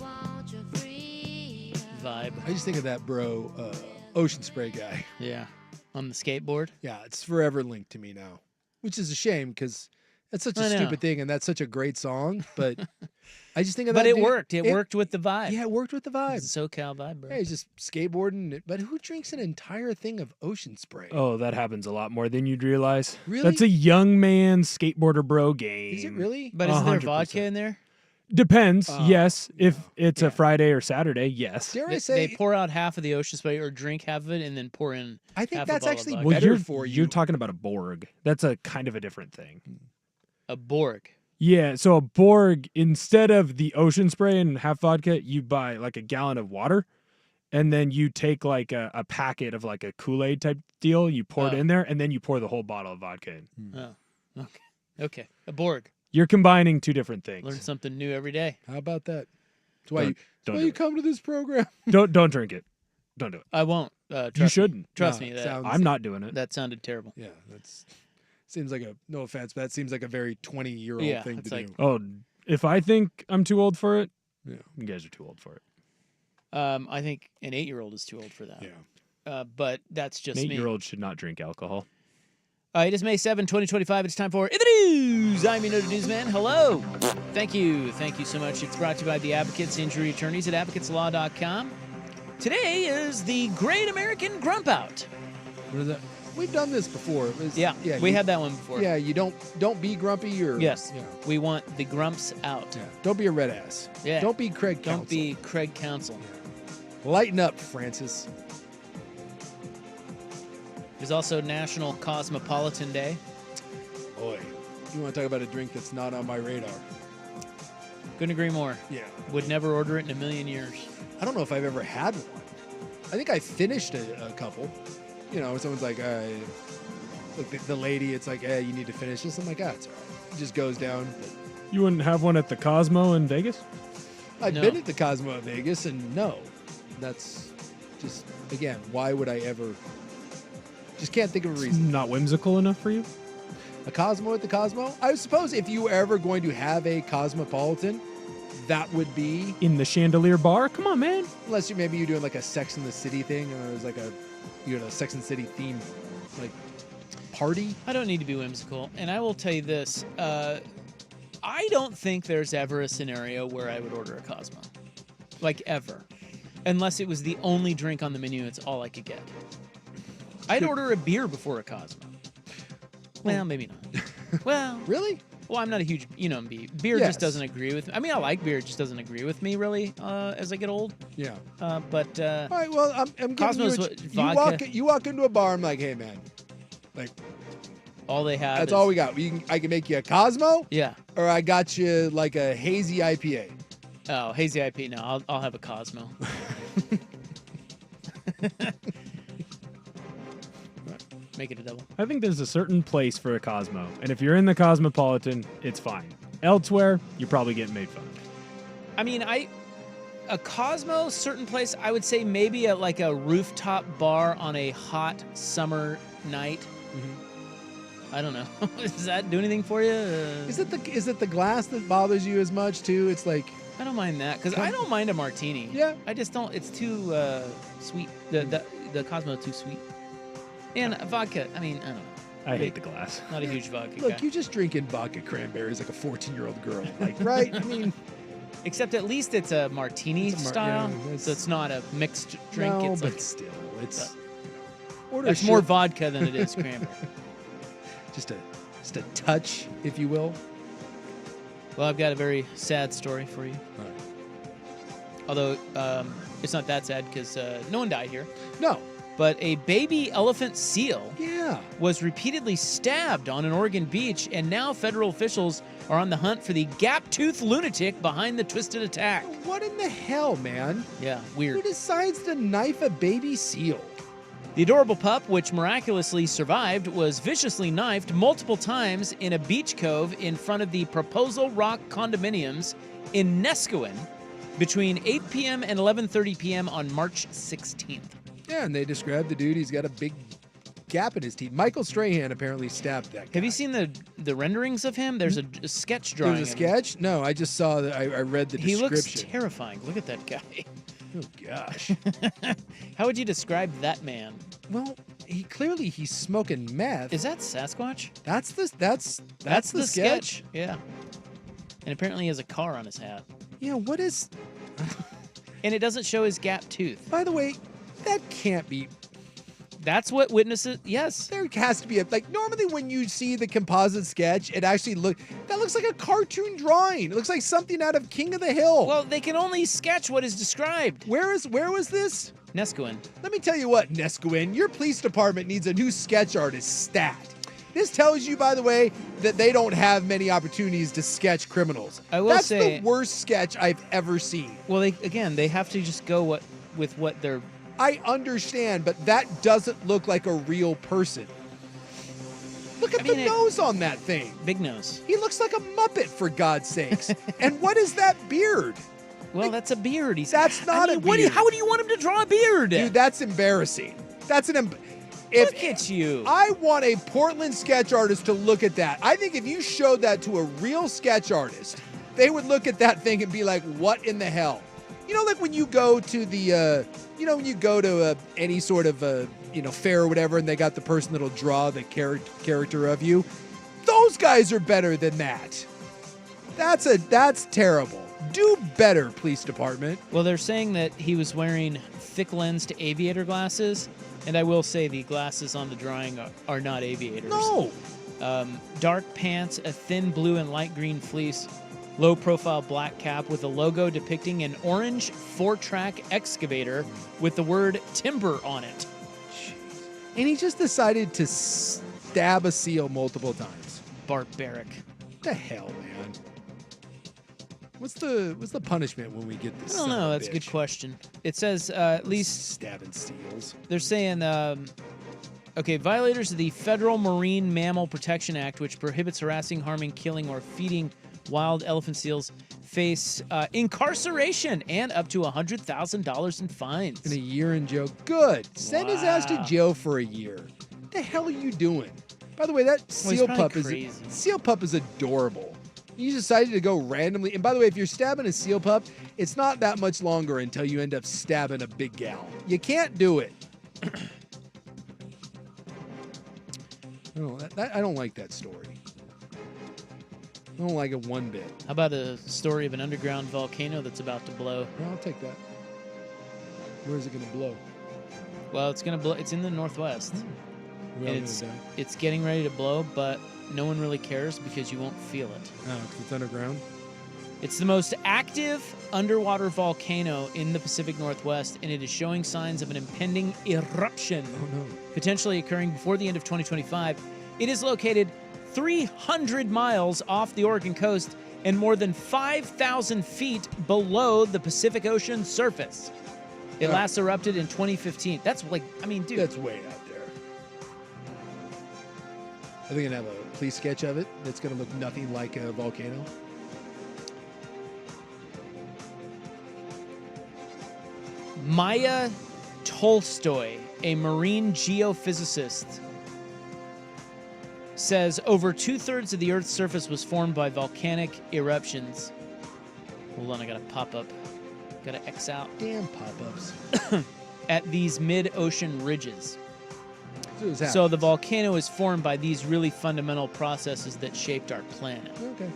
vibe. I just think of that bro, Ocean Spray guy. Yeah. On the skateboard. Yeah, it's forever linked to me now, which is a shame because that's such a I know. stupid thing and that's such a great song. But I just think of But that. it dude. worked. It worked with the vibe. Yeah, it worked with the vibe. It's a SoCal vibe, bro. Yeah, he's just skateboarding. But who drinks an entire thing of Ocean Spray? Oh, that happens a lot more than you'd realize. Really? That's a young man skateboarder bro game. Is it really? But isn't there 100%. vodka in there? Depends. Yes. If it's Yeah. a Friday or Saturday, yes. Dare I They say? pour out half of the Ocean Spray or drink half of it and then pour in I think half a that's bottle of actually vodka. better you're, for you. You're talking about a Borg. That's a kind of a different thing. a Borg. Yeah, so a Borg, instead of the Ocean Spray and half vodka, you buy like a gallon of water, and then you take like a packet of like a Kool-Aid type deal, you pour it Oh. in there, and then you pour the whole bottle of vodka in. Oh, okay. Okay. A Borg. You're combining two different things. Learn something new every day. How about that? That's why Don't you do it. come to this program. Don't drink it. Don't do it. I won't. Trust You me. shouldn't. Trust No, me. it That, sounds- I'm not doing it. that sounded terrible. Yeah, that's seems like a no offense, but that seems like a very 20-year-old Yeah, thing it's to like- do. Oh, if I think I'm too old for it, Yeah. you guys are too old for it. I think an 8-year-old is too old for that. Yeah. But that's just An me. 8-year-old should not drink alcohol. It is May 7, 2025. It's time for In the News. I'm your noted newsman. Hello. Thank you. Thank you so much. It's brought to you by the Advocates Injury Attorneys at advocateslaw.com. Today is the Great American Grump Out. What is that? We've done this before. It was- Yeah, we you- had that one before. Yeah, you don't be grumpy or Yes. Yeah, We want the grumps out. yeah. Don't be a red ass. Yeah. Don't be Craig. Don't Counsell. be Craig Counsell. Lighten up, Francis. There's also National Cosmopolitan Day. Boy, you want to talk about a drink that's not on my radar? Couldn't agree more. Yeah. Would never order it in a million years. I don't know if I've ever had one. I think I finished a couple. You know, someone's like, like the lady, it's like, you need to finish this. I'm like, it's all right. It just goes down. But You wouldn't have one at the Cosmo in Vegas? I've No. been at the Cosmo in Vegas, and no, that's just again, why would I ever? Just can't think of a reason. Not whimsical enough for you? A Cosmo at the Cosmo? I suppose if you were ever going to have a Cosmopolitan, that would be, In the Chandelier Bar? Come on, man. unless maybe you're doing like a Sex and the City thing, and there's like you had a Sex and the City theme, like party. I don't need to be whimsical. And I will tell you this. I don't think there's ever a scenario where I would order a Cosmo. Like, ever. Unless it was the only drink on the menu. It's all I could get. I'd order a beer before a Cosmo. Well, maybe not. Well, Really? well, I'm not a huge, beer Yes. just doesn't agree with me. I mean, I like beer, it just doesn't agree with me, really, as I get old. Yeah. But All right. Well, I'm giving Cosmo's you. what, You vodka? you walk into a bar. I'm like, hey man, like all they have that's is, all we got. I can make you a Cosmo, Yeah. or I got you like a hazy IPA. Oh, hazy IP. No, I'll have a Cosmo. Make it a double. I think there's a certain place for a Cosmo. And if you're in the Cosmopolitan, it's fine. Elsewhere, you're probably getting made fun of. I mean, a Cosmo, certain place, I would say maybe at like a rooftop bar on a hot summer night. I don't know. Does that do anything for you? Is it the glass that bothers you as much too? It's like, I don't mind that because I don't mind a martini. Yeah. I just don't. It's too sweet. The Cosmo too sweet. And vodka. I mean, I don't know. I hate the glass. Not a huge vodka look, guy. you just drinking vodka cranberries like a 14-year-old girl, like right? I mean, Except at least it's a martini It's a style, yeah, it's- so it's not a mixed drink. no, it's but like still, it's order that's a more shit- vodka than it is cranberry. just a touch, if you will. Well, I've got a very sad story for you. All right. Although it's not that sad because no one died here. No, But a baby elephant seal yeah, was repeatedly stabbed on an Oregon beach, and now federal officials are on the hunt for the gap-toothed lunatic behind the twisted attack. what in the hell, man? Yeah, Who weird. decides to knife a baby seal? The adorable pup, which miraculously survived, was viciously knifed multiple times in a beach cove in front of the Proposal Rock condominiums in Nescoin between 8 p.m. and 11:30 p.m. on March 16th. Yeah, and they described the dude. He's got a big gap in his teeth. Michael Strahan apparently stabbed that guy. Have you seen the renderings of him? There's a sketch drawing. There's a of him. sketch? No, I just saw that. I read the He description. looks terrifying. Look at that guy. Oh gosh. How would you describe that man? Well, he's smoking meth. Is that Sasquatch? That's the sketch. Yeah. And apparently he has a car on his hat. Yeah, what is... And it doesn't show his gap tooth. By the way, that can't be... That's what witnesses... Yes. There has to be a... Like, normally when you see the composite sketch, it actually that looks like a cartoon drawing. It looks like something out of King of the Hill. Well, they can only sketch what is described. Where was this? Nesquin. Let me tell you what, Nesquin, your police department needs a new sketch artist stat. This tells you, by the way, that they don't have many opportunities to sketch criminals. I will That's say... the worst sketch I've ever seen. Well, they have to just go with what they're... I understand, but that doesn't look like a real person. Look at the nose on that thing. Big nose. He looks like a Muppet, for God's sakes. And what is that beard? Well, that's a beard. That's not a beard. How would you want him to draw a beard? Dude, that's embarrassing. That's an... Look at you. I want a Portland sketch artist to look at that. I think if you showed that to a real sketch artist, they would look at that thing and be like, what in the hell? You know, like when you go to the, any sort of, fair or whatever, and they got the person that'll draw the character of you. Those guys are better than that. That's terrible. Do better, police department. Well, they're saying that he was wearing thick-lensed aviator glasses, and I will say the glasses on the drawing are not aviators. No. Dark pants, a thin blue and light green fleece, low-profile black cap with a logo depicting an orange 4-track excavator with the word timber on it. Jeez. And he just decided to stab a seal multiple times. Barbaric. What the hell, man? What's the punishment when we get this? I don't know. That's a good question. It says at least stabbing seals. They're saying, violators of the Federal Marine Mammal Protection Act, which prohibits harassing, harming, killing, or feeding wild elephant seals, face incarceration and up to $100,000 in fines. And a year in jail. Good. Send his ass to jail for a year. What the hell are you doing? By the way, that seal pup is adorable. You decided to go randomly. And by the way, if you're stabbing a seal pup, it's not that much longer until you end up stabbing a big gal. You can't do it. I don't like that story. I don't like it one bit. How about a story of an underground volcano that's about to blow? Yeah, I'll take that. Where is it going to blow? Well, it's going to blow. It's in the northwest. And it's getting ready to blow, but no one really cares because you won't feel it. Oh, because it's underground? It's the most active underwater volcano in the Pacific Northwest, and it is showing signs of an impending eruption, potentially occurring before the end of 2025. It is located 300 miles off the Oregon coast and more than 5,000 feet below the Pacific Ocean surface. It last erupted in 2015. That's dude. That's way out there. Are they going to have a police sketch of it that's going to look nothing like a volcano? Maya Tolstoy, a marine geophysicist, says over 2/3 of the Earth's surface was formed by volcanic eruptions. Hold on, I got to pop up. Got to X out. Damn pop-ups. At these mid-ocean ridges. So the volcano is formed by these really fundamental processes that shaped our planet. Okay.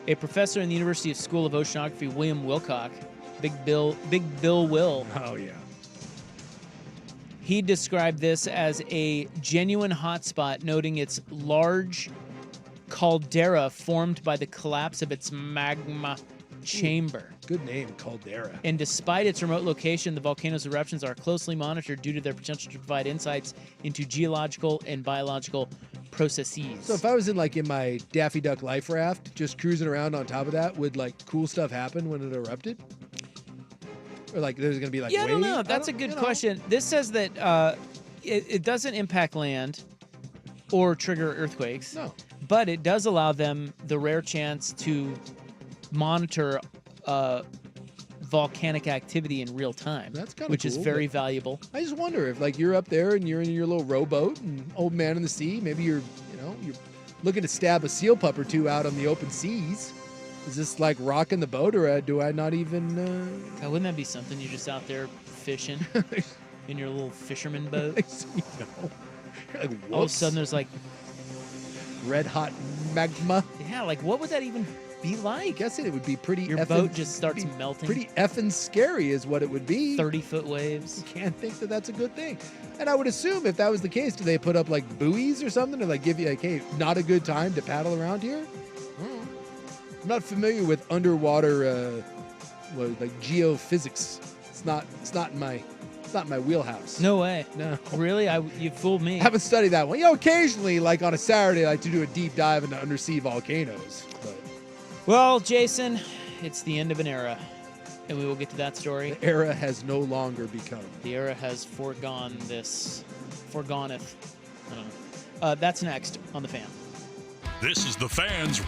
A professor in the University School of Oceanography, William Wilcock, Big Bill Will. Oh, yeah. He described this as a genuine hotspot, noting its large caldera formed by the collapse of its magma chamber. Good name, caldera. And despite its remote location, the volcano's eruptions are closely monitored due to their potential to provide insights into geological and biological processes. So if I was in my Daffy Duck life raft, just cruising around on top of that, would cool stuff happen when it erupted? Or there's going to be I don't know. That's a good question. This says that it doesn't impact land or trigger earthquakes. No. But it does allow them the rare chance to monitor volcanic activity in real time. That's kinda which is cool, very but- valuable. I just wonder if like you're up there and you're in your little rowboat and old man in the sea, maybe you're looking to stab a seal pup or two out on the open seas. Is this like rocking the boat, or do I not even? God, wouldn't that be something? You're just out there fishing in your little fisherman boat. Like, All of a whoops. sudden, there's like, red hot magma. yeah, like what would that even be I like? guess it would be pretty. Your effing- boat just starts be melting. Pretty effing scary is what it would be. 30-foot waves. Can't think that that's a good thing. And I would assume if that was the case, do they put up like buoys or something to like give you like, hey, not a good time to paddle around here? I'm not familiar with underwater, like geophysics. It's not in my wheelhouse. No way. No. Really? You fooled me. I haven't studied that one. Occasionally, like on a Saturday, I like to do a deep dive into undersea volcanoes. But Well, Jason, it's the end of an era, and we will get to that story. the era has no longer become. The era has foregoneth. I don't know. That's next on The Fan. This is the Fans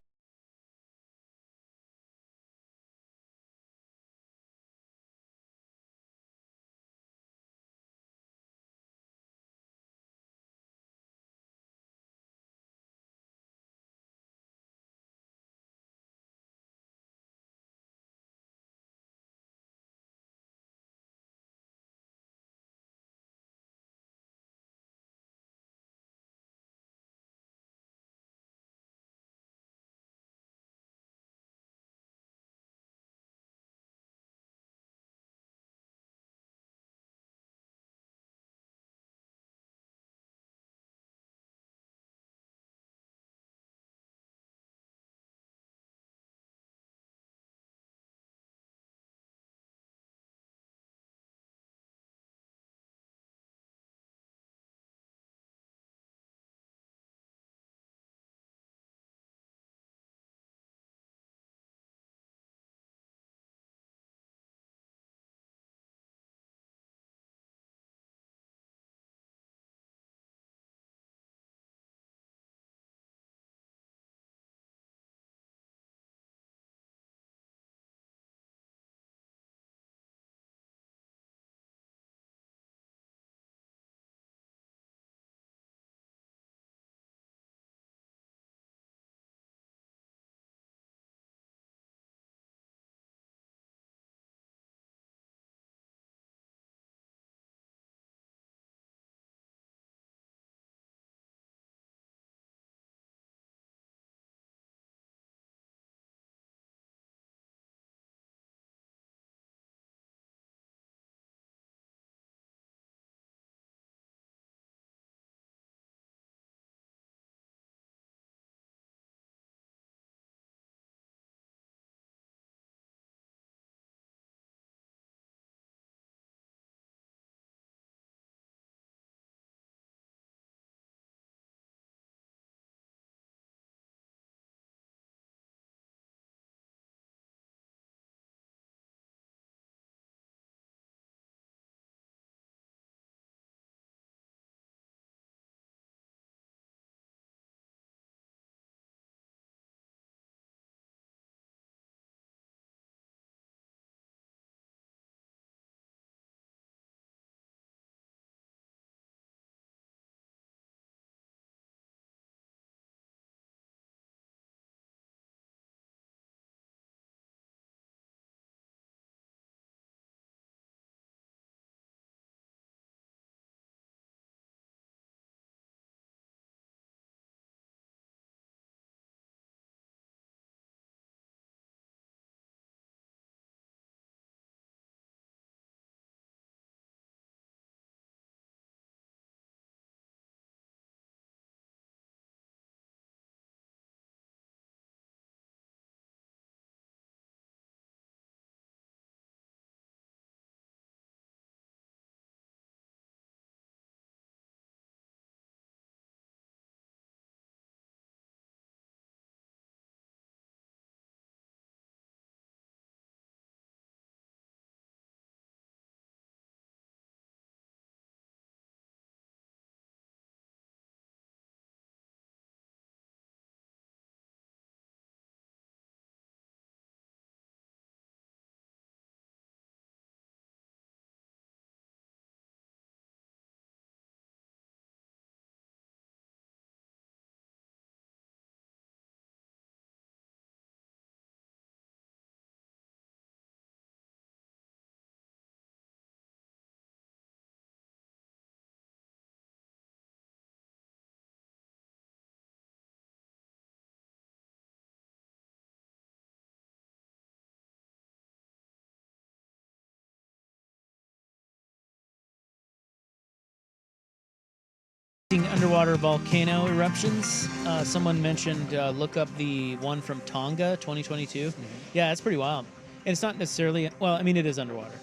interesting underwater volcano eruptions. Someone mentioned look up the one from Tonga, 2022. Yeah, that's pretty wild. And it's not necessarily, well, I mean, it is underwater.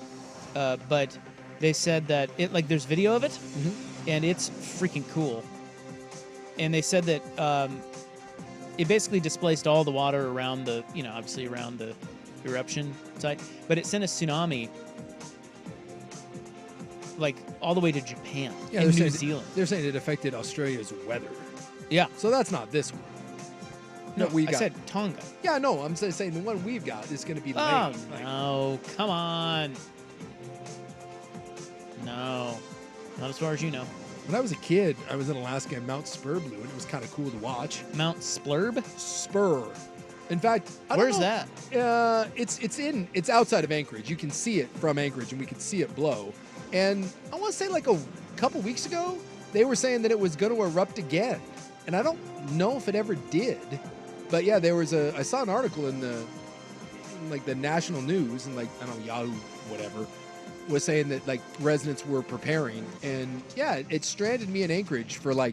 But they said that there's video of it, and it's freaking cool. And they said that it basically displaced all the water around the, obviously around the eruption site, but it sent a tsunami all the way to Japan and New Zealand. They're saying it affected Australia's weather. Yeah. So that's not this one. No, we got. I said Tonga. Yeah, no, I'm saying the one we've got is going to be Oh, lame. no. Come on. No. Not as far as you know. When I was a kid, I was in Alaska and Mount Spur blew, and it was kind of cool to watch. Mount Splurb? Spur. In fact, where's that? It's outside of Anchorage. You can see it from Anchorage, and we could see it blow. And I want to say a couple weeks ago, they were saying that it was going to erupt again, and I don't know if it ever did. But yeah, I saw an article in the national news, and I don't know, Yahoo, whatever, was saying that residents were preparing, and yeah, it stranded me in Anchorage for I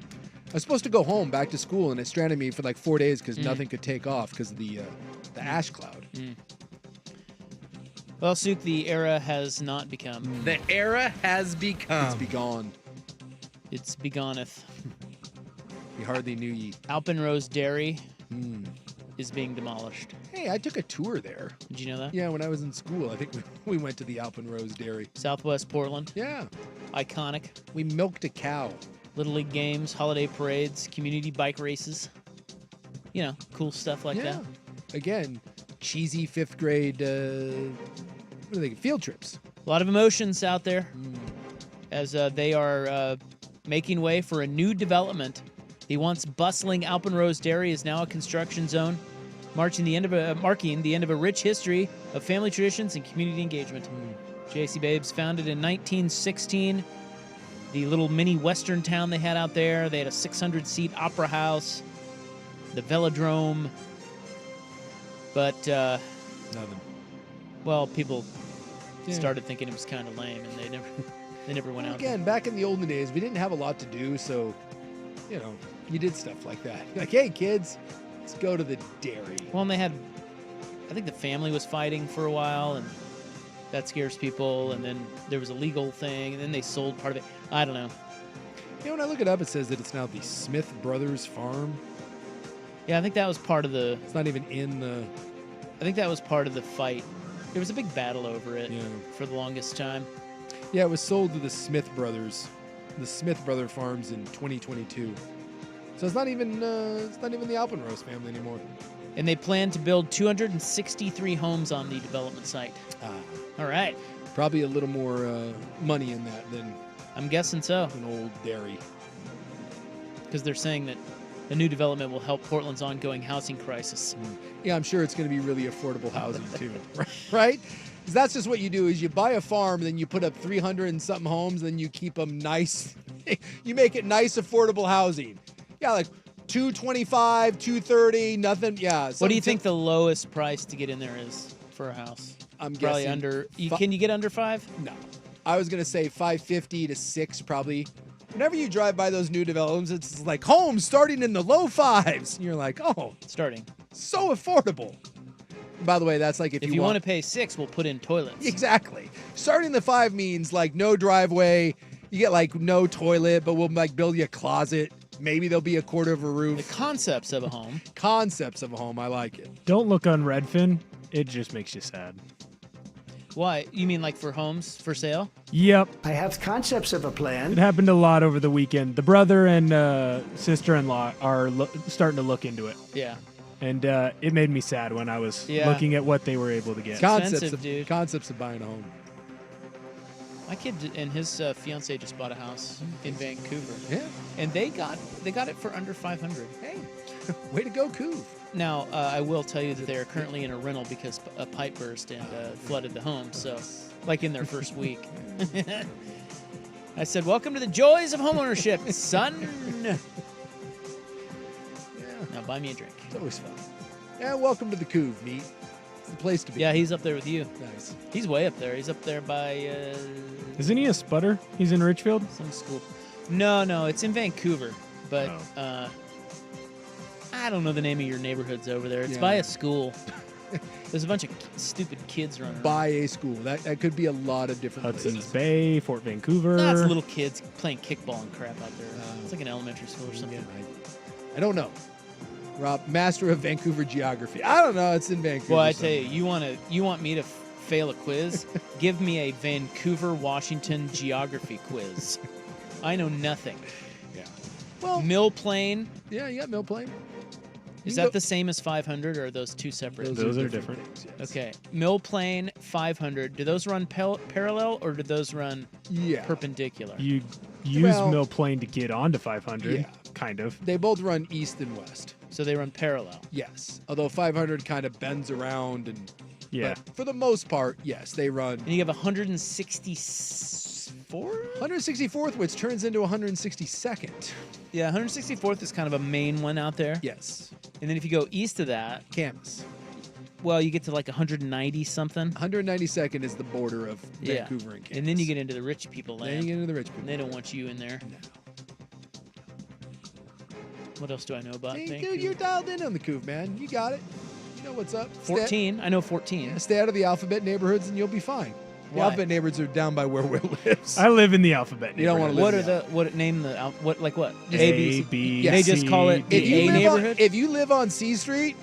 was supposed to go home back to school, and it stranded me for 4 days because nothing could take off because of the ash cloud. Well, Suk, the era has not become. The era has become. It's begone. It's begoneth. You hardly knew ye. Alpenrose Dairy is being demolished. Hey, I took a tour there. Did you know that? Yeah, when I was in school, I think we went to the Alpenrose Dairy. Southwest Portland. Yeah. Iconic. We milked a cow. Little League games, holiday parades, community bike races. Cool stuff like that. Again, cheesy 5th grade field trips. A lot of emotions out there as they are making way for a new development. The once bustling Alpenrose Dairy is now a construction zone, marking the end of a rich history of family traditions and community engagement. JC Babes, founded in 1916, the little mini western town they had out there. They had a 600-seat opera house, the velodrome, but Nothing. well, people started thinking it was kind of lame, and they never went out. Again, back in the olden days, we didn't have a lot to do, so you did stuff like that. Hey kids, let's go to the dairy. Well, and I think the family was fighting for a while, and that scares people, and then there was a legal thing, and then they sold part of it. I don't know. When I look it up, it says that it's now the Smith Brothers Farm. Yeah, I think that was part of the... It's not even in the... I think that was part of the fight. There was a big battle over it for the longest time. Yeah, it was sold to the Smith Brothers, the Smith Brother Farms in 2022. So it's not even the Alpenrose family anymore. And they plan to build 263 homes on the development site. All right. Probably a little more money in that than I'm guessing so. an old dairy. Because they're saying that a new development will help Portland's ongoing housing crisis. Yeah, I'm sure it's going to be really affordable housing too, right? Because that's just what you do: is you buy a farm, then you put up 300 and something homes, then you keep them nice. You make it nice, affordable housing. Yeah, 225, 230, nothing. Yeah. What do you think the lowest price to get in there is for a house? I'm probably guessing under. Can you get under 5? No, I was going to say 550 to 6 probably. Whenever you drive by those new developments, it's homes starting in the low 5s. And you're like, oh, starting. So affordable. By the way, that's if you want to pay 6, we'll put in toilets. Exactly. Starting the 5 means no driveway. You get no toilet, but we'll build you a closet. Maybe there'll be a quarter of a roof. The concepts of a home. Concepts of a home. I like it. Don't look on Redfin. It just makes you sad. Why? You mean for homes for sale? Yep. I have concepts of a plan. It happened a lot over the weekend. The brother and sister-in-law are starting to look into it. Yeah. And it made me sad when I was looking at what they were able to get. Concepts of buying a home. My kid and his fiance just bought a house in Vancouver. Yeah. And they got it for under $500. Hey, way to go, Couv. Now, I will tell you that they are currently in a rental because a pipe burst and flooded the home. So, in their first week. I said, welcome to the joys of homeownership, son. Yeah. Now buy me a drink. It's always fun. Yeah, welcome to the Couv, meet. It's the place to be. Yeah, he's up there with you. Nice. He's way up there. He's up there by... Isn't he a sputter? He's in Richfield? Some school. No, it's in Vancouver, but Oh. I don't know the name of your neighborhoods over there. It's Yeah. by a school. There's a bunch of stupid kids running around. By a school. That could be a lot of different Hudson's places. Bay, Fort Vancouver. That's little kids playing kickball and crap out there. It's like an elementary school or something. I don't know. Rob, master of Vancouver geography. I don't know. It's in Vancouver. Well, I tell somewhere. you, you want me to fail a quiz? Give me a Vancouver, Washington geography quiz. I know nothing. Yeah. Well, Mill Plain, yeah, you got Mill Plain. is that the same as 500, or are those two separate? Those are different. things, yes. Okay, Mill Plain, 500. Do those run parallel, or do those run Yeah. perpendicular? You use Well- Mill Plain to get onto 500, Yeah. kind of. They both run east and west. So they run parallel. Yes. Although 500 kind of bends around and Yeah. but for the most part, yes, they run And you have 164? 164th, which turns into 162nd. Yeah, 164th is kind of a main one out there. Yes. And then if you go east of that, Camas. well, you get to like 190 something. 192nd is the border of Yeah. Vancouver and Camas. And then you get into the rich people Then land. you get into the rich people. And they don't want you in there. No. What else do I know about Hey, Vancouver? dude, you're dialed in on the Couve, man. You got it. You know what's up. 14. I know 14. Stay out of the alphabet neighborhoods and you'll be fine. The Why? alphabet neighborhoods are down by where Will lives. I live in the alphabet. You don't wanna neighborhood. live What are the what name the what like what? Just A, ABC? B, They just call it C, the D. A neighborhood? if you live on C Street,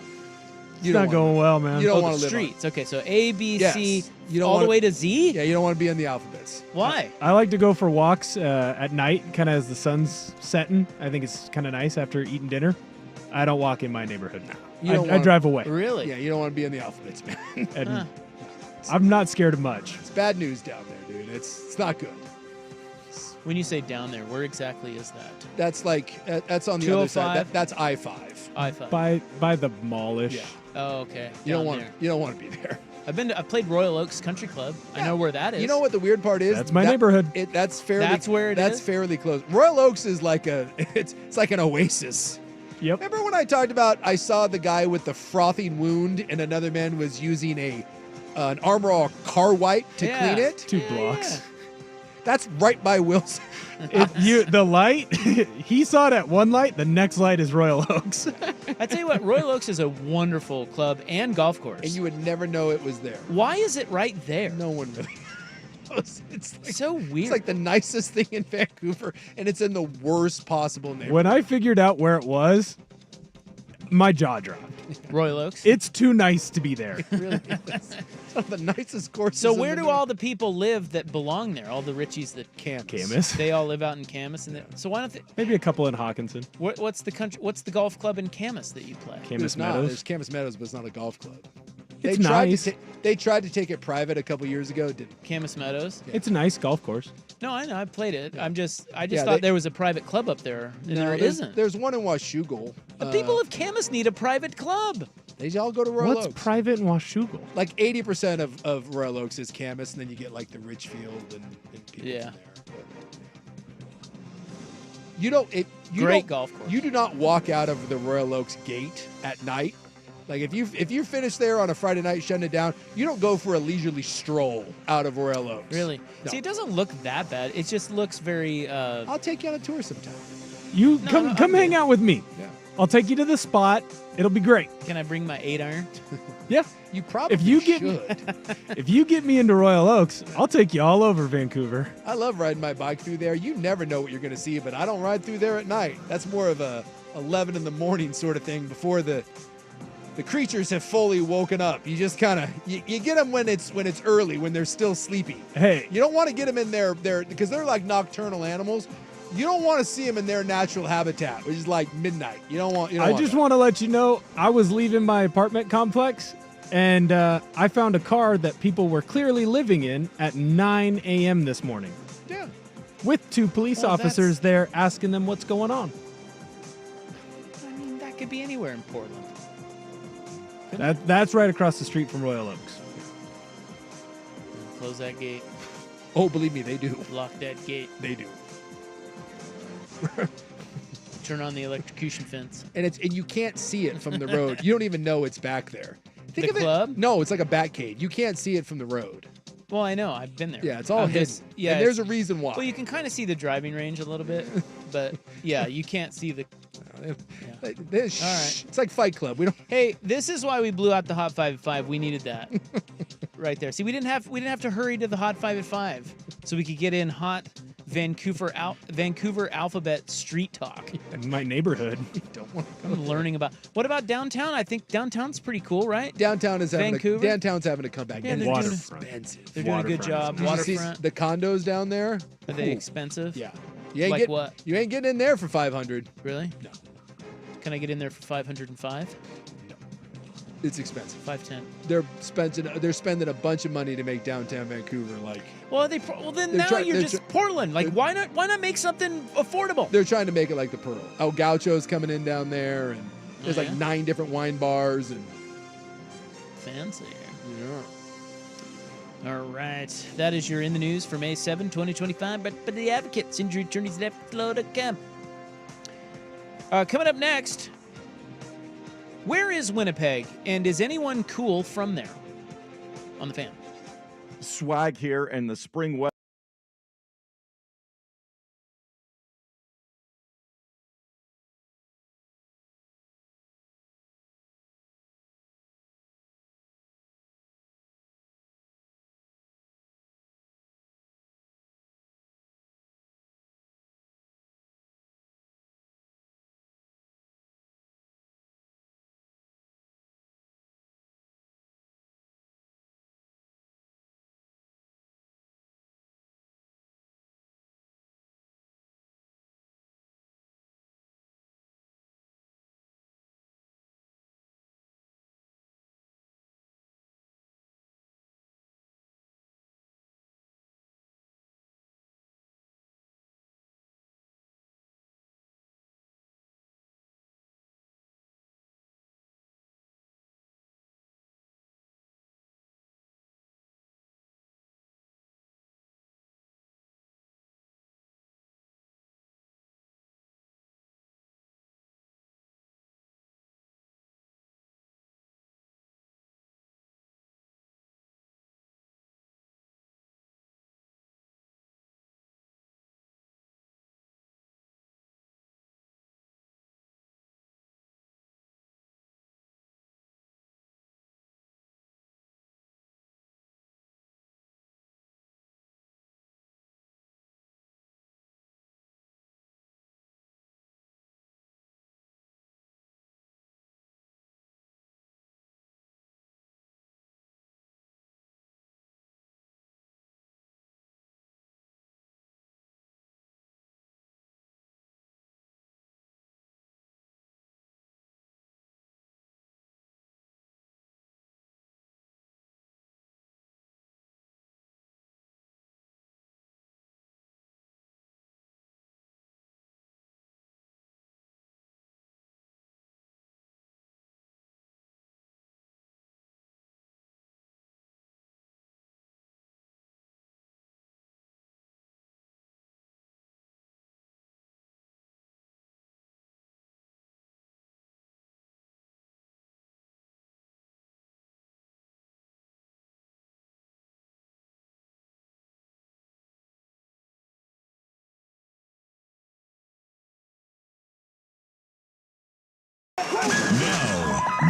you It's don't not going well, man. You don't Oh, want the to live streets. Okay, so A, B, Yes. C, You don't all the wanna- way to Z? Yeah, you don't want to be in the alphabets. Why? I like to go for walks at night, kind of as the sun's setting. I think it's kind of nice after eating dinner. I don't walk in my neighborhood. You don't I wanna- drive away. Really? Yeah, you don't want to be in the alphabets, man. And Huh. I'm not scared of much. It's bad news down there, dude. It's not good. When you say down there, where exactly is that? That's like that's on the other side. 205? That's I-5. I-5. By the mallish. Yeah. Oh, okay. You don't Down want there. you don't want to be there. I've played Royal Oaks Country Club. I know where that is. You know what the weird part is? That's my neighborhood. That's fairly. That's where it That's is? fairly close. Royal Oaks is like it's like an oasis. Yep. Remember when I talked about I saw the guy with the frothing wound and another man was using an Armor All car wipe to Yeah. clean it? 2 blocks. That's right by Wilson. The light, he saw it at one light. The next light is Royal Oaks. I tell you what, Royal Oaks is a wonderful club and golf course. And you would never know it was there. Why is it right there? No one really knows. It's like, So weird. it's like the nicest thing in Vancouver, and it's in the worst possible neighborhood. When I figured out where it was, my jaw dropped. Royal Oaks. It's too nice to be there. It really is. It's one of the nicest courses. So in where the do all the people live that belong there? All the Richies that Camas. Camas. they all live out in Camas, and so why don't they? Maybe a couple in Hawkinson. What's the country? What's the golf club in Camas that you play? Camas There's not. Meadows. There's Camas Meadows, but it's not a golf club. It's tried nice. they tried to take it private a couple years ago. Didn't. Camas Meadows. It's a nice golf course. No, I know. I played it. I just Yeah, thought they- there was a private club up there, and there there's, isn't. There's one in Washougal. The people of Camas need a private club. They all go to Royal What's Oaks. private in Washougal? Like 80% of Royal Oaks is Camas, and then you get like the Richfield and people Yeah. from there. You don't. You Great don't, golf course. You do not walk out of the Royal Oaks gate at night. Like if you finish there on a Friday night shutting it down, you don't go for a leisurely stroll out of Royal Oaks. Really? No. See, it doesn't look that bad. It just looks very. I'll take you on a tour sometime. You No, come no, come I'm hang good. out with me. Yeah. I'll take you to the spot. It'll be great. Can I bring my 8-iron? Yeah. You probably If you get should. if you get me into Royal Oaks, I'll take you all over Vancouver. I love riding my bike through there. You never know what you're going to see, but I don't ride through there at night. That's more of a 11 in the morning sort of thing before the creatures have fully woken up. You just kind of you get them when it's early, when they're still sleepy. Hey, You don't want to get them in there because they're like nocturnal animals. You don't want to see them in their natural habitat, which is like midnight. You don't want. I just want to let you know I was leaving my apartment complex and I found a car that people were clearly living in at 9 a.m. this morning Yeah. with 2 police Well, officers there asking them what's going on. I mean, that could be anywhere in Portland. That's right across the street from Royal Oaks. Close that gate. Oh, believe me, they do. Lock that gate. They do. Turn on the electrocution fence. And you can't see it from the road. You don't even know it's back there. Think The of it. club? No, it's like a bat cave. You can't see it from the road. Well, I know. I've been there. Yeah, it's all hidden. Yeah, and there's a reason why. Well, you can kind of see the driving range a little bit, but yeah, you can't see the. This, All right. It's like Fight Club. We don't. Hey, this is why we blew out the Hot 5 at 5. We needed that right there. See, we didn't have to hurry to the Hot 5 at 5, so we could get in hot Vancouver alphabet street talk. In my neighborhood. Don't want to I'm learning about. What about downtown? I think downtown's pretty cool, right? Downtown's having to come back. Yeah, and they're it's doing- expensive. They're doing a good job. Did you see Waterfront. the condos down there? Are they expensive? Yeah. You ain't Like what? You ain't getting in there for 500. Really? No. Can I get in there for 505? It's expensive. 510. They're spending a bunch of money to make downtown Vancouver like. Well, then now you're just Portland. Like, why not make something affordable? They're trying to make it like the Pearl. El Gaucho's coming in down there, and there's like 9 different wine bars and. Fancy. Yeah. All right. That is your In the News for May 7, 2025. But the Advocates, injury attorneys left Florida camp. Coming up next, where is Winnipeg, and is anyone cool from there? On the Fan. Swag here in the spring weather.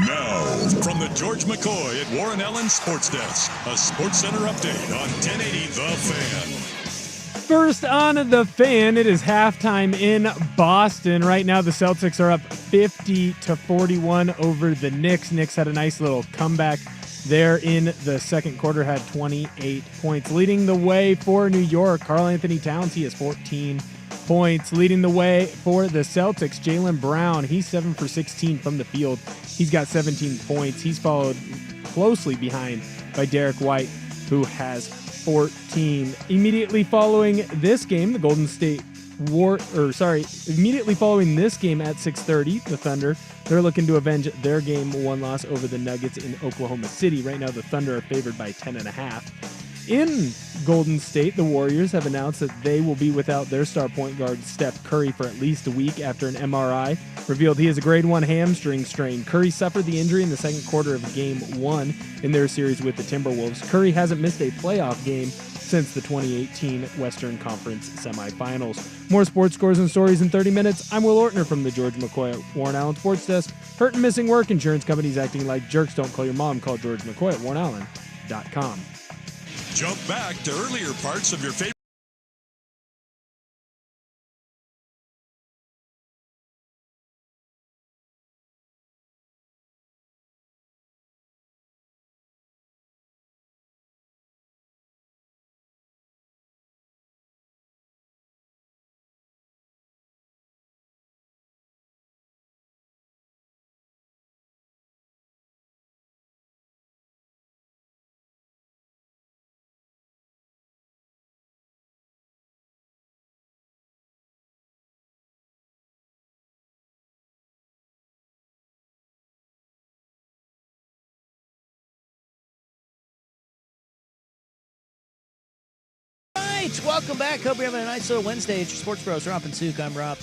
Now, from the George McCoy at Warren Allen Sports Desk, a Sports Center update on 1080 The Fan. First on The Fan, it is halftime in Boston. Right now, the Celtics are up 50-41 over the Knicks. Knicks had a nice little comeback there in the second quarter, had 28 points. Leading the way for New York, Karl-Anthony Towns, he has 14 points. Leading the way for the Celtics, Jaylen Brown, he's 7 for 16 from the field. He's got 17 points. He's followed closely behind by Derek White, who has 14. Immediately following this game, the Golden State immediately following this game at 6:30, the Thunder, they're looking to avenge their game 1 loss over the Nuggets in Oklahoma City. Right now, the Thunder are favored by 10.5. In Golden State, the Warriors have announced that they will be without their star point guard Steph Curry for at least a week after an MRI revealed he has a grade 1 hamstring strain. Curry suffered the injury in the second quarter of Game 1 in their series with the Timberwolves. Curry hasn't missed a playoff game since the 2018 Western Conference semifinals. More sports scores and stories in 30 minutes. I'm Will Ortner from the George McCoy at Warren Allen Sports Desk. Hurt and missing work, insurance companies acting like jerks. Don't call your mom. Call George McCoy at warrenallen.com. Jump back to earlier parts of your favorite. Welcome back. Hope you're having a nice little Wednesday. It's your Sports Bros. Rob and Sook. I'm Rob.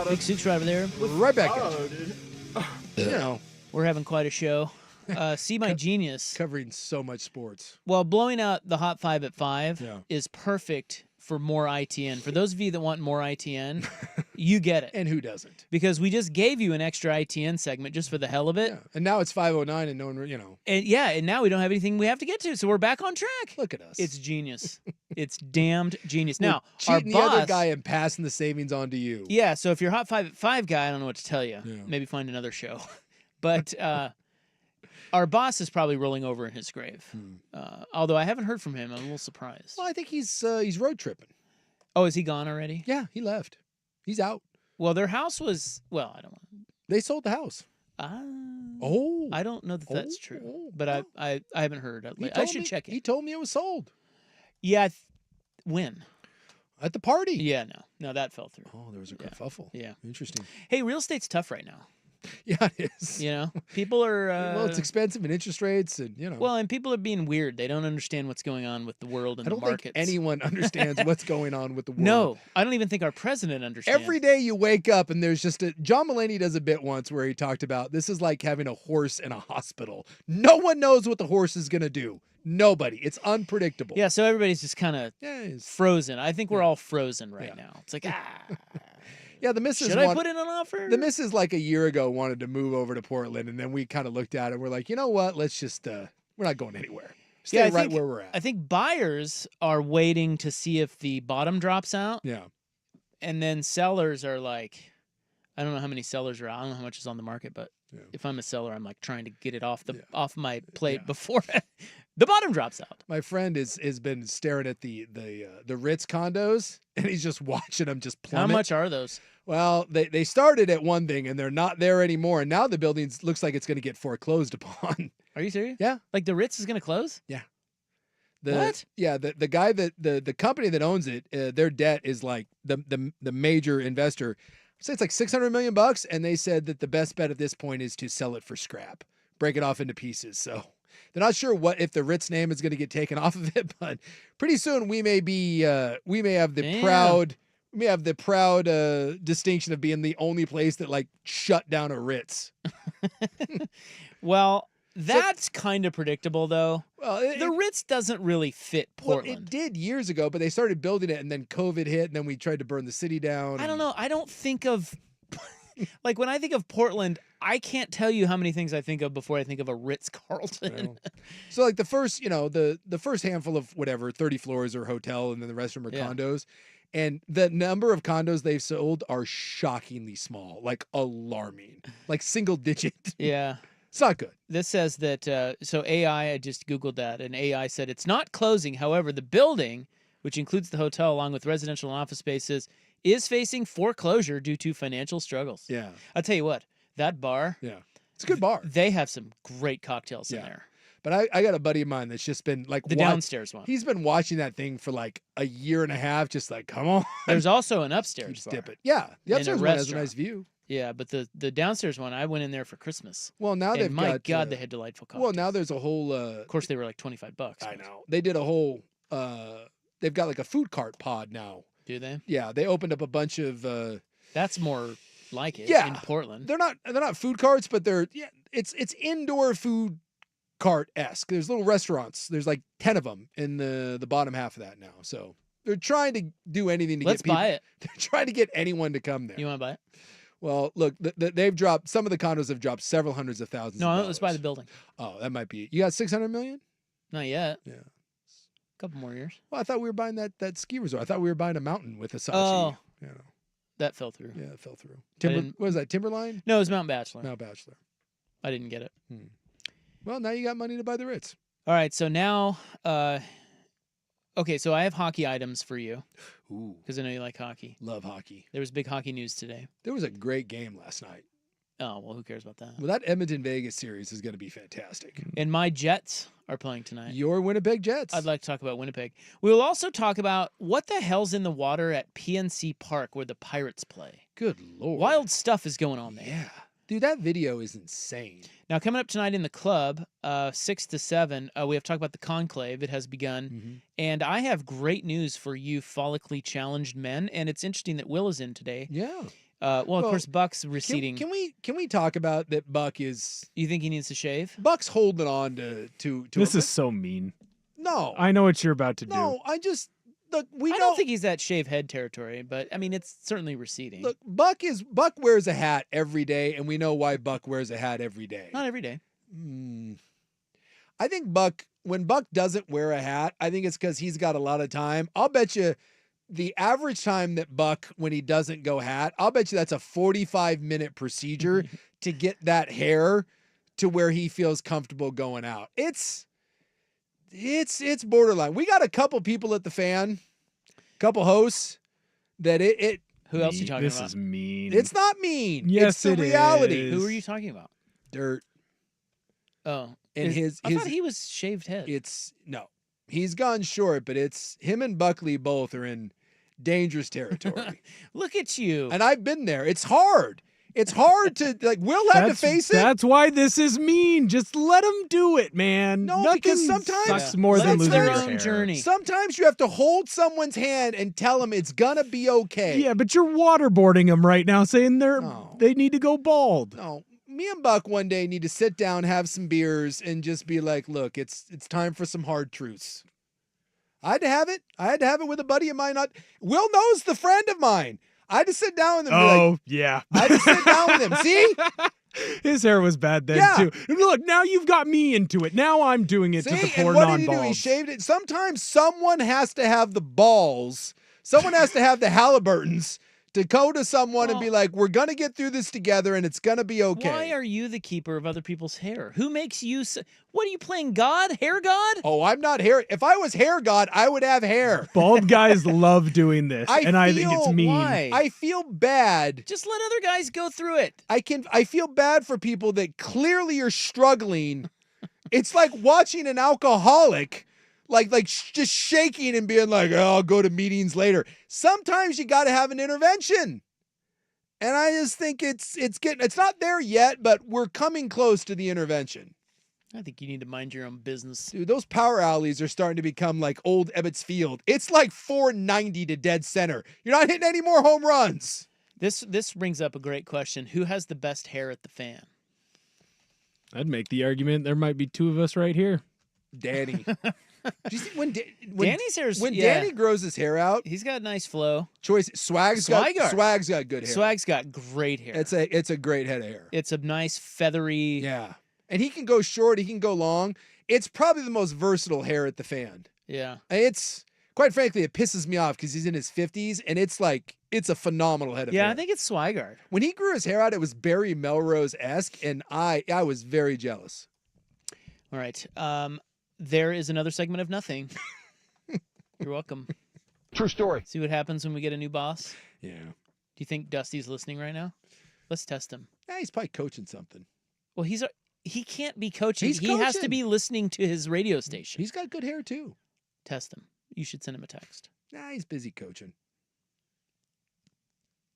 Big Sook's right over there. Right back at you. We're having quite a show. See my genius. Covering so much sports. Well, blowing out the Hot 5 at 5 Yeah. is perfect for more ITN. For those of you that want more ITN, you get it. And who doesn't? Because we just gave you an extra ITN segment just for the hell of it. Yeah. And now it's 5:09 and no one, And now we don't have anything we have to get to, so we're back on track. Look at us. It's genius. It's damned genius. We're Now, our cheating boss, the other guy and passing the savings on to you. yeah, so if you're Hot 5 at 5 guy, I don't know what to tell you. Yeah. Maybe find another show. But our boss is probably rolling over in his grave. Although I haven't heard from him. I'm a little surprised. Well, I think he's road tripping. Oh, is he gone already? Yeah, he left. He's out. Well, their house was, I don't They sold the house. know. I don't know that that's true. But I haven't heard. I should check it. He told me it was sold. Yeah. When? At the party. Yeah, no, that fell through. Oh, there was a kerfuffle. Yeah. Interesting. Hey, real estate's tough right now. Yeah, it is. You know, people are. Well, it's expensive and interest rates and, Well, and people are being weird. They don't understand what's going on with the world and I don't the markets. think anyone understands what's going on with the world. No, I don't even think our president understands. Every day you wake up and there's just John Mulaney does a bit once where he talked about this is like having a horse in a hospital. No one knows what the horse is going to do. Nobody. It's unpredictable. Yeah, so everybody's just kind of frozen. I think we're all frozen right now. It's like, Yeah, the missus. Should I put in an offer? The missus, like a year ago, wanted to move over to Portland, and then we kind of looked at it and we're like, you know what? Let's just, we're not going anywhere. Stay right where we're at. I think buyers are waiting to see if the bottom drops out. Yeah. And then sellers are like, I don't know how many sellers are out. I don't know how much is on the market, but if I'm a seller, I'm like trying to get it off my plate before the bottom drops out. My friend has been staring at the Ritz condos, and he's just watching them just plummet. How much are those? Well, they started at one thing, and they're not there anymore. And now the building looks like it's going to get foreclosed upon. Are you serious? Yeah. Like the Ritz is going to close? Yeah. What? Yeah, the guy the company that owns it, their debt is like the major investor. So it's like $600 million, and they said that the best bet at this point is to sell it for scrap, break it off into pieces. So they're not sure if the Ritz name is going to get taken off of it, but pretty soon we may have the proud distinction of being the only place that like shut down a Ritz. Well, that's kind of predictable, though. Well, the Ritz doesn't really fit Portland. Well, it did years ago, but they started building it, and then COVID hit, and then we tried to burn the city down. I don't know. I don't think of like when I think of Portland, I can't tell you how many things I think of before I think of a Ritz-Carlton. So like the first, the first handful of 30 floors are hotel, and then the rest of them are condos. And the number of condos they've sold are shockingly small, like alarming, like single digit. Yeah. It's not good. This says that, so AI, I just Googled that, and AI said it's not closing. However, the building, which includes the hotel along with residential and office spaces, is facing foreclosure due to financial struggles. Yeah. I'll tell you what, that bar. Yeah. It's a good bar. They have some great cocktails in there. But I got a buddy of mine that's just been like the downstairs one. He's been watching that thing for like a year and a half, just like, come on. There's also an upstairs bar. Dip it. Yeah. The upstairs one has a nice view. Yeah, but the downstairs one, I went in there for Christmas. Well, now they've my got, God, they had delightful cocktails. Well, now there's a whole. Of course, they were like $25. I know. They did a whole they've got like a food cart pod now. Do they? Yeah, they opened up a bunch of. That's more like it Yeah. in Portland. They're not food carts, but it's indoor food cart-esque. There's little restaurants. There's like 10 of them in the bottom half of that now. So they're trying to do anything to Let's get people. buy it. They're trying to get anyone to come there. You want to buy it? Well, look, they've dropped, some of the condos have dropped several hundreds of thousands. No, of let's buy the dollars. building. Oh, that might be. You got 600 million? Not yet. Yeah. Couple more years. Well, I thought we were buying that ski resort. I thought we were buying a mountain with a Saatchi. Oh. You know. That fell through. Yeah, it fell through. didn't- What was that? Timberline? No, it was Mount Bachelor. No, Bachelor. I didn't get it. Well, now you got money to buy the Ritz. All right, so now, okay, so I have hockey items for you Ooh, because I know you like hockey. love hockey. There was big hockey news today. There was a great game last night. Oh, well, who cares about that? Well, that Edmonton Vegas series is going to be fantastic. And my Jets are playing tonight. Your Winnipeg Jets. I'd like to talk about Winnipeg. We will also talk about what the hell's in the water at PNC Park where the Pirates play. Good Lord. Wild stuff is going on there. Yeah. Dude, that video is insane. Now, coming up tonight in the club, 6 to 7, we have to talk about the conclave. It has begun. And I have great news for you follically challenged men. And it's interesting that Will is in today. Yeah. Of course, Buck's receding. Can we talk about that? Buck is. You think he needs to shave? Buck's holding on to. This is so mean. No. I know what you're about to do. No, I just look. I don't think he's at shave head territory, but I mean it's certainly receding. Look, Buck wears a hat every day, and we know why Buck wears a hat every day. Not every day. I think when Buck doesn't wear a hat, I think it's because he's got a lot of time. I'll bet you the average time that Buck, when he doesn't go hat, I'll bet you that's a 45-minute procedure to get that hair to where he feels comfortable going out. It's borderline. We got a couple people at the Fan, couple hosts that it. Who else are you talking This about? is mean. It's not mean. Yes, it's the it reality. is. Who are you talking about? Dirt. Oh, And I thought he was shaved head. No, he's gone short, but it's him and Buckley both are in dangerous territory. Look at you. And I've been there. It's hard. It's hard to Will had to face it. That's why this is mean. Just let him do it, man. No, Nothing because sometimes- sucks more than That's losing their your own hair. journey. Sometimes you have to hold someone's hand and tell them it's gonna be okay. Yeah, but you're waterboarding them right now, saying No. they need to go bald. No, me and Buck one day need to sit down, have some beers, and just be like, look, it's time for some hard truths. I had to have it. I had to have it with a buddy of mine. Will knows the friend of mine. I had to sit down with him. And be like, Yeah. I had to sit down with him. See? His hair was bad then, Yeah. too. And look, now you've got me into it. Now I'm doing it to See? the And poor what did he do? He non-balds. shaved it. Sometimes someone has to have the balls. Someone has to have the Halliburtons to go to someone and be like, we're going to get through this together and it's going to be okay. Why are you the keeper of other people's hair? Who makes you? What are you playing, God? Hair God? Oh, I'm not hair. If I was hair God, I would have hair. Bald guys love doing this, I and I think it's feel- mean. Why? I feel bad. Just let other guys go through it. I feel bad for people that clearly are struggling. It's like watching an alcoholic just shaking and being like, oh, I'll go to meetings later. Sometimes you got to have an intervention. And I just think it's not there yet, but we're coming close to the intervention. I think you need to mind your own business. Dude, those power alleys are starting to become like old Ebbets Field. It's like 490 to dead center. You're not hitting any more home runs. This brings up a great question. Who has the best hair at the Fan? I'd make the argument there might be two of us right here. Danny. Do you see when Danny's hair's when Danny grows his hair out? He's got nice flow. Swag's got good hair. Swag's got great hair. It's a great head of hair. It's a nice feathery. Yeah. And he can go short, he can go long. It's probably the most versatile hair at the Fan. Yeah. It's quite frankly, it pisses me off because he's in his 50s and it's a phenomenal head of hair. Yeah, I think it's Swigard. When he grew his hair out, it was Barry Melrose-esque, and I was very jealous. All right. There is another segment of nothing. You're welcome. True story. See what happens when we get a new boss? Yeah. Do you think Dusty's listening right now? Let's test him. Yeah, he's probably coaching something. Well, he can't be coaching. He's He has to coaching. be listening to his radio station. He's got good hair too. Test him. You should send him a text. Nah, he's busy coaching.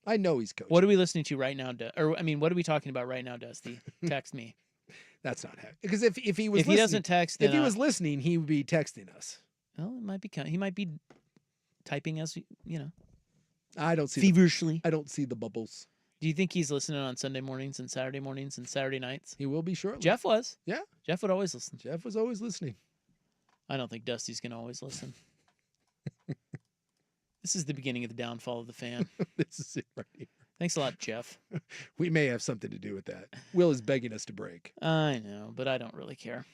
I know he's coaching. What are we listening to right now? What are we talking about right now, Dusty? Text me. That's not happening. Because if he was If he listening, doesn't text, then if he was listening, he would be texting us. Well, it might be. He might be typing as I don't see feverishly. I don't see the bubbles. Do you think he's listening on Sunday mornings and Saturday nights? He will be shortly. Jeff was. Yeah. Jeff would always listen. Jeff was always listening. I don't think Dusty's going to always listen. This is the beginning of the downfall of the fan. This is it right here. Thanks a lot, Jeff. We may have something to do with that. Will is begging us to break. I know, but I don't really care.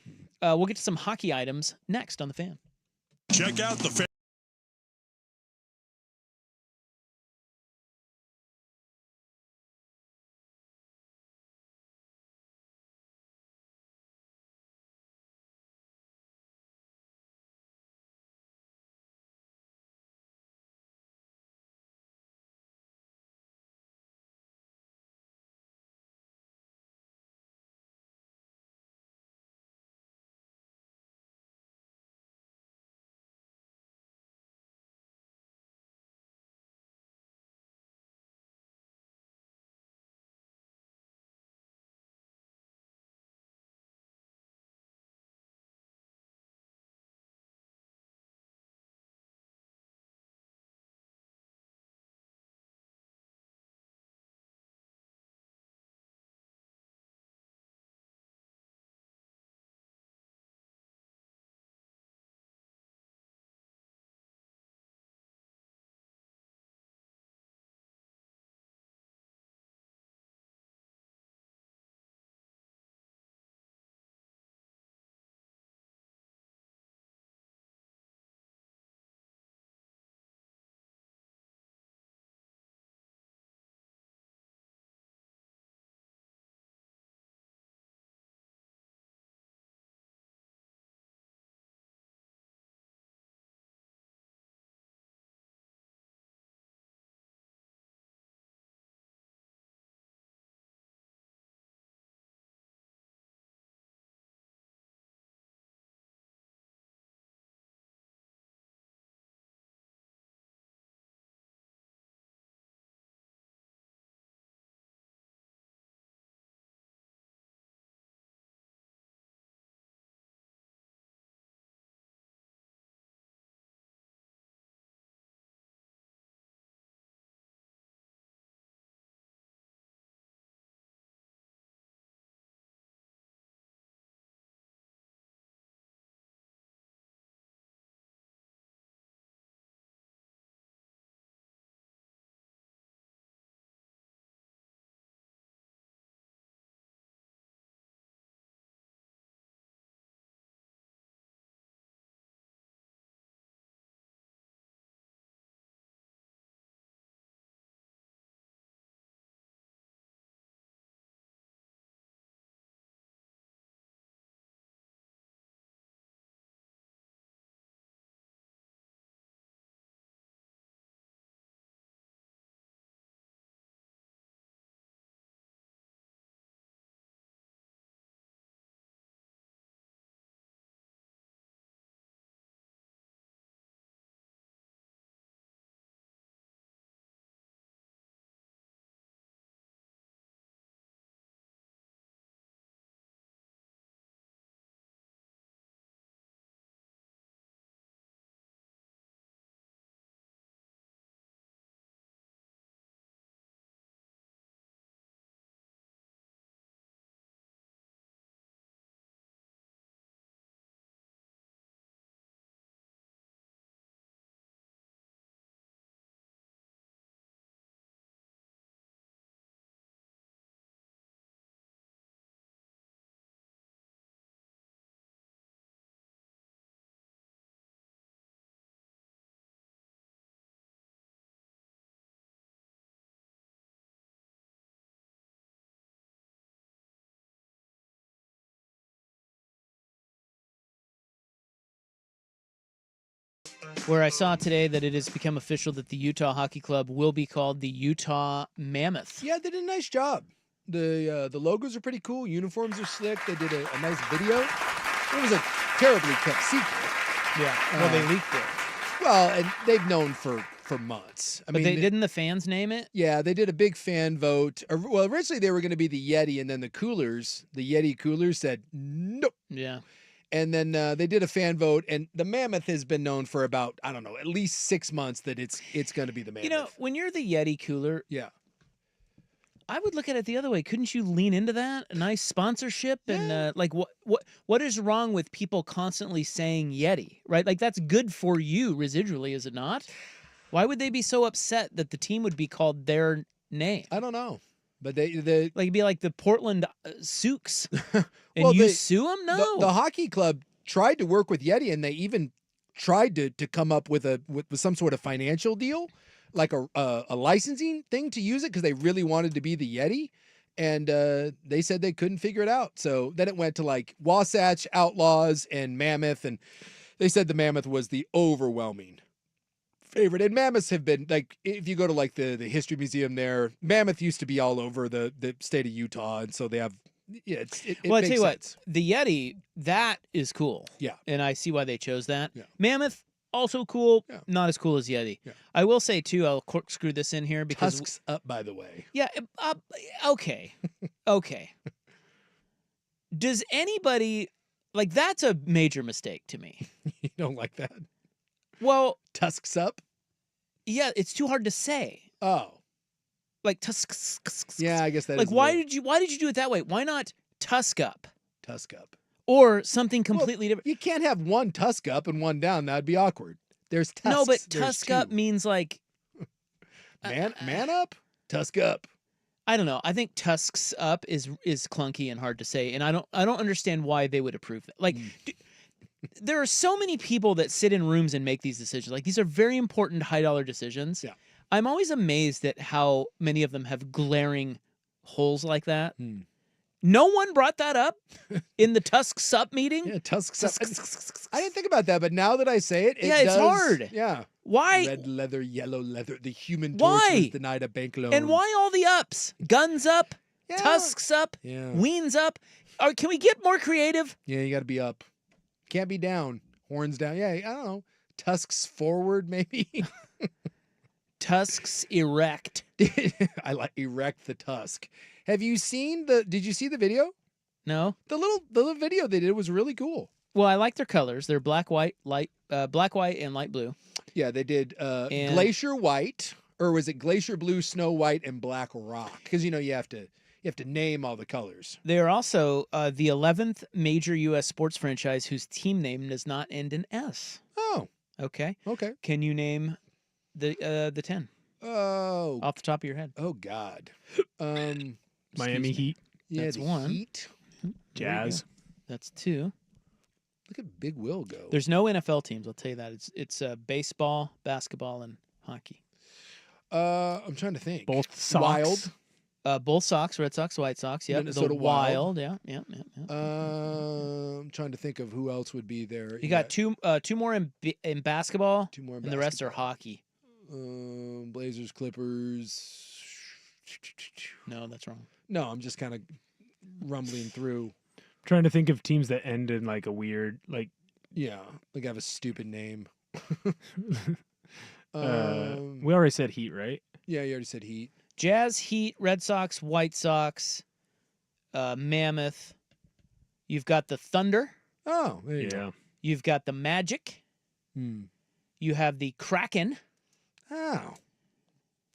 We'll get to some hockey items next on the fan. Check out the fan. Where I saw today that it has become official that the Utah Hockey Club will be called the Utah Mammoth. Yeah, they did a nice job. The logos are pretty cool. Uniforms are slick. They did a nice video. It was a terribly kept secret. Yeah. Well, they leaked it. Well, and they've known for months. But didn't the fans name it? Yeah, they did a big fan vote. Well, originally they were going to be the Yeti, and then the Yeti coolers said nope. Yeah. And then they did a fan vote, and the Mammoth has been known for about, I don't know, at least 6 months that it's going to be the Mammoth. You know, when you're the Yeti cooler, yeah. I would look at it the other way. Couldn't you lean into that? A nice sponsorship and like what is wrong with people constantly saying Yeti, right? Like that's good for you residually, is it not? Why would they be so upset that the team would be called their name? I don't know. But they like it'd be like the Portland Sooks. And well, you sue them? No. The hockey club tried to work with Yeti, and they even tried to come up with with some sort of financial deal, like a licensing thing to use it because they really wanted to be the Yeti, and they said they couldn't figure it out. So then it went to like Wasatch, Outlaws, and Mammoth, and they said the Mammoth was the overwhelming favorite. And Mammoths have been, like, if you go to like the history museum there, Mammoth used to be all over the state of Utah, and so they have. Yeah, it well, I makes tell you sense. what, the Yeti, that is cool. Yeah. And I see why they chose that. Yeah. Mammoth, also cool, Yeah. not as cool as Yeti. Yeah. I will say, too, I'll corkscrew this in here because... Tusks up, by the way. Yeah, okay. Okay. Does anybody... Like, that's a major mistake to me. You don't like that? Well... Tusks up? Yeah, it's too hard to say. Oh. Like, tusks... Yeah, I guess that like, is why did you do it that way? Why not tusk up? Tusk up. Or something completely different. You can't have one tusk up and one down. That'd be awkward. There's tusks. No, but there's tusk two. up means like... Man up? Tusk up. I don't know. I think tusks up is clunky and hard to say, and I don't understand why they would approve that. Like, there are so many people that sit in rooms and make these decisions. Like, these are very important high dollar decisions. Yeah. I'm always amazed at how many of them have glaring holes like that. No one brought that up in the tusks up meeting. Yeah, tusks up. I didn't think about that, but now that I say it, Yeah, it's does- hard. Yeah. Why? Red leather, yellow leather. The Human Torch Why? was denied a bank loan. And why all the ups? Guns up, Yeah. tusks up, Yeah. weens up. Or can we get more creative? Yeah, you got to be up. Can't be down. Horns down. Yeah, I don't know. Tusks forward, maybe. Tusks erect. I like erect the tusk. Have you seen the? Did you see the video? No. The little video they did was really cool. Well, I like their colors. They're black, white, black, white, and light blue. Yeah, they did And- glacier white, or was it glacier blue, snow white, and black rock? Because you have to name all the colors. They are also the 11th major U.S. sports franchise whose team name does not end in S. Oh, Okay. okay. Can you name the 10 Oh, off the top of your head? oh God. Miami excuse me. Heat, Yeah, That's the one. Heat. Jazz. That's 2. Look at Big Will go. There's no NFL teams. I'll tell you that. It's baseball, basketball, and hockey. I'm trying to think. Both Sox. Wild. Both Sox, Red Sox, White Sox. Yeah, Minnesota the Wild. Wild. Yeah. I'm trying to think of who else would be there. You got two more in basketball, two more in and the rest are basketball. hockey. Blazers, Clippers. No, that's wrong. No, I'm just kind of rumbling through. Trying to think of teams that end in like a weird, like Yeah, like I have a stupid name. we already said Heat, right? Yeah, you already said Heat. Jazz, Heat, Red Sox, White Sox, Mammoth. You've got the Thunder. Oh, there you go. You've got the Magic. You have the Kraken. Oh.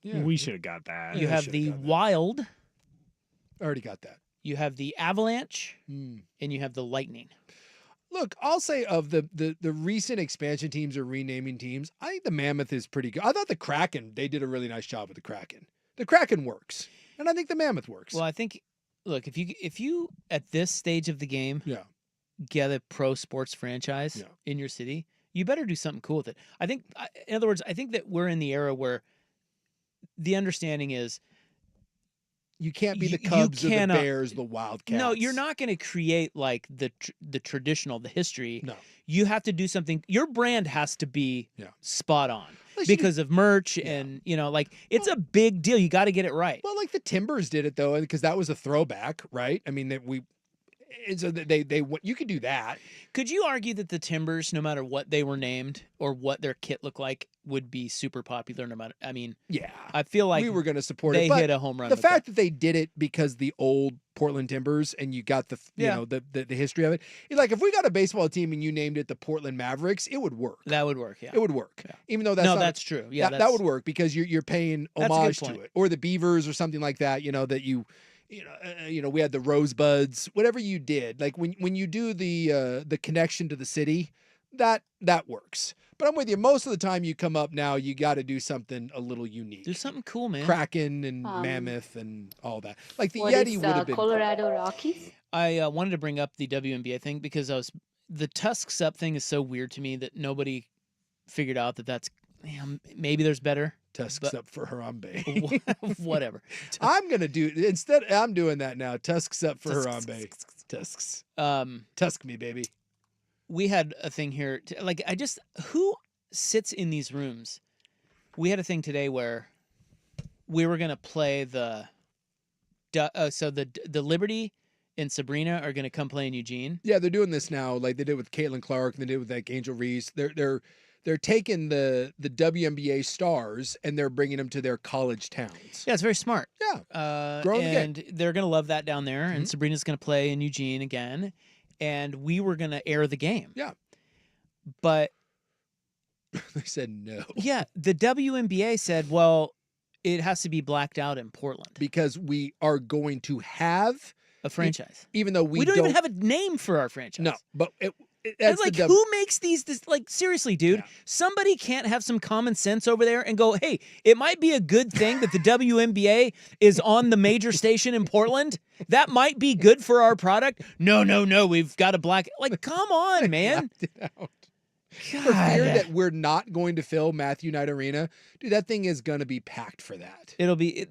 Yeah. We should have got that. You I have should've the gotten that. Wild. Already got that. You have the Avalanche. And you have the Lightning. Look, I'll say of the recent expansion teams or renaming teams, I think the Mammoth is pretty good. I thought the Kraken, they did a really nice job with the Kraken. The Kraken works, and I think the Mammoth works. Well, I think, look, if you at this stage of the game yeah. get a pro sports franchise Yeah. in your city, you better do something cool with it. I think, in other words, I think that we're in the era where the understanding is You can't be the You Cubs or the cannot- Bears, the Wildcats. no, you're not going to create like the traditional, the history. No. You have to do something. Your brand has to be Yeah. spot on Well, you- because of merch and like it's a big deal. You got to get it right. Well, like the Timbers did it though, because that was a throwback, right? I mean, that And so you could do that. Could you argue that the Timbers, no matter what they were named or what their kit looked like, would be super popular no matter? I mean, Yeah, I feel like we were going to support they it. But hit a home run. the with fact that they did it because the old Portland Timbers and you got the history of it. Like if we got a baseball team and you named it the Portland Mavericks, it would work. that would work. Yeah, It would work. Yeah. Even though that's true. Yeah, that would work because you're paying That's a good homage to point. it, or the Beavers or something like that. That we had the Rosebuds, whatever you did. Like when you do the connection to the city, that works. But I'm with you. Most of the time you come up now, you got to do something a little unique. Do something cool, man. Kraken and Mammoth and all that. Like the What Yeti is would have been. Colorado Rockies? I wanted to bring up the WNBA thing because the Tusks Up thing is so weird to me that nobody figured out that's maybe there's better. Tusks up for Harambe. Whatever. I'm doing that now. Tusks up for Harambe. Tusks. Tusk me, baby. We had a thing here. Who sits in these rooms? We had a thing today where we were gonna play the Liberty and Sabrina are gonna come play in Eugene. Yeah, they're doing this now, like they did with Caitlin Clark and they did with like Angel Reese. They're taking the WNBA stars and they're bringing them to their college towns. Yeah, it's very smart. Yeah, growing the and they're gonna love that down there. And Sabrina's gonna play in Eugene again, and we were gonna air the game. Yeah, but they said no. Yeah, the WNBA said, well, it has to be blacked out in Portland because we are going to have a franchise, even though we don't even have a name for our franchise. No, but it's like who makes these? Like seriously, dude, somebody can't have some common sense over there and go, hey, it might be a good thing that the WNBA is on the major station in Portland. That might be good for our product. No, we've got a black. Like, come on, man. For fear that we're not going to fill Matthew Knight Arena, dude, that thing is going to be packed for that.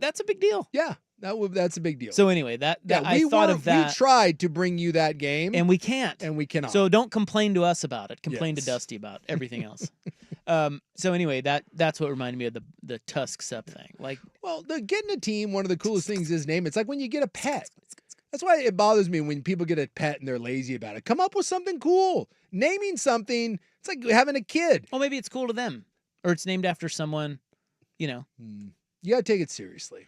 That's a big deal. Yeah, that's a big deal. So anyway, I thought of that. We tried to bring you that game, and we can't, and we cannot. So don't complain to us about it. Complain to Dusty about everything else. So anyway, that's what reminded me of the Tusks Up thing. Like, well, getting a team, one of the coolest things is name. It's like when you get a pet. That's why it bothers me when people get a pet and they're lazy about it. Come up with something cool. Naming something, it's like having a kid. Well, maybe it's cool to them. Or it's named after someone, You got to take it seriously.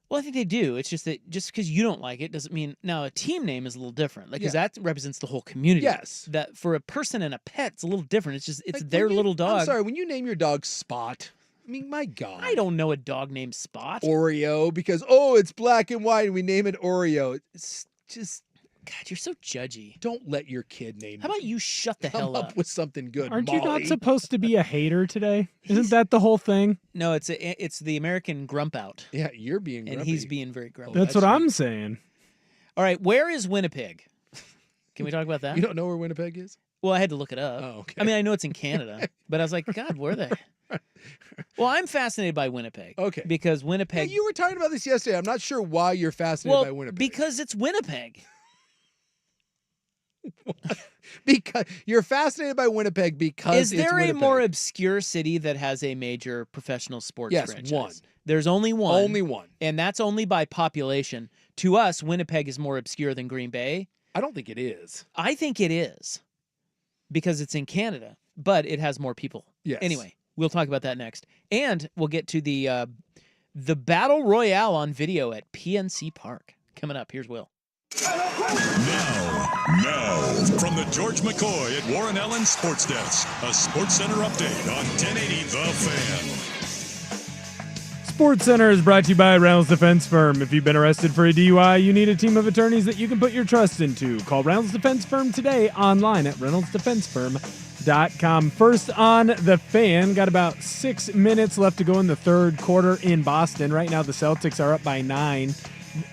Well, I think they do. It's just that just because you don't like it doesn't mean... Now, a team name is a little different. Because that represents the whole community. Yes. That for a person and a pet, it's a little different. It's just, it's like their little dog. I'm sorry, when you name your dog Spot... I mean, my God. I don't know a dog named Spot. Oreo, because, it's black and white and we name it Oreo. It's just... God, you're so judgy. Don't let your kid name How about you shut the hell up? with something good, Aren't Molly. you not supposed to be a hater today? Isn't that the whole thing? No, it's the American grump out. Yeah, you're being grumpy. And he's being very grumpy. That's what I'm saying. All right, where is Winnipeg? Can we talk about that? You don't know where Winnipeg is? Well, I had to look it up. Oh, okay. I mean, I know it's in Canada, but I was like, God, where are they? Well, I'm fascinated by Winnipeg. Okay. Because Winnipeg... Yeah, you were talking about this yesterday. I'm not sure why you're fascinated by Winnipeg. Because it's Winnipeg. Because you're fascinated by Winnipeg because is there it's a more obscure city that has a major professional sports franchise? One. There's only one. Only one. And that's only by population. To us, Winnipeg is more obscure than Green Bay. I don't think it is. I think it is. Because it's in Canada, but it has more people. Yes. Anyway, we'll talk about that next. And we'll get to the Battle Royale on video at PNC Park. Coming up, here's Will. Now, from the George McCoy at Warren Allen Sports Desk, a Sports Center update on 1080 The Fan. Sports Center is brought to you by Reynolds Defense Firm. If you've been arrested for a DUI, you need a team of attorneys that you can put your trust into. Call Reynolds Defense Firm today online at reynoldsdefensefirm.com. First on The Fan, got about 6 minutes left to go in the third quarter in Boston. Right now, the Celtics are up by 9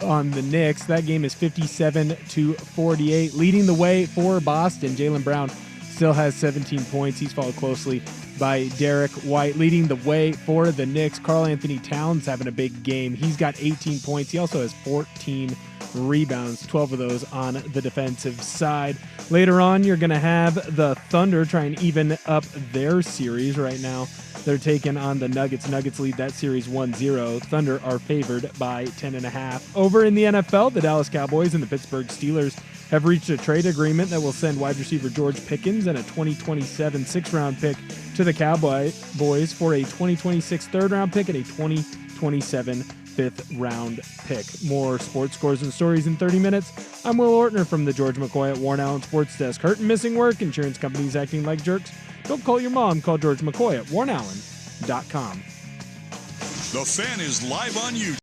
on the Knicks. That game is 57-48. Leading the way for Boston, Jaylen Brown still has 17 points. He's followed closely by Derek White. Leading the way for the Knicks, Karl Anthony Towns having a big game. He's got 18 points. He also has 14 rebounds, 12 of those on the defensive side. Later on, you're going to have the Thunder try and even up their series. Right now, they're taking on the Nuggets. Nuggets lead that series 1-0. Thunder are favored by 10.5. Over in the NFL, the Dallas Cowboys and the Pittsburgh Steelers have reached a trade agreement that will send wide receiver George Pickens and a 2027 6th-round pick to the Cowboys for a 2026 3rd-round pick and a 2027 5th-round pick. More sports scores and stories in 30 minutes. I'm Will Ortner from the George McCoy at Warren Allen Sports Desk. Hurt and missing work, insurance companies acting like jerks. Don't call your mom. Call George McCoy at warrenallen.com. The Fan is live on YouTube.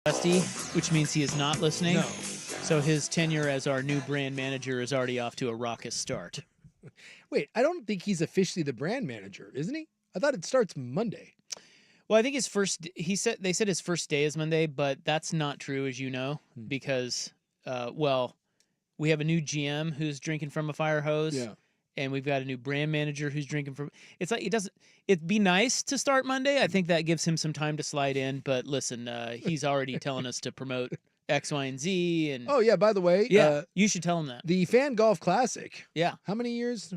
Dusty, which means he is not listening. No. So his tenure as our new brand manager is already off to a raucous start. Wait, I don't think he's officially the brand manager, isn't he? I thought it starts Monday. Well, I think they said his first day is Monday, but that's not true, as you know, because, we have a new GM who's drinking from a fire hose. Yeah. And we've got a new brand manager who's drinking from. It's like it'd be nice to start Monday. I think that gives him some time to slide in. But listen, he's already telling us to promote X, Y, and Z. And Oh yeah, by the way, you should tell him that. the Fan Golf Classic. Yeah. How many years?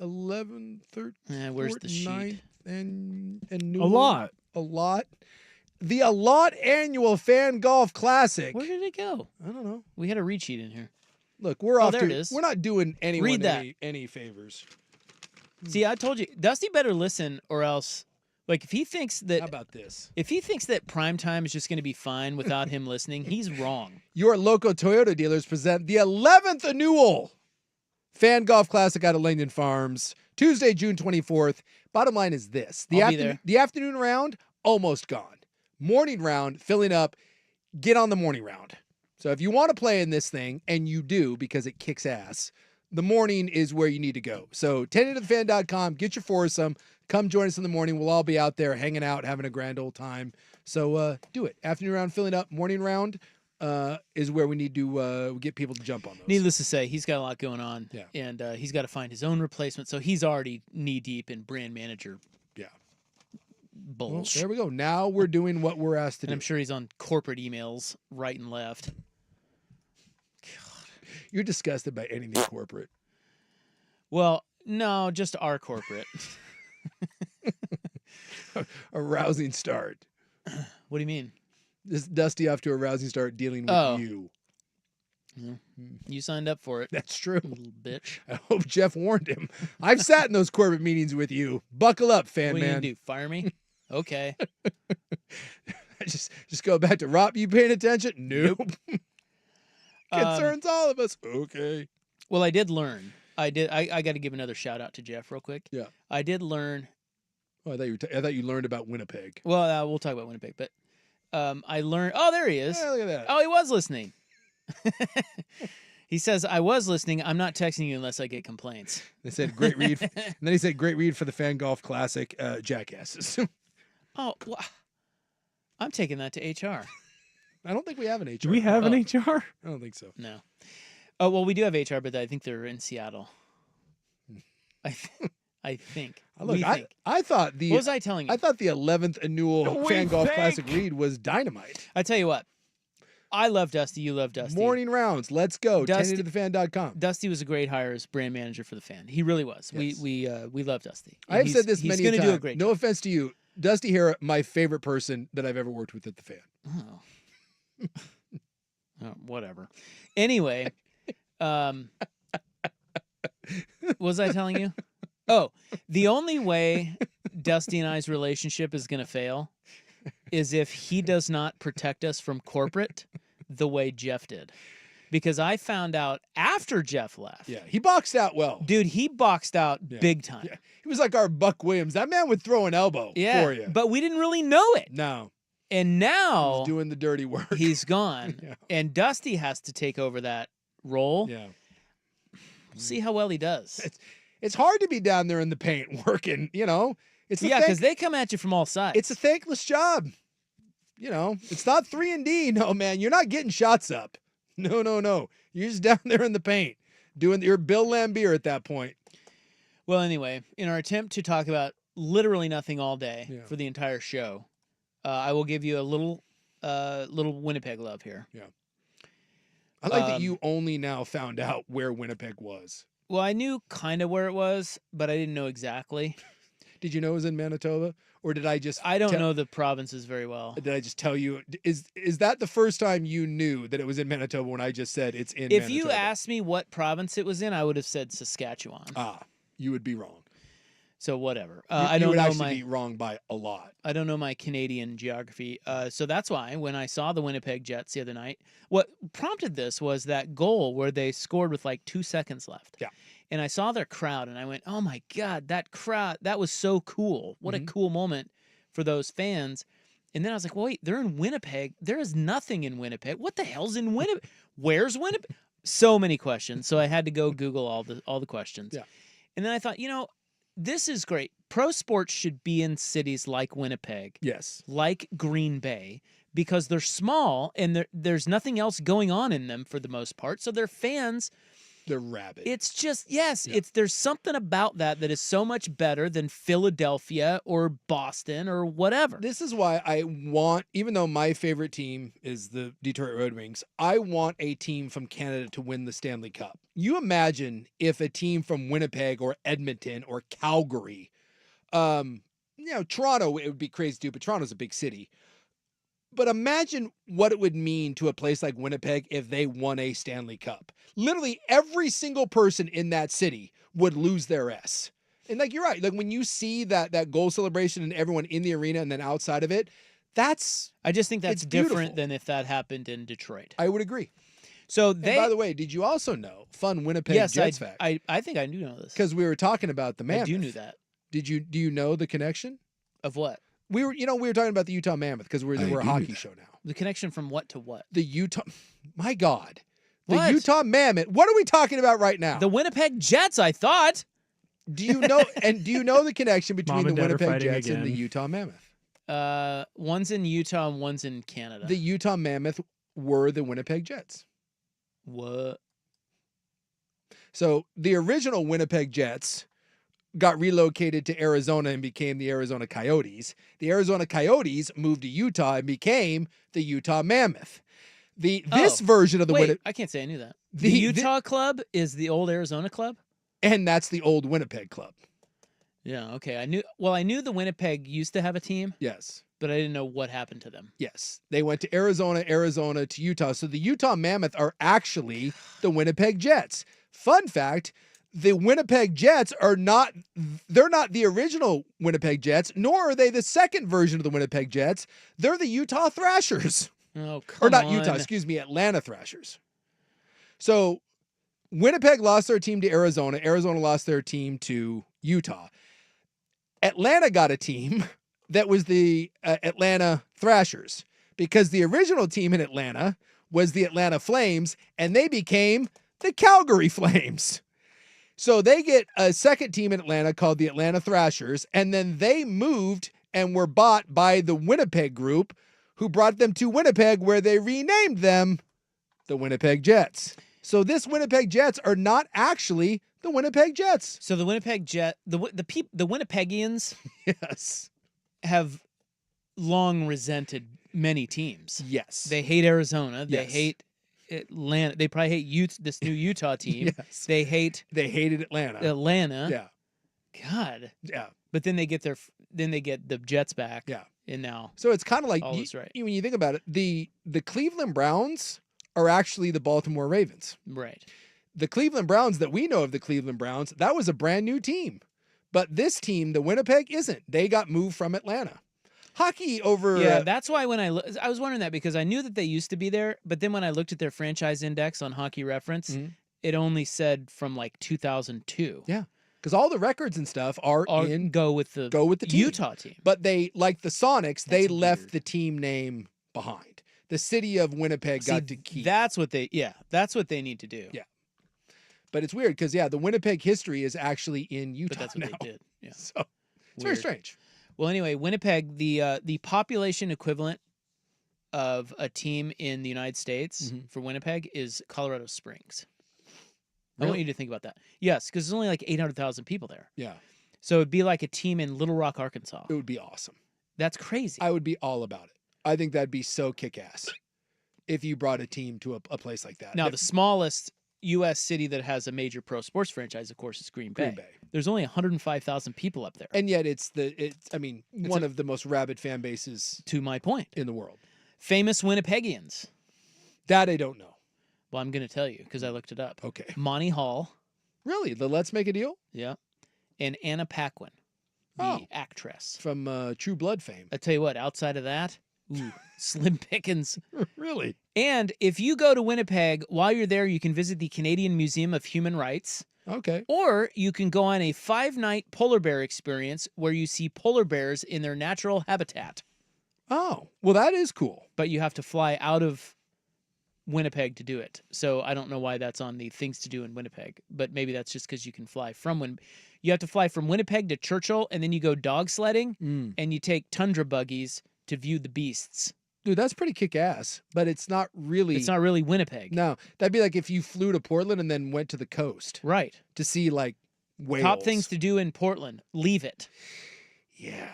11, 13, Where's the sheet? 9, and new A lot. A lot. The A Lot Annual Fan Golf Classic. Where did it go? I don't know. We had a read sheet in here. Look, we're off there to. it is. We're not doing anyone Read that. any favors. See, I told you, Dusty better listen, or else, like, if he thinks How about this? that Primetime is just going to be fine without him listening, he's wrong. Your local Toyota dealers present the 11th annual Fan Golf Classic out of Langdon Farms, Tuesday, June 24th. Bottom line is this: I'll be there. the afternoon round almost gone. Morning round filling up. Get on the morning round. So if you want to play in this thing, and you do because it kicks ass, the morning is where you need to go. So 10tothefan.com, get your foursome, come join us in the morning. We'll all be out there hanging out, having a grand old time. So do it. Afternoon round filling up, morning round is where we need to get people to jump on those. Needless to say, he's got a lot going on, Yeah. and he's got to find his own replacement. So he's already knee deep in brand manager Yeah. Well, bullshit. there we go. Now we're doing what we're asked to And do. I'm sure he's on corporate emails right and left. You're disgusted by anything corporate. Well, no, just our corporate. A rousing start. What do you mean? This Dusty off to a rousing start dealing with Oh. you. You signed up for it, That's true. little bitch. I hope Jeff warned him. I've sat in those corporate meetings with you. Buckle up, fan What are you man. gonna do? Fire me? Okay. just go back to Rob. You paying attention? Nope. Um, Concerns all of us. Okay. Well, I did learn. I got to give another shout out to Jeff real quick. Yeah. I did learn. Oh, I thought you learned about Winnipeg. Well, we'll talk about Winnipeg, but I learned. Oh, there he is. Yeah, look at that. Oh, he was listening. He says, "I was listening. I'm not texting you unless I get complaints." They said great read. And then he said great read for the Fan Golf Classic, Jackasses. Oh, well, I'm taking that to HR. I don't think we have an HR. Do we have an HR? I don't think so. No. Oh, well, we do have HR, but I think they're in Seattle. I think. Look, We think. I thought What was I telling you? I thought the 11th annual Fan Golf Classic read was dynamite. I tell you what. I love Dusty. You love Dusty. Morning rounds. Let's go. Dusty- 10tothefan.com. Dusty was a great hire as brand manager for the Fan. He really was. Yes. We love Dusty. I have said this he's many gonna times. do a great No job. offense to you. Dusty Hara, my favorite person that I've ever worked with at the Fan. Oh. Oh, whatever. Anyway, what was I telling you? Oh, the only way Dusty and I's relationship is going to fail is if he does not protect us from corporate the way Jeff did. Because I found out after Jeff left. Yeah, he boxed out well. Dude, he boxed out big time. Yeah. He was like our Buck Williams. That man would throw an elbow for you. But we didn't really know it. No, And now he's doing the dirty work. he's gone. Yeah. And Dusty has to take over that role. Yeah. We'll see how well he does. It's hard to be down there in the paint working, you know. It's Yeah, because they come at you from all sides. it's a thankless job. You know, it's not 3-and-D. No, man, you're not getting shots up. No. You're just down there in the paint doing your Bill Lambier at that point. Well, anyway, in our attempt to talk about literally nothing all day Yeah. for the entire show, I will give you a little Winnipeg love here. I like that you only now found out where Winnipeg was. Well, I knew kind of where it was, but I didn't know exactly. Did you know it was in Manitoba, or did I just? I don't know the provinces very well. Did I just tell you? Is that the first time you knew that it was in Manitoba when I just said it's in? If Manitoba? you asked me what province it was in, I would have said Saskatchewan. You would be wrong. So whatever. You I don't would know actually be wrong by a lot. I don't know my Canadian geography. So that's why when I saw the Winnipeg Jets the other night, what prompted this was that goal where they scored with like 2 seconds left. Yeah. And I saw their crowd and I went, oh my God, that crowd, that was so cool. What a cool moment for those fans. And then I was like, well, wait, they're in Winnipeg. There is nothing in Winnipeg. What the hell's in Winnipeg? Where's Winnipeg? So many questions. So I had to go Google all the questions. Yeah. And then I thought, this is great. pro sports should be in cities like Winnipeg, Yes. like Green Bay, because they're small and there's nothing else going on in them for the most part. So their fans, They're rabid. it's just there's something about that is so much better than Philadelphia or Boston or whatever. This is why I want, even though my favorite team is the Detroit Red Wings, I want a team from Canada to win the Stanley Cup. You imagine if a team from Winnipeg or Edmonton or Calgary, Toronto, it would be crazy too, but Toronto's a big city. But imagine what it would mean to a place like Winnipeg if they won a Stanley Cup. Literally every single person in that city would lose their S. And like, you're right. Like when you see that goal celebration and everyone in the arena and then outside of it, I just think that's it's different beautiful. than if that happened in Detroit. I would agree. So And by the way, did you also know, fun Winnipeg Jets fact? I think I do know this. Because we were talking about the Mammoth. I do know that. Do you know the connection? Of what? We were talking about the Utah Mammoth because we're a hockey show now. The connection from what to what? The Utah, my God, the What? Utah Mammoth. What are we talking about right now? The Winnipeg Jets, I thought. Do you know? And do you know the connection between Mom the and Dad are Winnipeg fighting Jets and the again. Utah Mammoth? One's in Utah and one's in Canada. The Utah Mammoth were the Winnipeg Jets. What? So the original Winnipeg Jets got relocated to Arizona and became the Arizona Coyotes. The Arizona Coyotes moved to Utah and became the Utah Mammoth. This version of the Wait, I can't say I knew that. The Utah club is the old Arizona club? and that's the old Winnipeg club. Yeah, okay. I knew the Winnipeg used to have a team, Yes. but I didn't know what happened to them. Yes. They went to Arizona to Utah. So the Utah Mammoth are actually the Winnipeg Jets. Fun fact, the Winnipeg Jets they're not the original Winnipeg Jets, nor are they the second version of the Winnipeg Jets. They're the Utah Thrashers. Oh, come Or not on. Utah, excuse me, Atlanta Thrashers. So Winnipeg lost their team to Arizona. Arizona lost their team to Utah. Atlanta got a team that was the Atlanta Thrashers because the original team in Atlanta was the Atlanta Flames, and they became the Calgary Flames. So they get a second team in Atlanta called the Atlanta Thrashers, and then they moved and were bought by the Winnipeg group, who brought them to Winnipeg, where they renamed them the Winnipeg Jets. So this Winnipeg Jets are not actually the Winnipeg Jets. So the Winnipeg the Winnipegians Yes. have long resented many teams. Yes. They hate Arizona. They Yes. hate Atlanta. They probably hate this new Utah team. Yes. They hate They hated Atlanta. Atlanta. Yeah. God. Yeah. But then they get the Jets back. Yeah. And now So it's kind of like, all is right. when you think about it, the Cleveland Browns are actually the Baltimore Ravens. Right. The Cleveland Browns that we know of, the Cleveland Browns, that was a brand new team. But this team, the Winnipeg, isn't. They got moved from Atlanta. Hockey over... Yeah, that's why when I was wondering that because I knew that they used to be there, but then when I looked at their franchise index on Hockey Reference, it only said from like 2002. Yeah. Because all the records and stuff are go with the team. Utah team. But they, like the Sonics, they That's left weird. the team name behind. The city of Winnipeg got to keep. That's what they need to do. Yeah. But it's weird because, the Winnipeg history is actually in Utah But that's what now. they did. Yeah. So it's very strange. Well, anyway, Winnipeg, the population equivalent of a team in the United States for Winnipeg is Colorado Springs. I want you to think about that. Yes, because there's only like 800,000 people there. Yeah. So it'd be like a team in Little Rock, Arkansas. It would be awesome. That's crazy. I would be all about it. I think that'd be so kick-ass if you brought a team to a place like that. Now, the smallest U.S. city that has a major pro sports franchise, of course, is Green Bay. There's only 105,000 people up there. And yet it's one of the most rabid fan bases, to my point, in the world. Famous Winnipegians. That I don't know. Well, I'm going to tell you because I looked it up. Okay. Monty Hall. Really? The Let's Make a Deal? Yeah. And Anna Paquin, the actress. From True Blood fame. I tell you what, outside of that, slim pickings. Really? And if you go to Winnipeg, while you're there, you can visit the Canadian Museum of Human Rights. Okay. Or you can go on a 5-night polar bear experience where you see polar bears in their natural habitat. Oh, well, that is cool. But you have to fly out of Winnipeg to do it. So I don't know why that's on the things to do in Winnipeg, but maybe that's just because you can fly from You have to fly from Winnipeg to Churchill, and then you go dog sledding, and you take tundra buggies to view the beasts. Dude, that's pretty kick-ass, but it's not really... It's not really Winnipeg. No, that'd be like if you flew to Portland and then went to the coast. Right. To see, like, whales. Top things to do in Portland. Leave it. Yeah.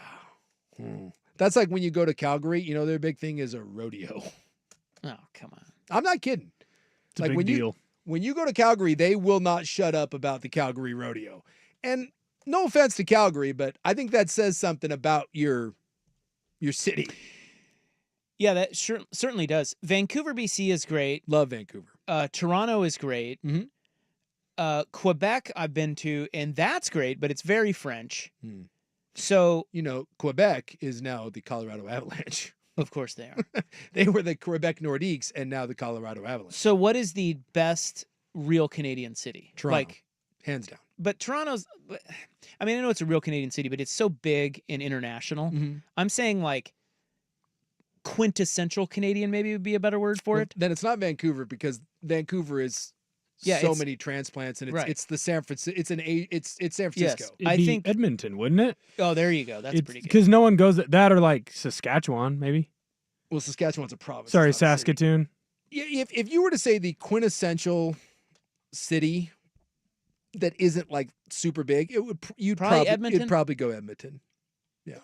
That's like when you go to Calgary, their big thing is a rodeo. Oh, come on. I'm not kidding. It's a big deal. When you go to Calgary, they will not shut up about the Calgary rodeo. And no offense to Calgary, but I think that says something about your city. Yeah, that certainly does. Vancouver, BC is great. Love Vancouver. Toronto is great. Quebec I've been to, and that's great, but it's very French. So, Quebec is now the Colorado Avalanche. Of course they are. They were the Quebec Nordiques and now the Colorado Avalanche. So what is the best real Canadian city? Toronto. Hands down. But Toronto's, I know it's a real Canadian city, but it's so big and international. I'm saying like quintessential Canadian maybe would be a better word for it. Then it's not Vancouver because Vancouver is so many transplants and it's the San Francisco. It's San Francisco. Yes. It'd be Edmonton, wouldn't it? Oh, there you go. That's pretty good. Because no one goes that or like Saskatchewan, maybe. Well, Saskatchewan's a province. Sorry, Saskatoon. If you were to say the quintessential city that isn't like super big, you'd probably go Edmonton. Yeah.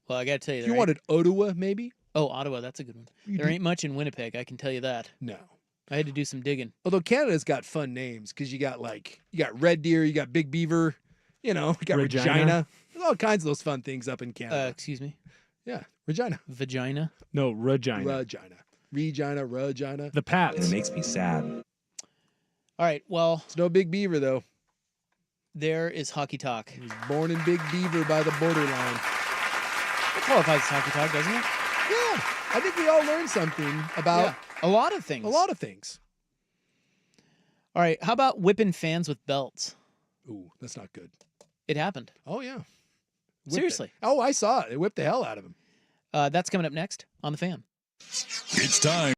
Well, I got to tell you, if you wanted Ottawa, maybe. Oh, Ottawa, that's a good one. There ain't much in Winnipeg, I can tell you that. No. I had to do some digging. Although Canada's got fun names because you got Red Deer, you got Big Beaver, you got Regina. There's all kinds of those fun things up in Canada. Excuse me? Yeah, Regina. Vagina? No, Regina. Regina. The Pats. It makes me sad. All right, well. It's no Big Beaver, though. There is Hockey Talk. He was born in Big Beaver by the borderline. That qualifies as Hockey Talk, doesn't it? Yeah. I think we all learned something about a lot of things. A lot of things. All right, how about whipping fans with belts? Ooh, that's not good. It happened. Oh, yeah. Seriously. Oh, I saw it. It whipped the hell out of him. That's coming up next on The Fan. It's time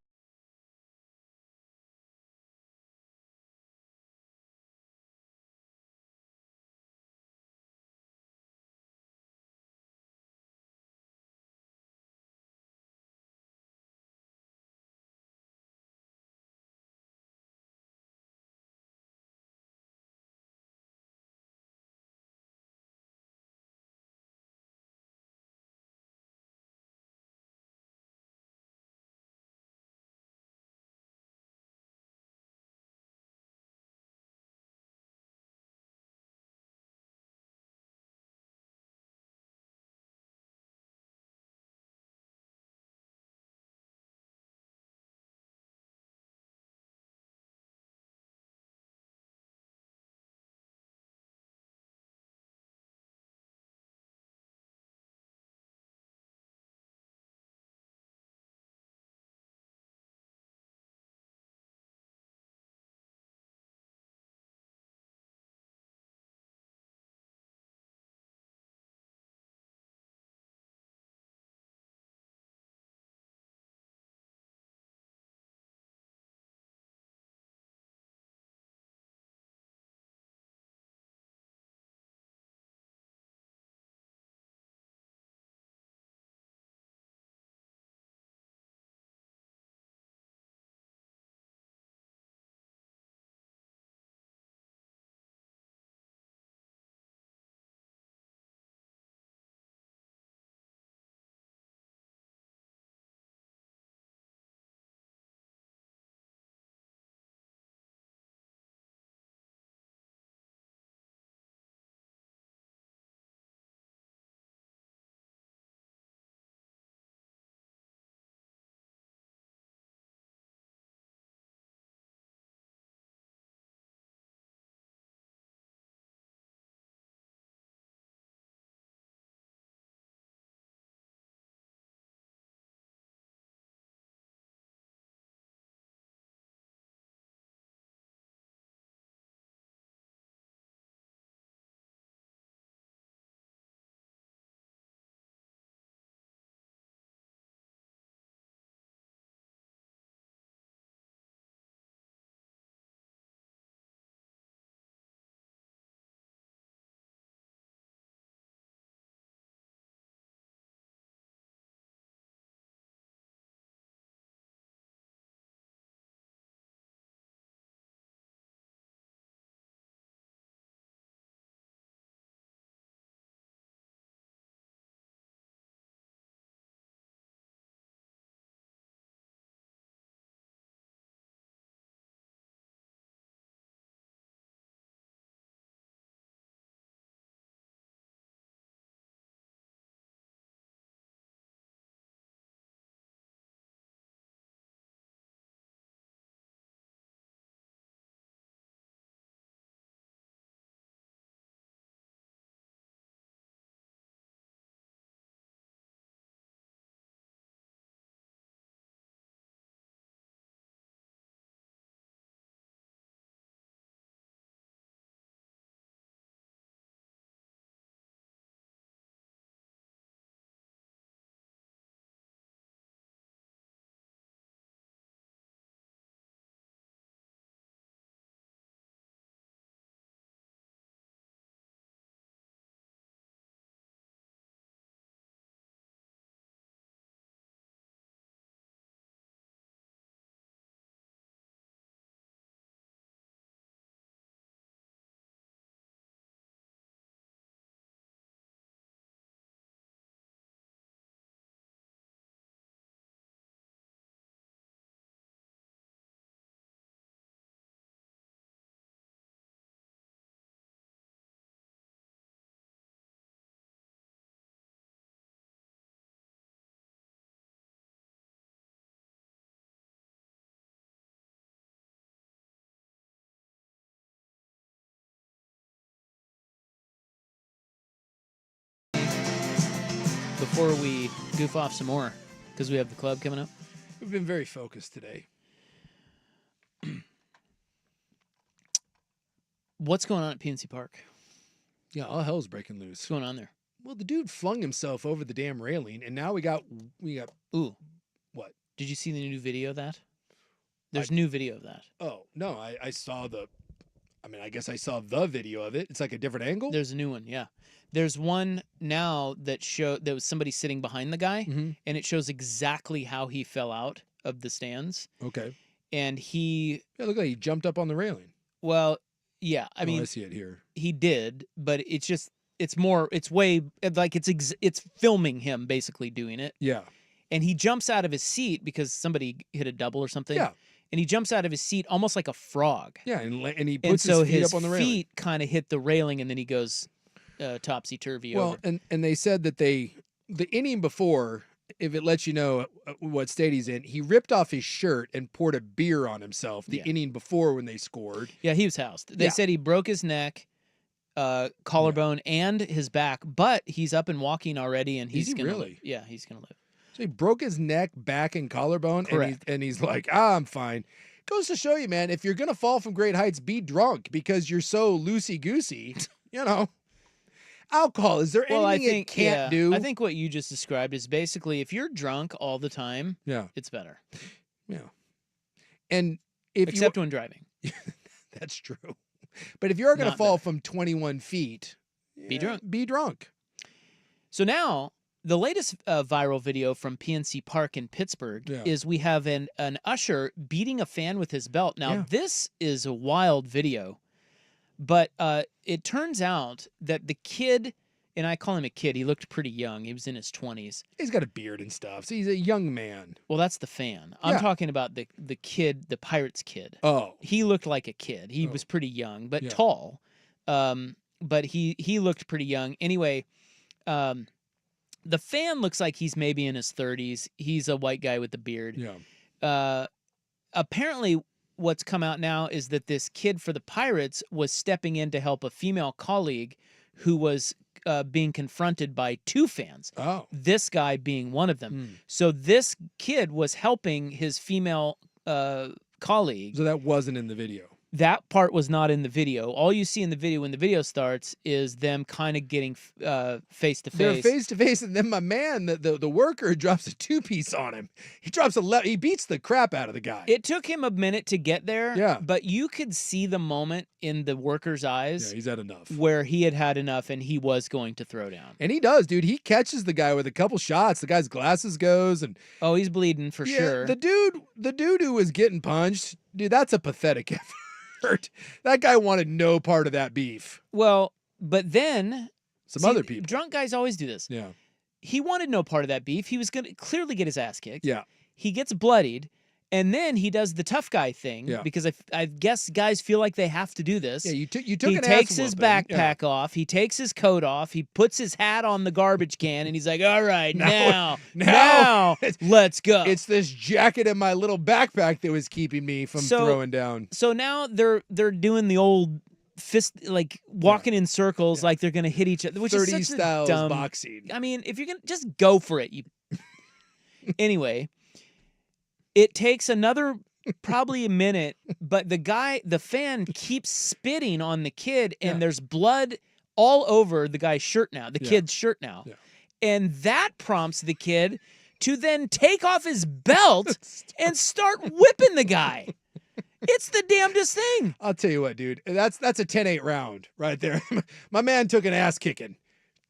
before we goof off some more? Because we have the club coming up. We've been very focused today. What's going on at PNC Park? Yeah, all hell's breaking loose. What's going on there? Well, the dude flung himself over the damn railing, and now we got. Ooh, what? Did you see the new video of that? There's new video of that. Oh no, I saw the. I mean, I guess I saw the video of it. It's like a different angle. There's a new one, yeah. There's one now that there was somebody sitting behind the guy, Mm-hmm. and it shows exactly how he fell out of the stands. Okay. And he, Yeah, look like he jumped up on the railing. well, yeah, I mean, I see it here. he did, but it's way like it's filming him basically doing it. Yeah. And he jumps out of his seat because somebody hit a double or something. Yeah. And he jumps out of his seat almost like a frog. Yeah, and he And puts so his feet his up on the railing. feet kind of hit the railing, and then he goes topsy-turvy Well, over. and they said that the inning before, if it lets you know what state he's in, he ripped off his shirt and poured a beer on himself the inning before when they scored. Yeah, he was housed. They said he broke his neck, collarbone, and his back, but he's up and walking already, and he's gonna really? live. Yeah, he's gonna live. So he broke his neck, back, and collarbone, and he's like, I'm fine. Goes to show you, man, if you're gonna fall from great heights, be drunk because you're so loosey-goosey, you know. Alcohol, is there anything it can't do? I think what you just described is basically if you're drunk all the time, it's better. Yeah. And if except when driving. That's true. But if you're going to Not fall better. from 21 feet, Be drunk. Be drunk. So now, the latest viral video from PNC Park in Pittsburgh is we have an usher beating a fan with his belt. Now, this is a wild video, but it turns out that the kid, and I call him a kid, he looked pretty young. He was in his 20s. He's got a beard and stuff, so he's a young man. Well, that's the fan. I'm talking about the kid, the Pirates kid. Oh. He looked like a kid. He was pretty young, but tall. But he looked pretty young. Anyway, the fan looks like he's maybe in his 30s. He's a white guy with a beard. Yeah. Apparently, what's come out now is that this kid for the Pirates was stepping in to help a female colleague who was being confronted by two fans. Oh. This guy being one of them. So this kid was helping his female colleague. So that wasn't in the video. That part was not in the video. All you see in the video when the video starts is them kind of getting face to face. They're face to face, and then my man, the worker, drops a two-piece on him. He drops he beats the crap out of the guy. It took him a minute to get there. Yeah. But you could see the moment in the worker's eyes. Yeah, he's had enough. Where he had enough, and he was going to throw down. And he does, dude. He catches the guy with a couple shots. The guy's glasses goes, and oh, he's bleeding for sure. The dude who was getting punched, dude, that's a pathetic effort. That guy wanted no part of that beef. Well, but then other people. Drunk guys always do this. Yeah. He wanted no part of that beef. He was going to clearly get his ass kicked. Yeah. He gets bloodied, and then he does the tough guy thing because I guess guys feel like they have to do this. Yeah, you took He an takes ass his whooping. backpack off. He takes his coat off. He puts his hat on the garbage can, and he's like, "All right, now, let's go." It's this jacket in my little backpack that was keeping me from throwing down. So now they're doing the old fist, like walking in circles, like they're gonna hit each other, which 30 is such styles a dumb boxing. I mean, if you're gonna just go for it, you. Anyway, it takes another probably a minute, but the fan keeps spitting on the kid, and there's blood all over the guy's shirt now, the kid's shirt now. Yeah. And that prompts the kid to then take off his belt and start whipping the guy. It's the damnedest thing. I'll tell you what, dude. That's a 10-8 round right there. My man took an ass kicking.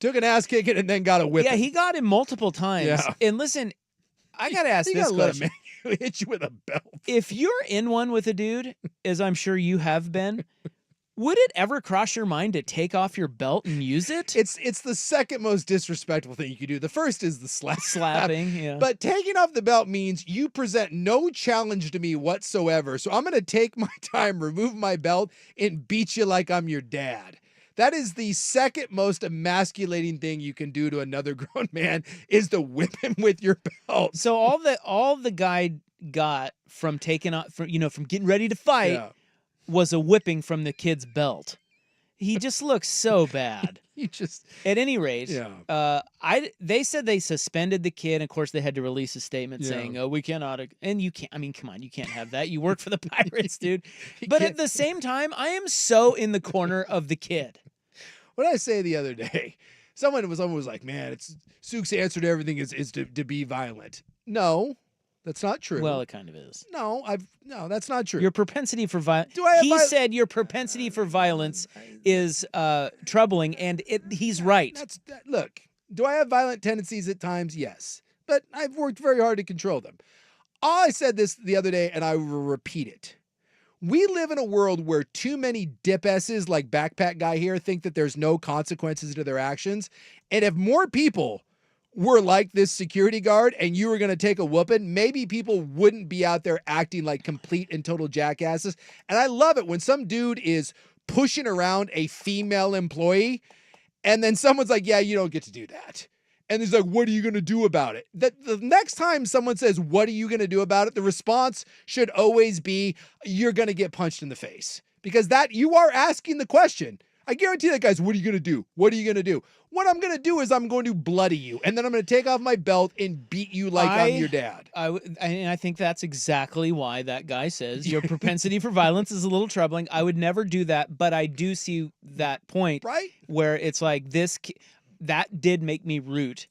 And then got a whipping. Yeah, he got him multiple times. Yeah. And listen, I got to ask this question. Hit you with a belt. If you're in one with a dude, as I'm sure you have been, would it ever cross your mind to take off your belt and use it? It's the second most disrespectful thing you could do. The first is the slapping, yeah. But taking off the belt means you present no challenge to me whatsoever. So I'm going to take my time, remove my belt, and beat you like I'm your dad. That is the second most emasculating thing you can do to another grown man is to whip him with your belt. So all the guy got from taking off, from getting ready to fight was a whipping from the kid's belt. He just looks so bad. You just At any rate, Yeah. they said they suspended the kid. Of course, they had to release a statement Yeah. saying, "Oh, we cannot." And you can't. I mean, come on, you can't have that. You work for the Pirates, dude. You But can't- at the same time, I am so in the corner of the kid. What did I say the other day? Someone was like, "Man, it's Suk's answer to everything is to be violent." No, that's not true. Well, it kind of is. No, that's not true. Your propensity for violence. Do I have He vi- said your propensity for violence is troubling, and he's right. Look. Do I have violent tendencies at times? Yes, but I've worked very hard to control them. I said this the other day, and I will repeat it. We live in a world where too many dip-esses like Backpack Guy here think that there's no consequences to their actions. And if more people were like this security guard and you were going to take a whooping, maybe people wouldn't be out there acting like complete and total jackasses. And I love it when some dude is pushing around a female employee and then someone's like, yeah, you don't get to do that. And he's like, what are you going to do about it? That the next time someone says, what are you going to do about it? The response should always be, you're going to get punched in the face, because that you are asking the question. I guarantee that guy's, what are you going to do? What are you going to do? What I'm going to do is I'm going to bloody you. And then I'm going to take off my belt and beat you like I'm your dad. And I think that's exactly why that guy says your propensity for violence is a little troubling. I would never do that, but I do see that point, right? Where it's like that did make me root.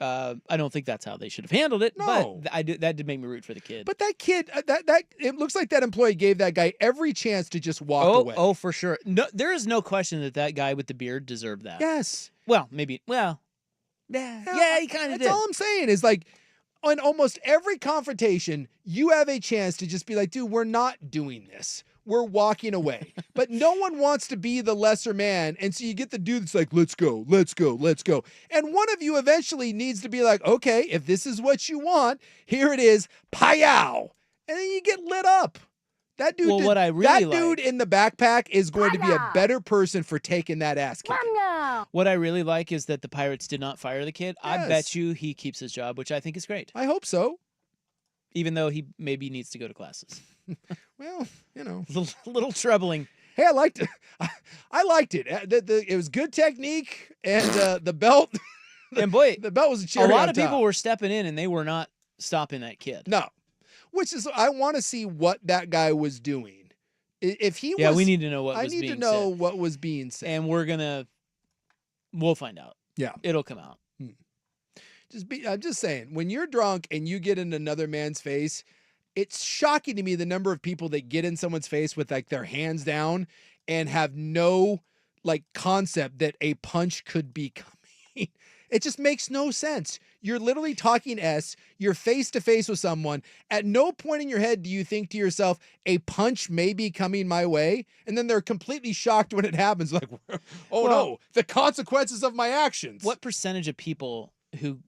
I don't think that's how they should have handled it, No. but that did make me root for the kid. But that kid, that it looks like that employee gave that guy every chance to just walk away. Oh, for sure. No, there is no question that guy with the beard deserved that. Yes. Well, maybe. Well, yeah, he kind of did. That's all I'm saying is, like, on almost every confrontation, you have a chance to just be like, dude, we're not doing this. We're walking away. But no one wants to be the lesser man. And so you get the dude that's like, let's go, let's go, let's go. And one of you eventually needs to be like, okay, if this is what you want, here it is, pow. And then you get lit up. That dude, What I really that dude in the backpack is going to be a better person for taking that ass kicking. What I really like is that the Pirates did not fire the kid. I Yes. bet you he keeps his job, which I think is great. I hope so. Even though he maybe needs to go to classes. Well, you know, a little troubling. Hey, I liked it. I liked it. It was good technique, and the belt. And boy, the belt was a a lot on of top. people were stepping in, and they were not stopping that kid. No, which is I want to see what that guy was doing. If he Yeah, was, we need to know what I was need being to know said. what was being said, And we'll find out. Yeah. It'll come out. I'm just saying, when you're drunk and you get in another man's face, it's shocking to me the number of people that get in someone's face with like their hands down and have no like concept that a punch could be coming. It just makes no sense. You're literally talking you're face to face with someone. At no point in your head do you think to yourself, a punch may be coming my way. And then they're completely shocked when it happens. Like, oh no, the consequences of my actions. What percentage of people who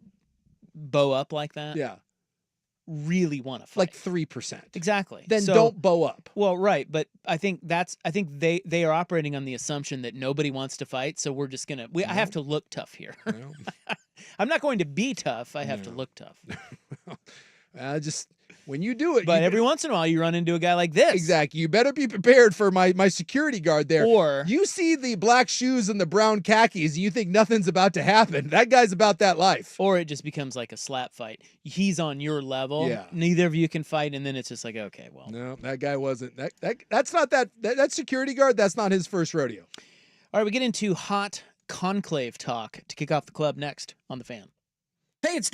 bow up like that Yeah. really want to fight? Like 3%. Exactly. Then So- don't bow up. Well, right, but I think they are operating on the assumption that nobody wants to fight, so we're just gonna. I have to look tough here. I'm not going to be tough. I have to look tough. Just when you do it, But every once in a while, you run into a guy like this. Exactly. You better be prepared for my security guard there. Or you see the black shoes and the brown khakis, and you think nothing's about to happen. That guy's about that life. Or it just becomes like a slap fight. He's on your level. Yeah. Neither of you can fight, and then it's just like, okay, well. No, that guy wasn't. That's not that security guard. That's not his first rodeo. All right, we get into hot conclave talk to kick off the club next on The Fan. Hey, it's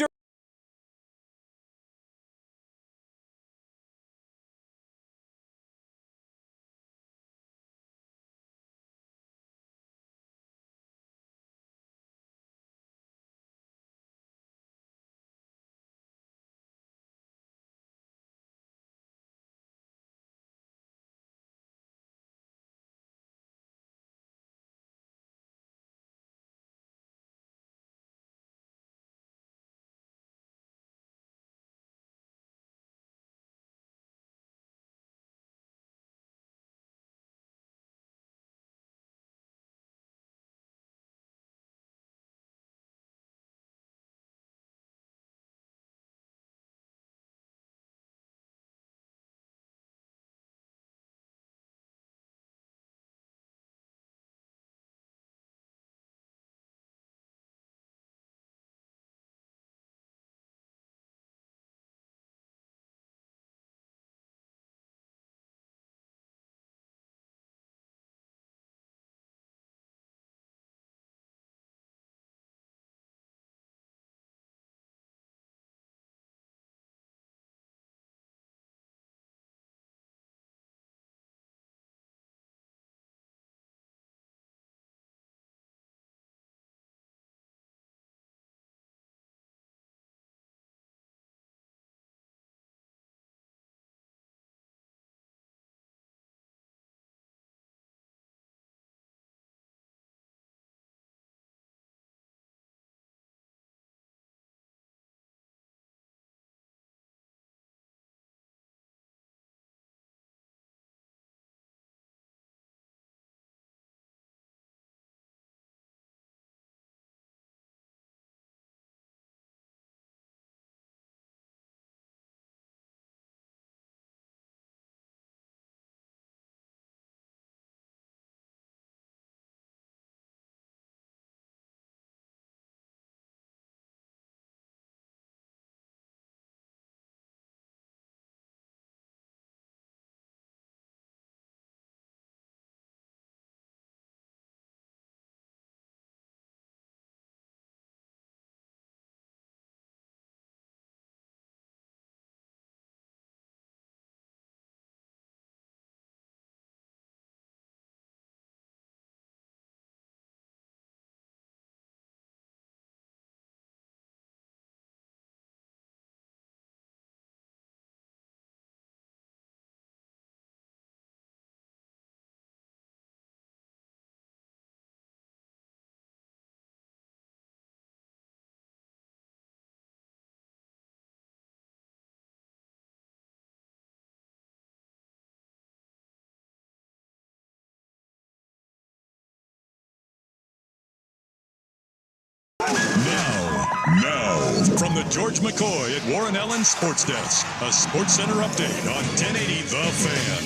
Now, from the George McCoy at Warren Allen Sports Desk, a Sports Center update on 1080 The Fan.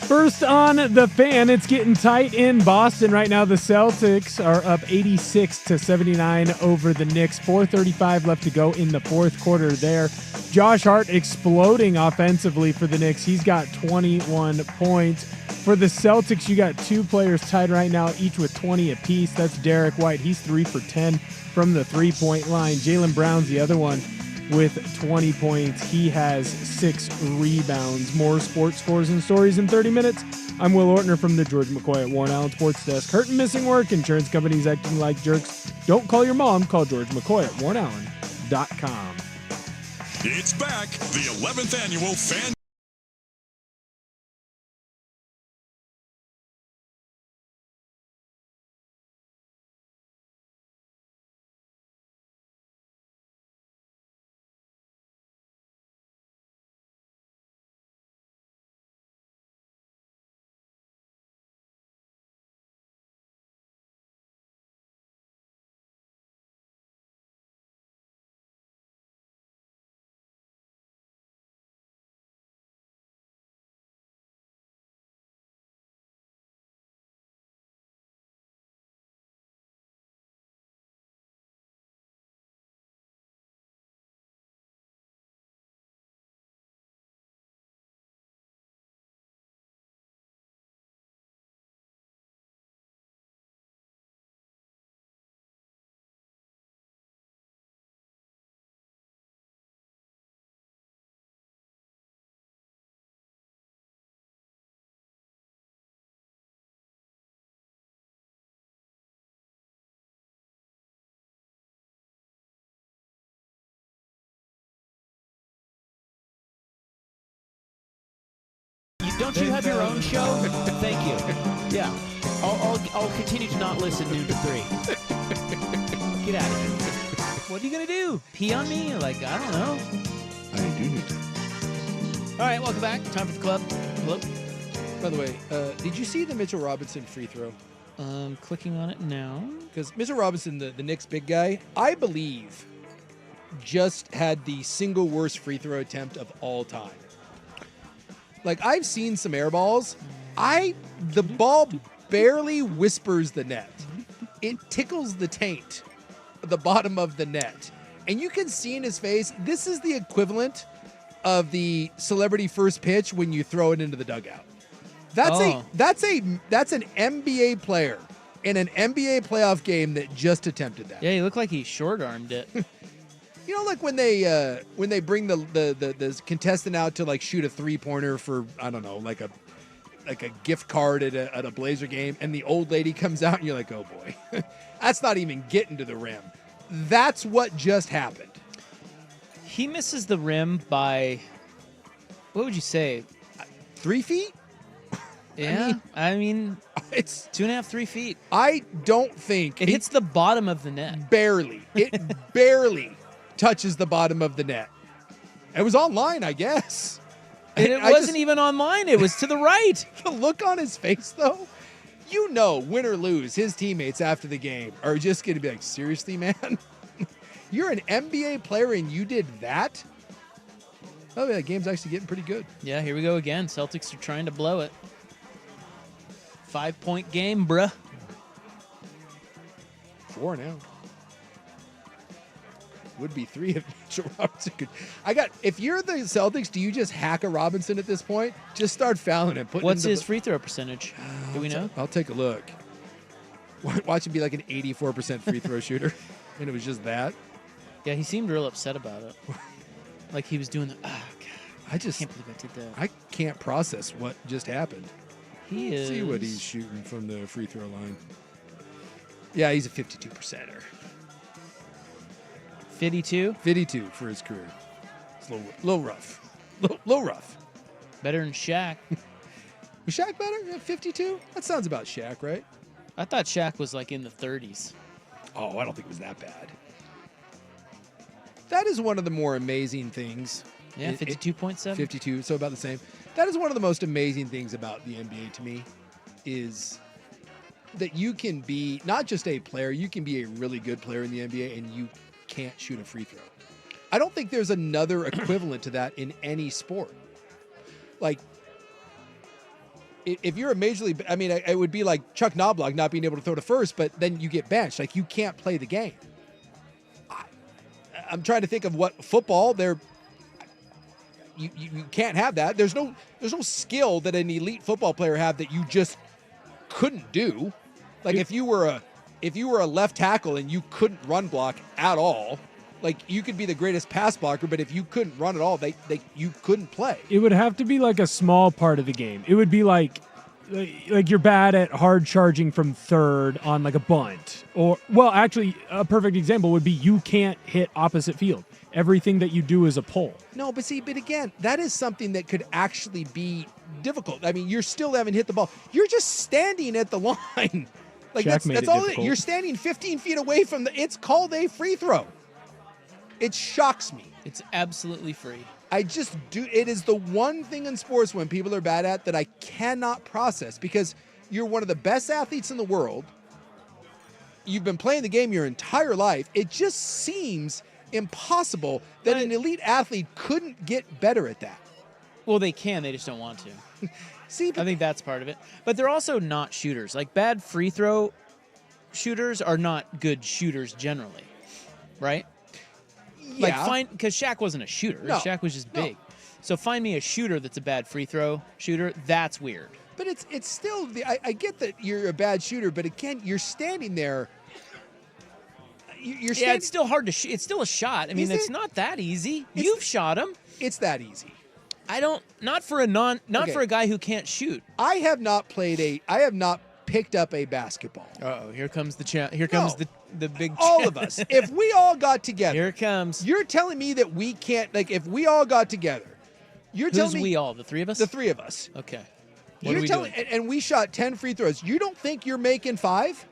First on The Fan, it's getting tight in Boston right now. The Celtics are up 86-79 over the Knicks. 4:35 left to go in the fourth quarter there. Josh Hart exploding offensively for the Knicks. He's got 21 points. For the Celtics, you got two players tied right now, each with 20 apiece. That's Derek White. He's 3 for 10 from the three-point line. Jaylen Brown's the other one with 20 points. He has 6 rebounds. More sports scores and stories in 30 minutes. I'm Will Ortner from the George McCoy at Warren Allen Sports Desk. Hurt and missing work. Insurance companies acting like jerks. Don't call your mom. Call George McCoy at warrenallen.com. It's back, the 11th annual Fan. Don't you have your own show? Thank you. Yeah. I'll continue to not listen noon to 3. Get out of here. What are you going to do? Pee on me? Like, I don't know. I do need to. All right, welcome back. Time for the club. Hello. By the way, did you see the Mitchell Robinson free throw? Clicking on it now. Because Mitchell Robinson, the Knicks big guy, I believe, just had the single worst free throw attempt of all time. Like, I've seen some air balls. The ball barely whispers the net. It tickles the taint, the bottom of the net. And you can see in his face, this is the equivalent of the celebrity first pitch when you throw it into the dugout. That's an NBA player in an NBA playoff game that just attempted that. Yeah, he looked like he short-armed it. You know, like when they bring the contestant out to like shoot a 3-pointer for, I don't know, like a gift card at a Blazer game, and the old lady comes out and you're like, oh boy, that's not even getting to the rim. That's what just happened. He misses the rim by, what would you say? 3 feet? Yeah, I mean it's 2.5, 3 feet. I don't think it hits the bottom of the net. Barely. It barely touches the bottom of the net. It was online, I guess. And it wasn't even online. It was to the right. The look on his face, though, you know, win or lose, his teammates after the game are just going to be like, seriously, man? You're an NBA player and you did that? Oh, yeah, the game's actually getting pretty good. Yeah, here we go again. Celtics are trying to blow it. 5-point game, bruh. 4 now. Would be 3 if Mitchell Robinson could. If you're the Celtics, do you just hack a Robinson at this point? Just start fouling him. What's his free throw percentage? Do we know? I'll take a look. Watch him be like an 84% free throw shooter. And it was just that. Yeah, he seemed real upset about it. Like he was doing the, oh, God. I just can't believe I did that. I can't process what just happened. Let's see what he's shooting from the free throw line. Yeah, he's a 52%er. 52? 52 for his career. It's a little rough. Little rough. Better than Shaq. Was Shaq better? Yeah, 52? That sounds about Shaq, right? I thought Shaq was like in the 30s. Oh, I don't think it was that bad. That is one of the more amazing things. Yeah, 52.7. 52, so about the same. That is one of the most amazing things about the NBA to me is that you can be not just a player, you can be a really good player in the NBA and you can't shoot a free throw. I don't think there's another equivalent to that in any sport. Like, if you're a major league, I mean, it would be like Chuck Knobloch not being able to throw to first, but then you get benched. Like, you can't play the game. I'm trying to think of what football you can't have that. There's no skill that an elite football player have that you just couldn't do. Like, if you were a left tackle and you couldn't run block at all, like, you could be the greatest pass blocker, but if you couldn't run at all, you couldn't play. It would have to be like a small part of the game. It would be like you're bad at hard charging from third on like a bunt. Or, well, actually, a perfect example would be you can't hit opposite field. Everything that you do is a pull. No, but again, that is something that could actually be difficult. I mean, you're still haven't hit the ball. You're just standing at the line. Like, that's all it is. You're standing 15 feet away from it's called a free throw. It shocks me. It's absolutely free. It is the one thing in sports when people are bad at that I cannot process, because you're one of the best athletes in the world. You've been playing the game your entire life. It just seems impossible that an elite athlete couldn't get better at that. Well, they can. They just don't want to. See, I think that's part of it. But they're also not shooters. Like, bad free throw shooters are not good shooters generally, right? Yeah. Like, because Shaq wasn't a shooter. No. Shaq was just big. No. So find me a shooter that's a bad free throw shooter. That's weird. But it's still I get that you're a bad shooter, but again, you're standing there. You're standing, yeah, it's still hard to shoot. It's still a shot. I mean, it's not that easy. You've shot him. It's that easy. Not for a guy who can't shoot. I have not picked up a basketball. Uh-oh, here comes the big all of us. If we all got together. Here it comes. You're telling me that we can't, like, if we all got together. You're telling me. Who's we all? The three of us? The three of us. Okay. You're telling, and we shot 10 free throws. You don't think you're making 5?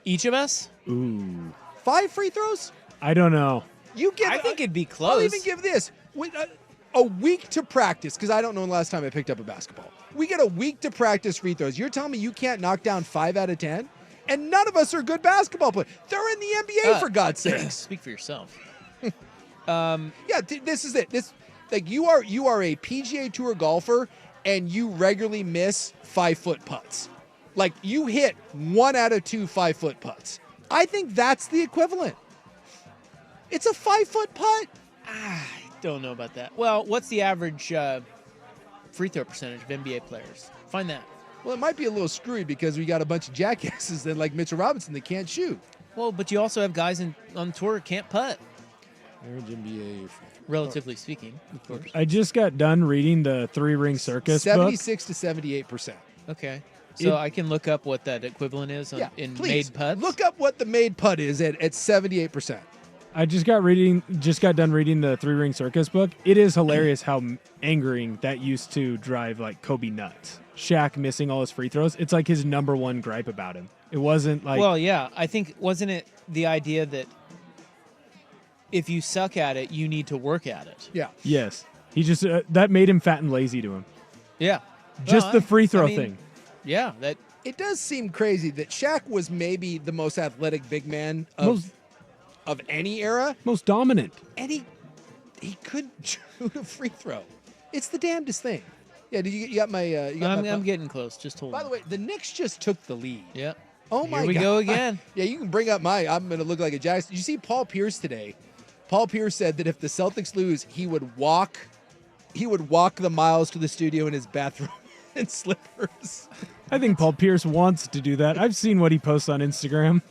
Each of us? Ooh. 5 free throws? I don't know. I think it'd be close. I'll even give this. A week to practice, because I don't know the last time I picked up a basketball. We get a week to practice free throws. You're telling me you can't knock down 5 out of 10? And none of us are good basketball players. They're in the NBA, for God's sakes. Speak for yourself. Yeah, this is it. You are a PGA Tour golfer, and you regularly miss 5-foot putts. Like, you hit 1 out of 2 5-foot putts. I think that's the equivalent. It's a 5-foot putt. I don't know about that. Well, what's the average free throw percentage of NBA players? Find that. Well, it might be a little screwy because we got a bunch of jackasses that, like Mitchell Robinson, that can't shoot. Well, but you also have guys on tour who can't putt. Average NBA, relatively speaking, of course. I just got done reading the 3-Ring Circus 76 to 78%. Okay. So I can look up what that equivalent is in please, made putts. Look up what the made putt is at 78%. I just got done reading the 3-Ring Circus book. It is hilarious how angering that used to drive like Kobe nuts. Shaq missing all his free throws. It's like his number one gripe about him. It wasn't like. Well, yeah, I think wasn't it the idea that if you suck at it, you need to work at it. Yeah. Yes. He just that made him fat and lazy to him. Yeah. Just the free throw thing. Yeah, that. It does seem crazy that Shaq was maybe the most athletic big man of any era. Most dominant. And he could shoot a free throw. It's the damnedest thing. Yeah, you got my... I'm getting close. Just hold on. By the way, the Knicks just took the lead. Yep. Oh, my God. Here we go again. Yeah, you can bring up I'm going to look like a jackass. Did you see Paul Pierce today? Paul Pierce said that if the Celtics lose, he would walk the miles to the studio in his bathroom in slippers. I think Paul Pierce wants to do that. I've seen what he posts on Instagram.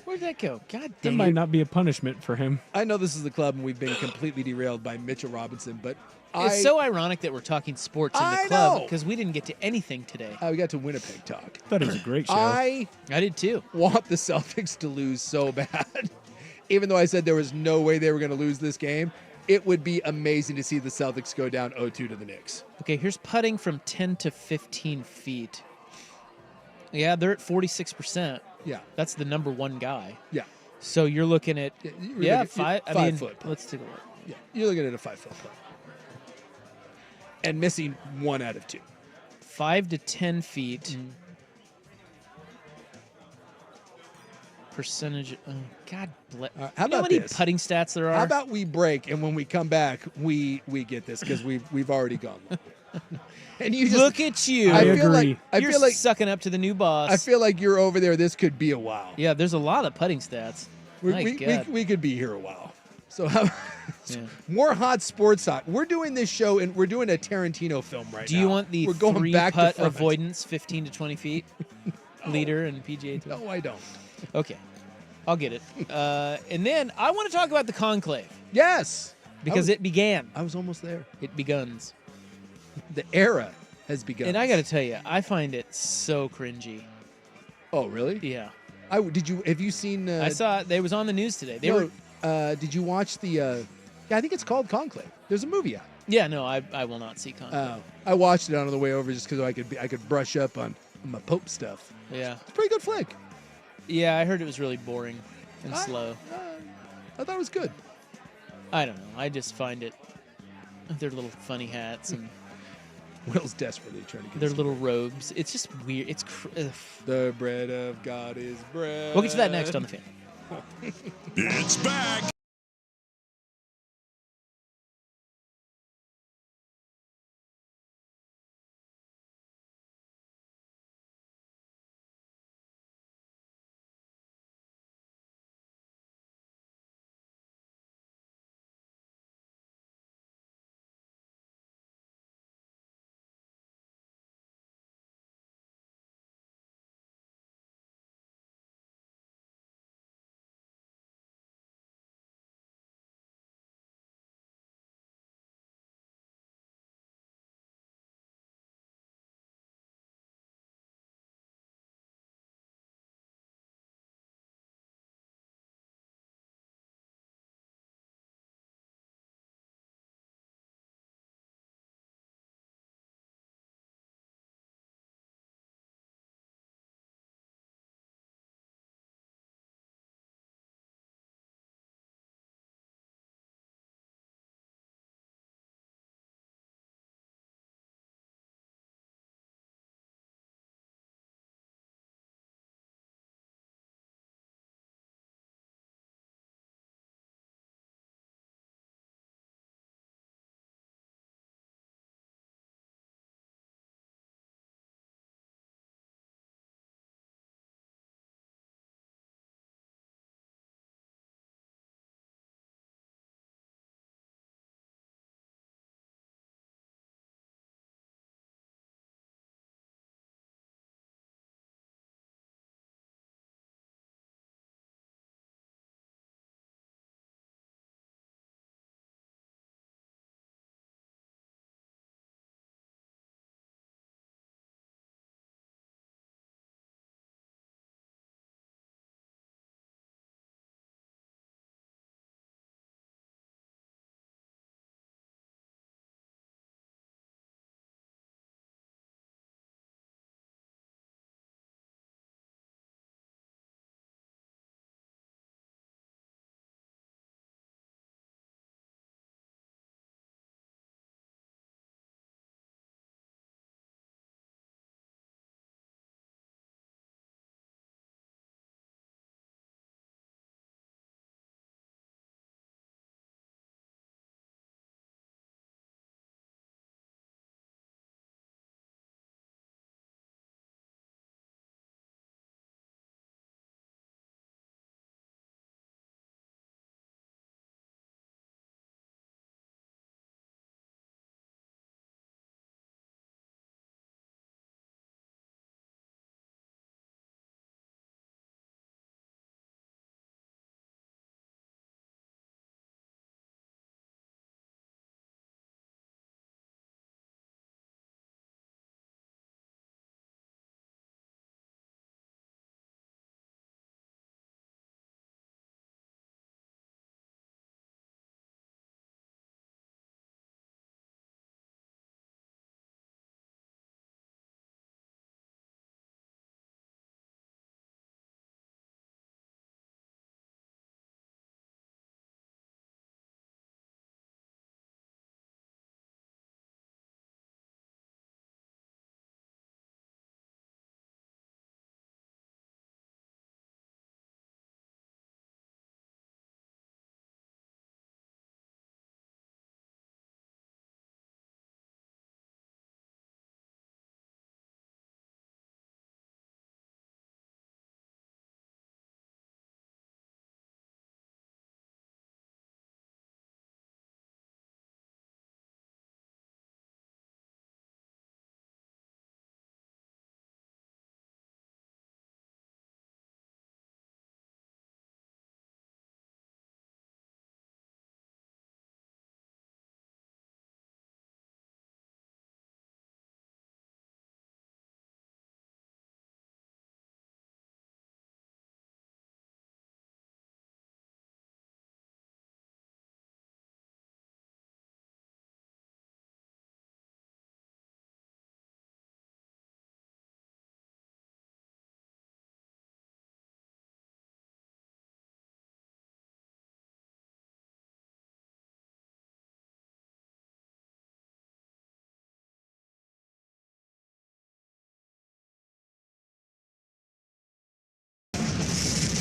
Where'd that go? God That damn. might not be a punishment for him. I know this is the club and we've been completely derailed by Mitchell Robinson, but It's so ironic that we're talking sports in the club because we didn't get to anything today. We got to Winnipeg talk. I thought it was a great show. I did too. Want the Celtics to lose so bad. Even though I said there was no way they were going to lose this game, it would be amazing to see the Celtics go down 0-2 to the Knicks. Okay, here's putting from 10 to 15 feet. Yeah, they're at 46%. Yeah. That's the number one guy. Yeah. So you're looking at, five foot putt. Let's take a look. Yeah, you're looking at a 5-foot putt. And missing 1 out of 2. 5 to 10 feet. percentage. Oh, God bless. How You know how about many this? putting stats there are? How about we break, and when we come back, we get this because we've already gone long. And you just look at you? I feel agree. like I You're feel like sucking up to the new boss. I feel like you're over there. This could be a while. yeah, there's a lot of putting stats. My God. We could be here a while. So how, Yeah. more hot sports talk. We're doing this show, and we're doing a Tarantino film right now. Do you want the we're going three back putt to front. avoidance, 15 to 20 feet, leader and PGA Tour? No, I don't. Okay, I'll get it. And then I want to talk about the conclave Yes, because it began. I was almost there. It beguns. The era has begun. And I got to tell you, I find it so cringy. Oh, really? Yeah, Did you? Have you seen? I saw it. They was on the news today. They no, were. Did you watch the? Yeah, I think it's called Conclave. There's a movie out. Yeah, no, I will not see conclave. I watched it on the way over just because I could brush up on my Pope stuff. Yeah, It's a pretty good flick. yeah. I heard it was really boring and slow. I thought it was good. I don't know. I just find it. Their little funny hats and Will's desperately trying to get their some- little robes. It's just weird. It's. The bread of God is bread. We'll get to that next on the fan. It's back.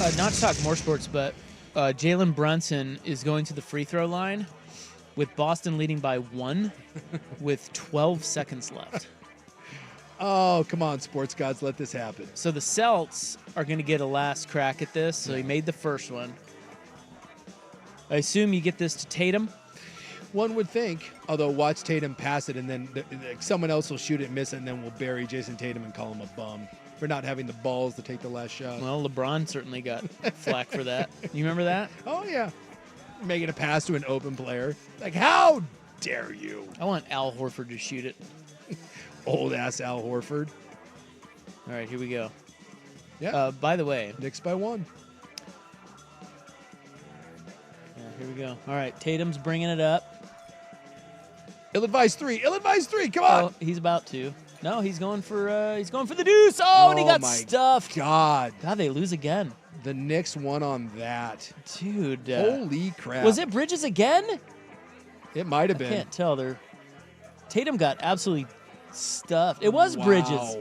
Not to talk more sports, but Jalen Brunson is going to the free throw line with Boston leading by 1 with 12 seconds left. Oh, come on, sports gods, let this happen. So the Celts are going to get a last crack at this. So he made the first one. I assume you get this to Tatum. One would think, although watch Tatum pass it, and then someone else will shoot it and miss it, and then we'll bury Jason Tatum and call him a bum for not having the balls to take the last shot. Well, LeBron certainly got flack for that. You remember that? Oh, yeah. Making a pass to an open player. Like, how dare you? I want Al Horford to shoot it. Old-ass Al Horford. All right, here we go. Yeah. By the way. Knicks by 1. Yeah, here we go. All right, Tatum's bringing it up. Ill-advised 3. Ill-advised 3. Come on. Oh, he's about to. No, he's going for the deuce. Oh, and he got stuffed. God, they lose again. The Knicks won on that. Dude. Holy crap. Was it Bridges again? It might have been. I can't tell. Tatum got absolutely stuffed. It was Bridges.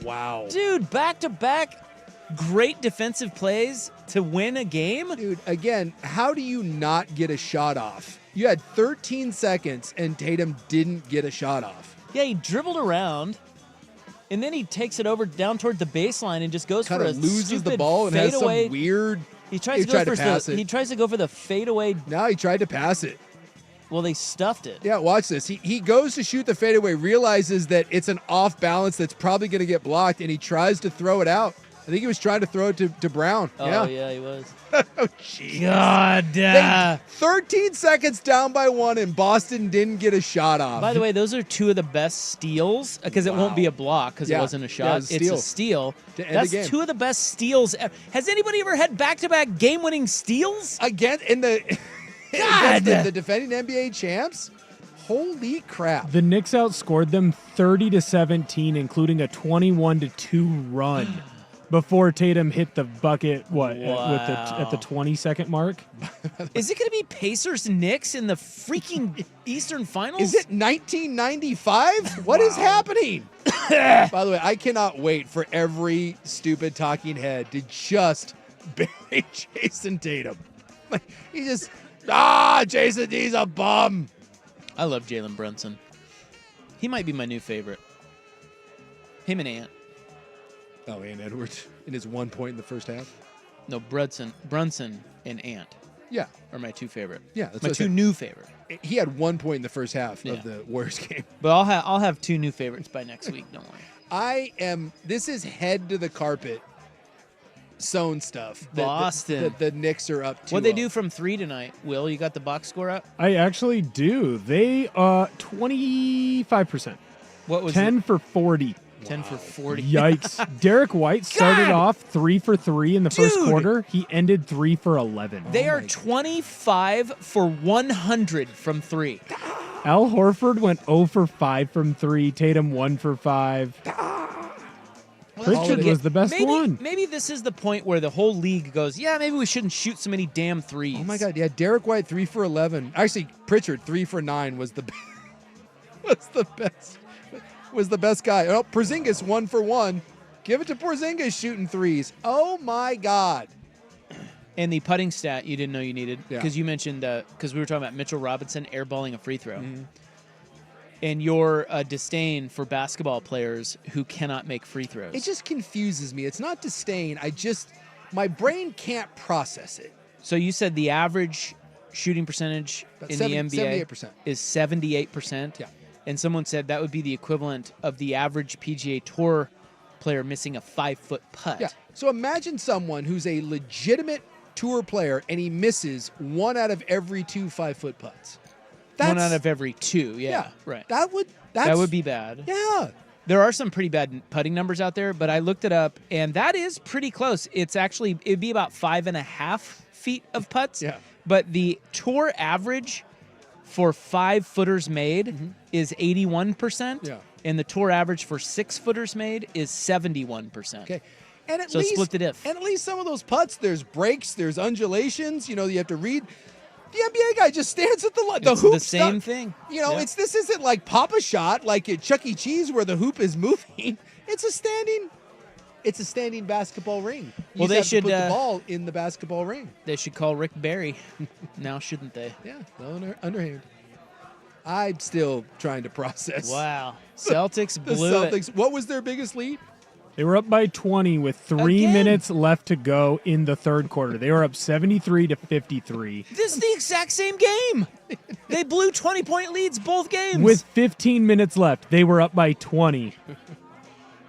Wow. Dude, back-to-back great defensive plays to win a game. Dude, again, how do you not get a shot off? You had 13 seconds and Tatum didn't get a shot off. Yeah, he dribbled around, and then he takes it over down toward the baseline and just goes for a loses the ball and has some weird. He tries to go for the fadeaway. No, he tried to pass it. Well, they stuffed it. Yeah, watch this. He goes to shoot the fadeaway, realizes that it's an off balance that's probably going to get blocked, and he tries to throw it out. I think he was trying to throw it to Brown. Oh, yeah, he was. Oh, jeez. God. 13 seconds down by 1, and Boston didn't get a shot off. By the way, those are 2 of the best steals, because it won't be a block because it wasn't a shot. It's a steal. That's 2 of the best steals ever. Has anybody ever had back-to-back game-winning steals? Again, in the... God! The defending NBA champs? Holy crap. The Knicks outscored them 30-17, including a 21-2 run before Tatum hit the bucket, at the 20-second mark? Is it going to be Pacers-Knicks in the freaking Eastern Finals? Is it 1995? What is happening? By the way, I cannot wait for every stupid talking head to just bury Jason Tatum. Like, he just... Jason D's a bum. I love Jalen Brunson. He might be my new favorite. Him and Ant. Oh, Ant Edwards in his 1 point in the first half. No, Brunson and Ant. Yeah, are my 2 favorite. Yeah, that's my 2 new favorite. He had 1 point in the first half of the Warriors game. But I'll have 2 new favorites by next week. Don't worry. This is head to the carpet. Sewn stuff. Boston. The Knicks are up 2-0. What'd they do from 3 tonight? Will, you got the box score up? I actually do. They 25%. What was 10 it? for 40. 10 for 40. Yikes. Derek White started off 3 for 3 in the first quarter. He ended 3 for 11. They are 25 for 100 from 3. Al Horford went 0 for 5 from 3. Tatum 1 for 5. Pritchard was the best one. Maybe this is the point where the whole league goes, yeah, maybe we shouldn't shoot so many damn threes. Oh, my God. Yeah, Derek White, 3 for 11. Actually, Pritchard, 3 for 9 was the best. Was the best guy. Oh, Porzingis, 1 for 1. Give it to Porzingis shooting threes. Oh, my God. And the putting stat you didn't know you needed, because you mentioned, because we were talking about Mitchell Robinson airballing a free throw. Mm-hmm. And your disdain for basketball players who cannot make free throws. It just confuses me. It's not disdain. My brain can't process it. So you said the average shooting percentage in the NBA 78%. is 78%. Yeah. And someone said that would be the equivalent of the average PGA Tour player missing a 5-foot putt. Yeah. So imagine someone who's a legitimate tour player and he misses 1 out of every 2 5-foot putts. 1 out of every 2, yeah. Right. That would be bad. Yeah. There are some pretty bad putting numbers out there, but I looked it up, and that is pretty close. It'd be about 5.5 feet of putts. Yeah. But the tour average for 5-footers made is 81%. Yeah. And the tour average for 6-footers made is 71%. Okay. And so split the diff. And at least some of those putts, there's breaks, there's undulations. You have to read. The NBA guy just stands at the hoop. The same thing. This isn't like Papa Shot, like at Chuck E. Cheese where the hoop is moving. It's a standing. It's a standing basketball ring. You Well, just they have to should, put the ball in the basketball ring. They should call Rick Barry now, shouldn't they? Yeah, underhand. I'm still trying to process. Wow. Celtics The blew it. Celtics. What was their biggest lead? They were up by 20 with 3 Again? minutes left to go in the third quarter. They were up 73-53. This is the exact same game. They blew 20-point leads both games. With 15 minutes left, they were up by 20.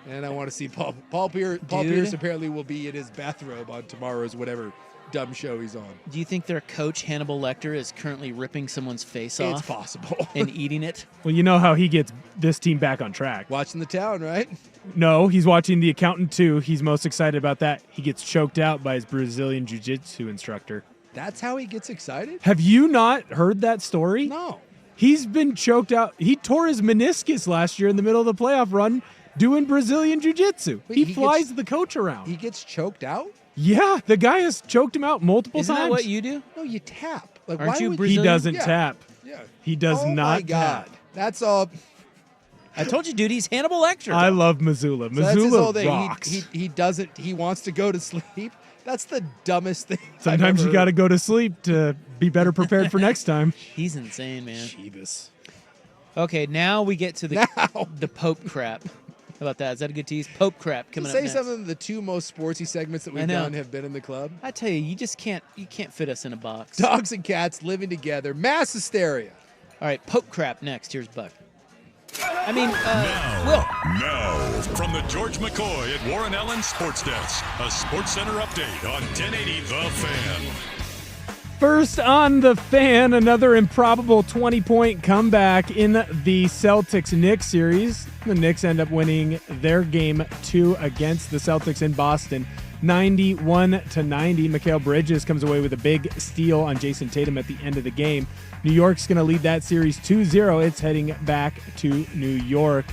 And I want to see Paul Pierce apparently will be in his bathrobe on tomorrow's whatever dumb show he's on. Do you think their coach, Hannibal Lecter, is currently ripping someone's face off? It's possible. And eating it? Well, you know how he gets this team back on track. Watching the town, right? No, he's watching The Accountant too. He's most excited about that. He gets choked out by his Brazilian jiu-jitsu instructor. That's how he gets excited? Have you not heard that story? No. He's been choked out. He tore his meniscus last year in the middle of the playoff run doing Brazilian jiu-jitsu. Wait, He he flies gets- the coach around. He gets choked out? Yeah, the guy has choked him out multiple Isn't times. that what you do? No, you tap. Like, Aren't why you would Brazilian? He doesn't Yeah. tap. Yeah. He does Oh not my God. tap. That's all. I told you, dude, he's Hannibal Lecter. I love Missoula. So that's his whole Missoula thing. rocks. He doesn't. He wants to go to sleep. That's the dumbest thing. Sometimes you got to go to sleep to be better prepared for next time. He's insane, man. Jeebus. Okay, now we get to the Pope crap. How about that? Is that a good tease? Pope crap To coming up say next. something, the two most sportsy segments that I we've know. done have been in the club. I tell you, you can't fit us in a box. Dogs and cats living together. Mass hysteria. All right, Pope crap next. Here's Buck. I mean, Will. Now, from the George McCoy at Warren Allen Sports Desk, a Sports Center update on 1080 The Fan. First on the Fan, another improbable 20-point comeback in the Celtics-Knicks series. The Knicks end up winning their game 2 against the Celtics in Boston, 91-90. Mikal Bridges comes away with a big steal on Jason Tatum at the end of the game. New York's going to lead that series 2-0. It's heading back to New York.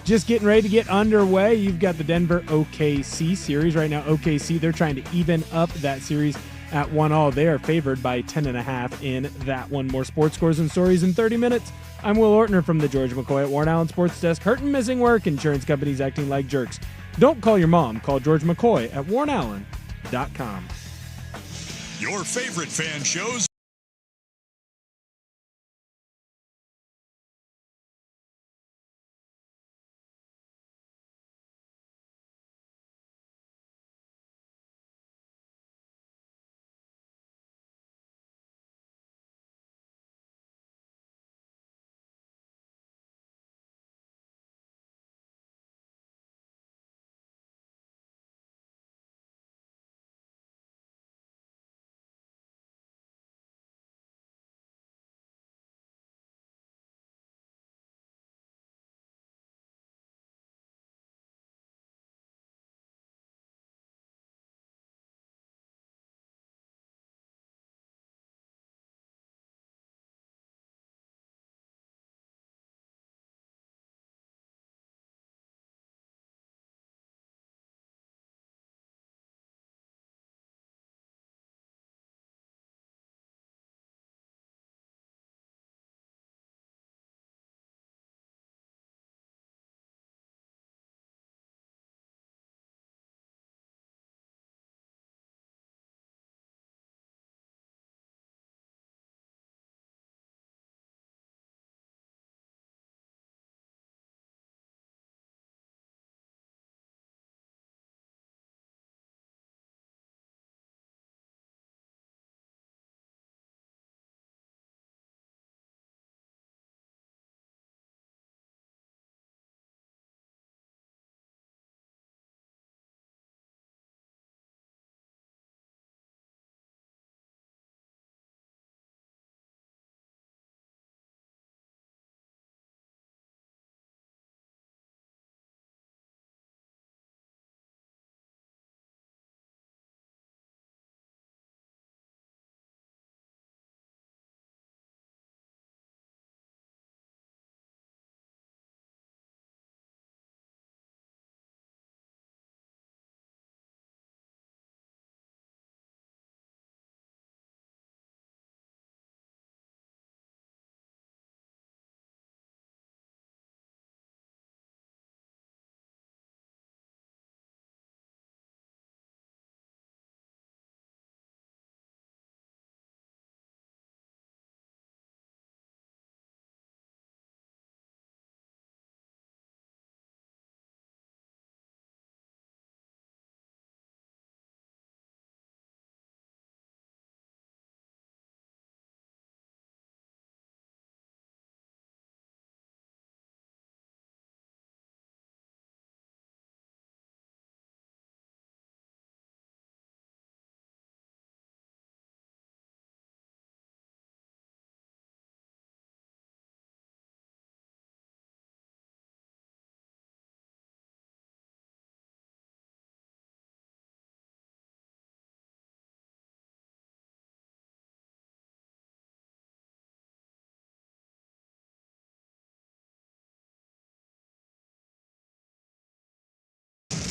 Just getting ready to get underway. You've got the Denver OKC series. Right now, OKC, they're trying to even up that series at 1-1. They are favored by 10.5 in that one. More sports scores and stories in 30 minutes. I'm Will Ortner from the George McCoy at Warren Allen Sports Desk. Hurt and missing work. Insurance companies acting like jerks. Don't call your mom. Call George McCoy at warrenallen.com. Your favorite fan shows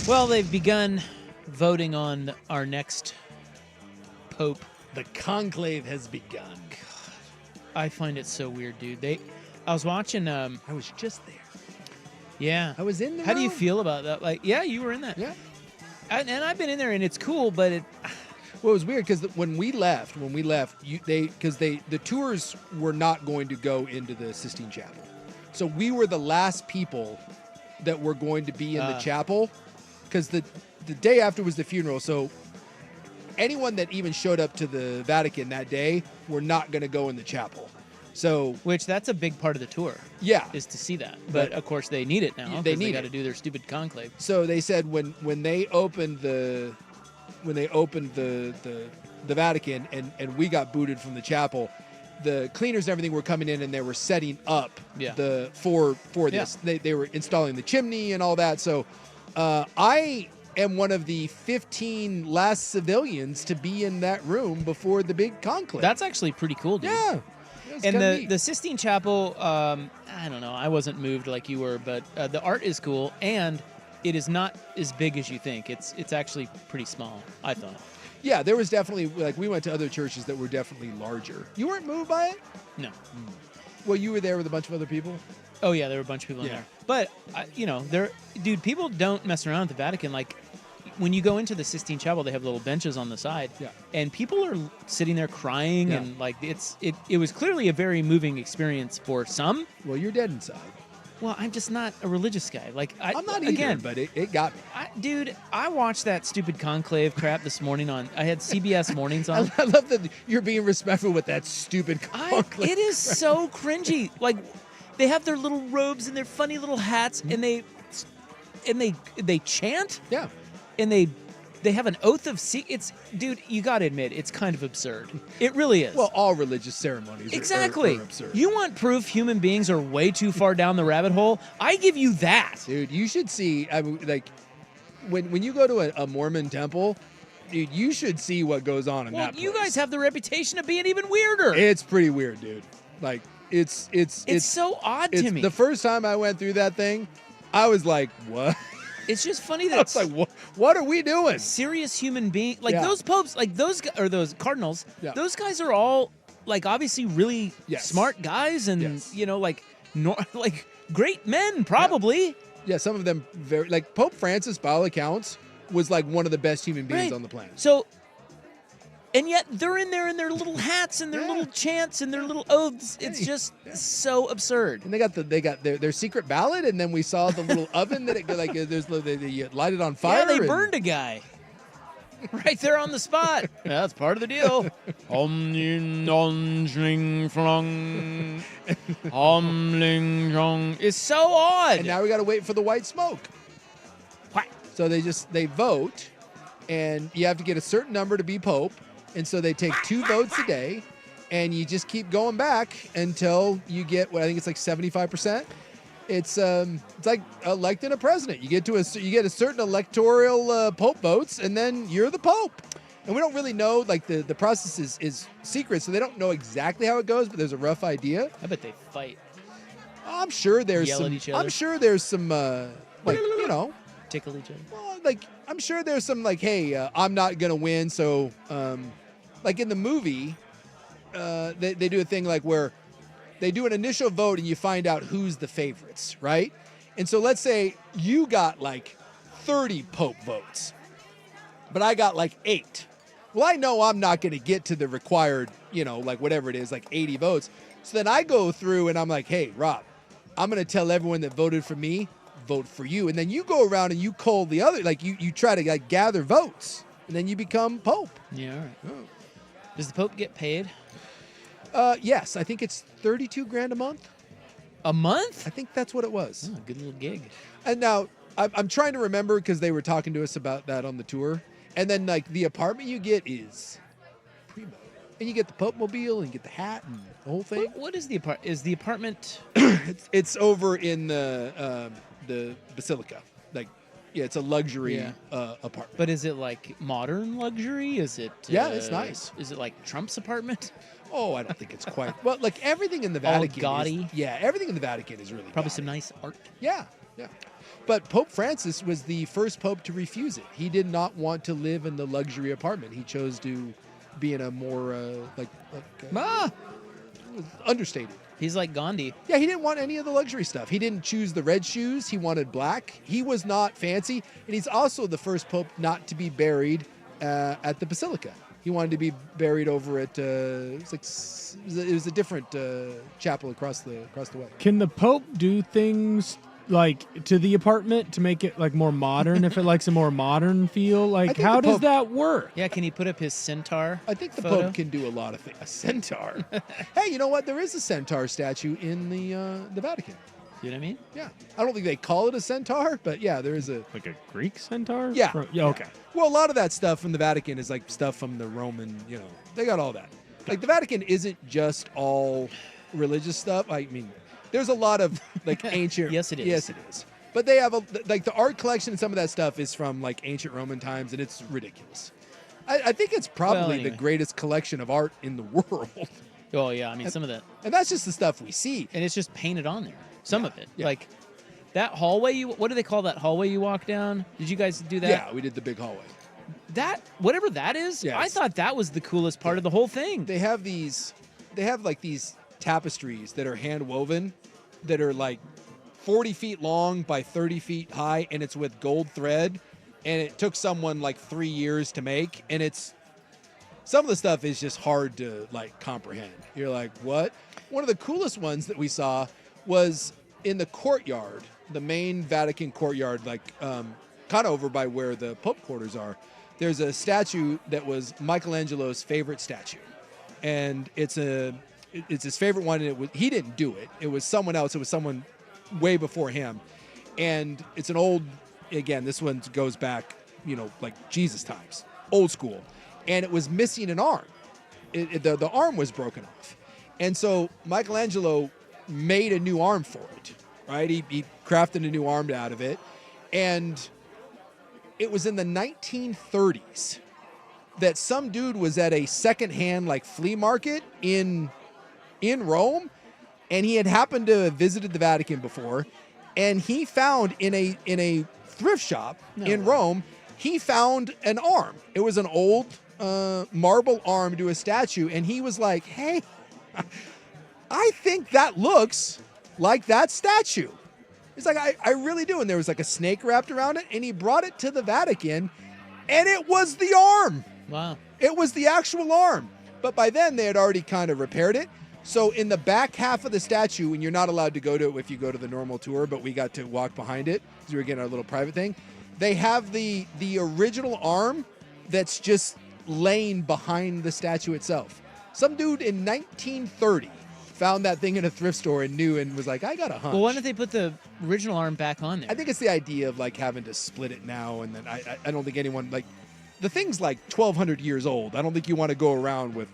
Well, they've begun voting on our next pope. The conclave has begun. I find it so weird, dude. I was watching. I was just there. Yeah, I was in there. How do you feel about that? Like, yeah, you were in that. Yeah. And I've been in there, and it's cool, but it. Well, it was weird because when we left, the tours were not going to go into the Sistine Chapel, so we were the last people that were going to be in the chapel, because the day after was the funeral. So anyone that even showed up to the Vatican that day were not going to go in the chapel. So, which that's a big part of the tour. Yeah, is to see that. But of course they need it now. They got to do their stupid conclave. So they said when they opened the Vatican and we got booted from the chapel, the cleaners and everything were coming in and they were setting up for this. They were installing the chimney and all that. So I am one of the 15 last civilians to be in that room before the big conclave. That's actually pretty cool, dude. Yeah. And the Sistine Chapel, I don't know, I wasn't moved like you were, but the art is cool, and it is not as big as you think. It's actually pretty small, I thought. Yeah, there was definitely, like, we went to other churches that were definitely larger. You weren't moved by it? No. Well, you were there with a bunch of other people? Oh, yeah, there were a bunch of people in there. But, dude, people don't mess around at the Vatican. Like, when you go into the Sistine Chapel, they have little benches on the side. Yeah. And people are sitting there crying, and, like, it was clearly a very moving experience for some. Well, you're dead inside. Well, I'm just not a religious guy. Like, I'm not either, but it got me. Dude, I watched that stupid conclave crap this morning I had CBS Mornings on. I love that you're being respectful with that stupid conclave. It is so cringy. Like, they have their little robes and their funny little hats, and they chant. Yeah. And they have an oath of dude, you got to admit, it's kind of absurd. It really is. Well, all religious ceremonies exactly. are absurd. You want proof human beings are way too far down the rabbit hole? I give you that. Dude, you should see, I mean, like, when you go to a Mormon temple, dude, you should see what goes on in that place. You guys have the reputation of being even weirder. It's pretty weird, dude. Like, it's so odd to me. The first time I went through that thing, I was like, what? It's just funny that it's like, what are we doing? Serious human being, like those popes, like those cardinals. Yeah. Those guys are all like obviously really smart guys, and like great men probably. Yeah, some of them very like Pope Francis, by all accounts, was like one of the best human beings on the planet. So, and yet they're in there in their little hats and their little chants and their little oaths. It's just so absurd. And they got their secret ballot, and then we saw the little oven that they light it on fire. Yeah, they burned a guy right there on the spot. Yeah, that's part of the deal. It's so odd. And now we got to wait for the white smoke. What? So they vote, and you have to get a certain number to be pope. And so they take 2 votes a day, and you just keep going back until you get what I think it's like 75%. It's like electing a president. You get a certain electoral pope votes, and then you're the pope. And we don't really know, like the process is secret, so they don't know exactly how it goes, but there's a rough idea. I bet they fight. I'm sure there's Yell at each other. I'm sure there's some tickle each other. Well, like I'm sure there's some like, hey, I'm not gonna win, so like in the movie, they do a thing like where they do an initial vote and you find out who's the favorites, right? And so let's say you got like 30 pope votes, but I got like 8. Well, I know I'm not going to get to the required, like whatever it is, like 80 votes. So then I go through and I'm like, hey, Rob, I'm going to tell everyone that voted for me, vote for you. And then you go around and you call the other, like you try to like gather votes, and then you become pope. Yeah, all right. Oh. Does the pope get paid? Yes, I think it's $32,000 a month. A month? I think that's what it was. Oh, good little gig. And now I'm trying to remember because they were talking to us about that on the tour. And then like the apartment you get is primo, and you get the Pope mobile and you get the hat and the whole thing. What is the apartment? Is the apartment? It's over in the Basilica. Like, yeah, it's a luxury apartment. But is it like modern luxury? Is it? Yeah, it's nice. Is it like Trump's apartment? Oh, I don't think it's quite. Well, like everything in the Vatican. All gaudy. Everything in the Vatican is really probably gaudy. some nice art. Yeah. Yeah. But Pope Francis was the first pope to refuse it. He did not want to live in the luxury apartment. He chose to be in a more understated. He's like Gandhi. Yeah, he didn't want any of the luxury stuff. He didn't choose the red shoes. He wanted black. He was not fancy. And he's also the first pope not to be buried at the Basilica. He wanted to be buried over at it was a different chapel across the way. Can the Pope do things like to the apartment to make it like more modern if it likes a more modern feel? Like how does that work? Yeah, can he put up his centaur? I think the photo? Pope can do a lot of things. A centaur. Hey, you know what? There is a centaur statue in the Vatican. You know what I mean? Yeah. I don't think they call it a centaur, but yeah, there is a Like a Greek centaur? Yeah. Yeah, okay. Well, a lot of that stuff from the Vatican is like stuff from the Roman, they got all that. Like the Vatican isn't just all religious stuff. I mean, there's a lot of like ancient. Yes, it is. Yes, it is. But they have like the art collection and some of that stuff is from like ancient Roman times, and it's ridiculous. I think it's probably the greatest collection of art in the world. Oh yeah, I mean some of that, and that's just the stuff we see. And it's just painted on there. Some of it, like that hallway. What do they call that hallway you walk down? Did you guys do that? Yeah, we did the big hallway. That whatever that is, I thought that was the coolest part of the whole thing. They have these tapestries that are hand woven, that are like 40 feet long by 30 feet high, and it's with gold thread, and it took someone like 3 years to make, and it's some of the stuff is just hard to like comprehend. You're like, what? One of the coolest ones that we saw was in the courtyard, the main Vatican courtyard, like kind of over by where the Pope quarters are. There's a statue that was Michelangelo's favorite statue, and it's his favorite one. And he didn't do it; it was someone else. It was someone way before him, and it's an old. Again, this one goes back, like Jesus times, old school, and it was missing an arm. The arm was broken off, and so Michelangelo made a new arm for it, right? He crafted a new arm out of it. And it was in the 1930s that some dude was at a secondhand like flea market in Rome, and he had happened to have visited the Vatican before, and he found in a thrift shop in Rome, he found an arm. It was an old marble arm to a statue, and he was like, hey, I think that looks like that statue. He's like, I really do. And there was like a snake wrapped around it, and he brought it to the Vatican, and it was the arm. Wow. It was the actual arm. But by then, they had already kind of repaired it. So in the back half of the statue, and you're not allowed to go to it if you go to the normal tour, but we got to walk behind it because we were getting our little private thing. They have the original arm that's just laying behind the statue itself. Some dude in 1930 found that thing in a thrift store and knew and was like, I got a hunch. Well, why don't they put the original arm back on there? I think it's the idea of like having to split it now, and then I don't think anyone like the thing's like 1,200 years old. I don't think you want to go around with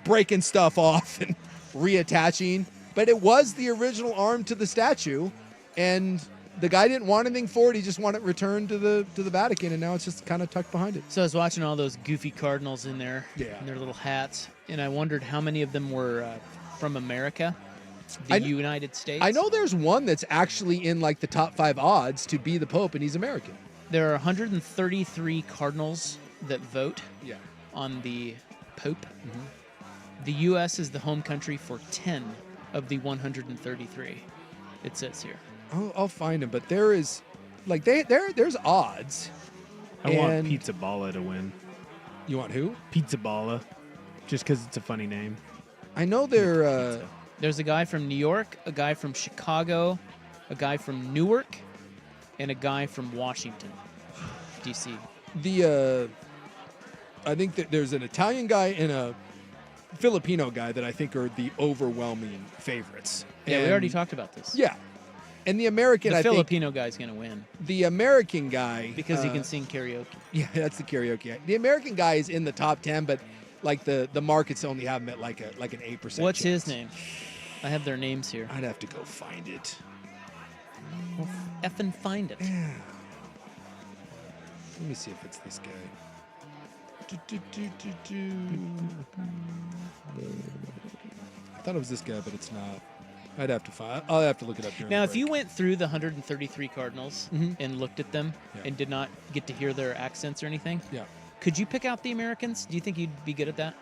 breaking stuff off and reattaching. But it was the original arm to the statue, and the guy didn't want anything for it. He just wanted it returned to the Vatican, and now it's just kind of tucked behind it. So I was watching all those goofy cardinals in there, in their little hats, and I wondered how many of them were from America, the United States. I know there's one that's actually in like the top 5 odds to be the Pope, and he's American. There are 133 cardinals that vote on the Pope. Mm-hmm. The U.S. is the home country for 10 of the 133, it says here. I'll find him, but there is, like, there's odds. I want Pizza Balla to win. You want who? Pizza Balla, just because it's a funny name. I know they're. There's a guy from New York, a guy from Chicago, a guy from Newark, and a guy from Washington, D.C. I think that there's an Italian guy and a Filipino guy that I think are the overwhelming favorites. Yeah, we already talked about this. Yeah. And the American, the Filipino guy's going to win. The American guy. Because he can sing karaoke. Yeah, that's the karaoke. The American guy is in the top 10, but like the markets only have him at like an 8%. What's his name? I have their names here. I'd have to go find it. Well, effing find it. Yeah. Let me see if it's this guy. I thought it was this guy, but it's not. I'd have to find. I'll have to look it up. Now, if you went through the 133 Cardinals and looked at them and did not get to hear their accents or anything, could you pick out the Americans? Do you think you'd be good at that?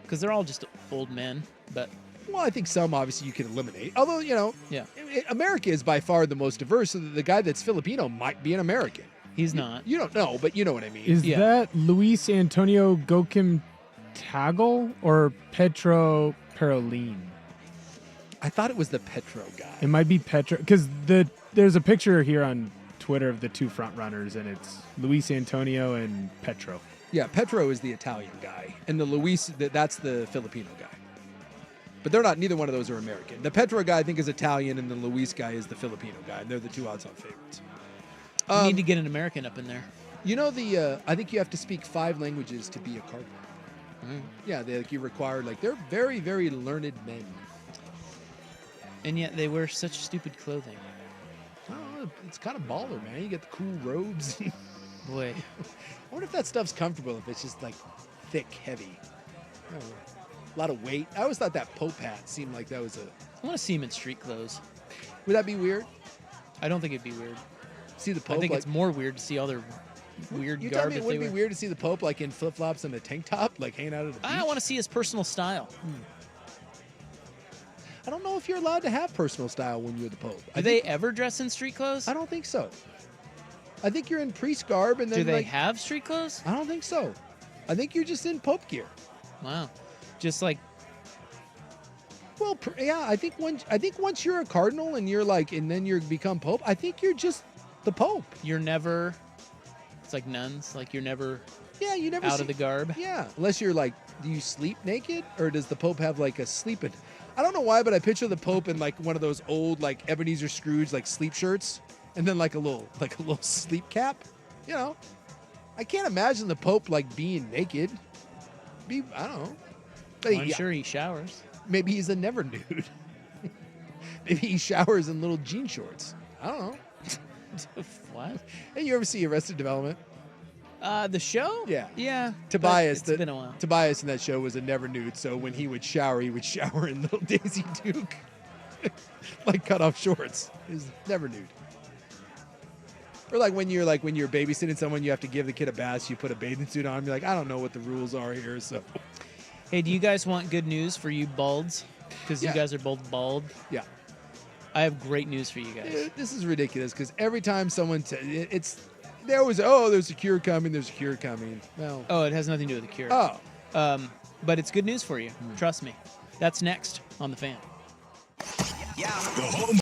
Because they're all just old men, but... Well, I think some obviously you can eliminate. Although, Yeah. America is by far the most diverse. So the guy that's Filipino might be an American. He's not. You don't know, but you know what I mean. Is that Luis Antonio Gokim Tagle or Petro Parolin? I thought it was the Petro guy. It might be Petro, because there's a picture here on Twitter of the two front runners, and it's Luis Antonio and Petro. Yeah, Petro is the Italian guy, and the Luis, that's the Filipino guy. But they're not. Neither one of those are American. The Petro guy, I think, is Italian, and the Luis guy is the Filipino guy, and they're the two odds-on favorites. You need to get an American up in there. You know I think you have to speak 5 languages to be a Cardinal. Yeah, you require they're very, very learned men. And yet they wear such stupid clothing. Oh, it's kind of baller, man. You get the cool robes. Boy. I wonder if that stuff's comfortable, if it's just thick, heavy. I don't know. A lot of weight. I always thought that Pope hat seemed like that was I want to see him in street clothes. Would that be weird? I don't think it'd be weird. See the Pope? I think it's more weird to see all their weird You garb. tell me it wouldn't be weird to see the Pope in flip-flops and a tank top, hanging out at the beach? I want to see his personal style. I don't know if you're allowed to have personal style when you're the Pope. Do they ever dress in street clothes? I don't think so. I think you're in priest garb, and then do they have street clothes? I don't think so. I think you're just in Pope gear. Wow, just Well, yeah. I think once you're a cardinal and you're and then you become Pope, I think you're just the Pope. You're never. It's like nuns. You're never. Yeah, you never out of the garb. Yeah, unless you're do you sleep naked, or does the Pope have a sleeping? I don't know why, but I picture the Pope in one of those old Ebenezer Scrooge sleep shirts, and then a little sleep cap. I can't imagine the Pope being naked. I don't know. Well, I'm sure he showers. Maybe he's a never nude. Maybe he showers in little jean shorts. I don't know. What? Hey, you ever see Arrested Development? The show? Yeah. Yeah. Tobias. It's been a while. Tobias in that show was a never nude, so when he would shower in little Daisy Duke, cut off shorts. He was never nude. Or when you're babysitting someone, you have to give the kid a bath, so you put a bathing suit on. You're I don't know what the rules are here, so. Hey, do you guys want good news for you balds? Because you guys are both bald. Yeah. I have great news for you guys. This is ridiculous because every time someone they always there's a cure coming, there's a cure coming. Well, it has nothing to do with the cure. But it's good news for you. Trust me. That's next on The Fan. The home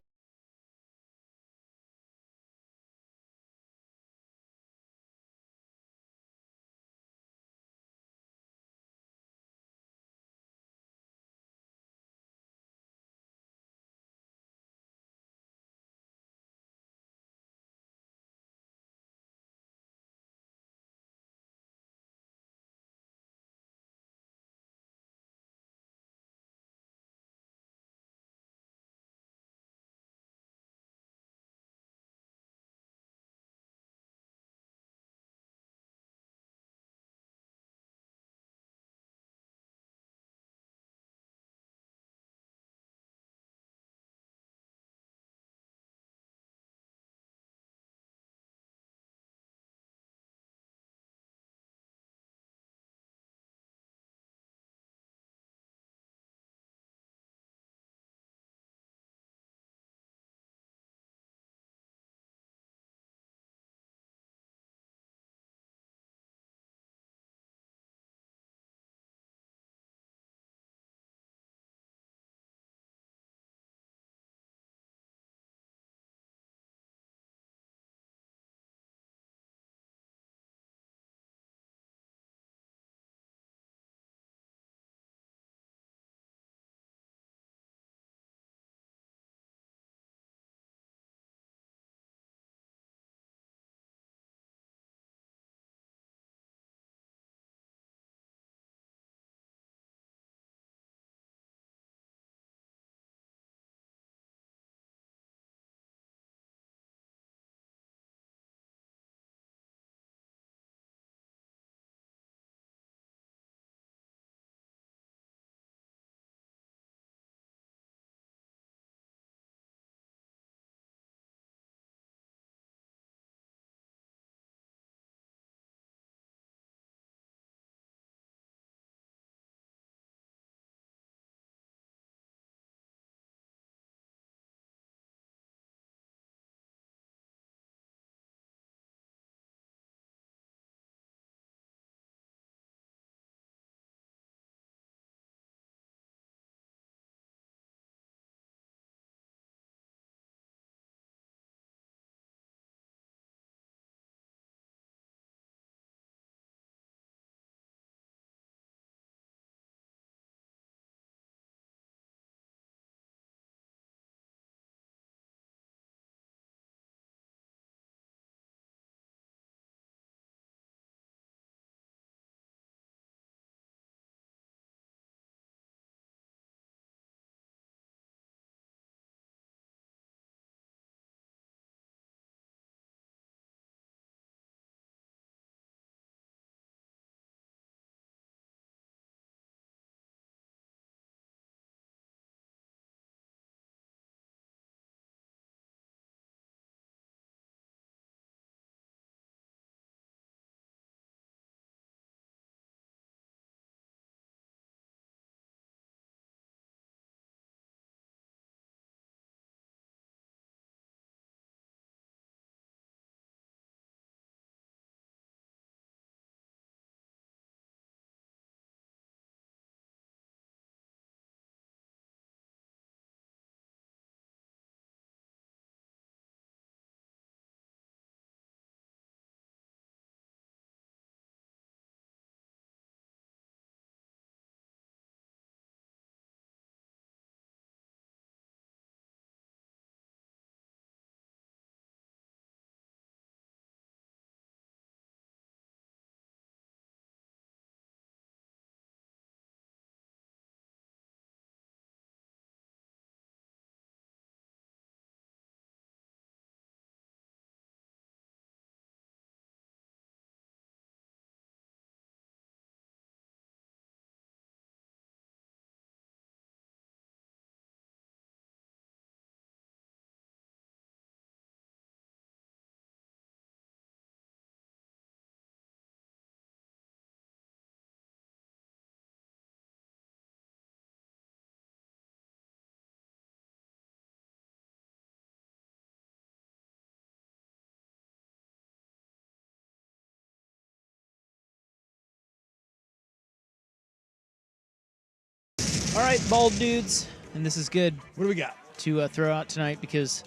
All right, bald dudes, and this is good What do we got? to throw out tonight because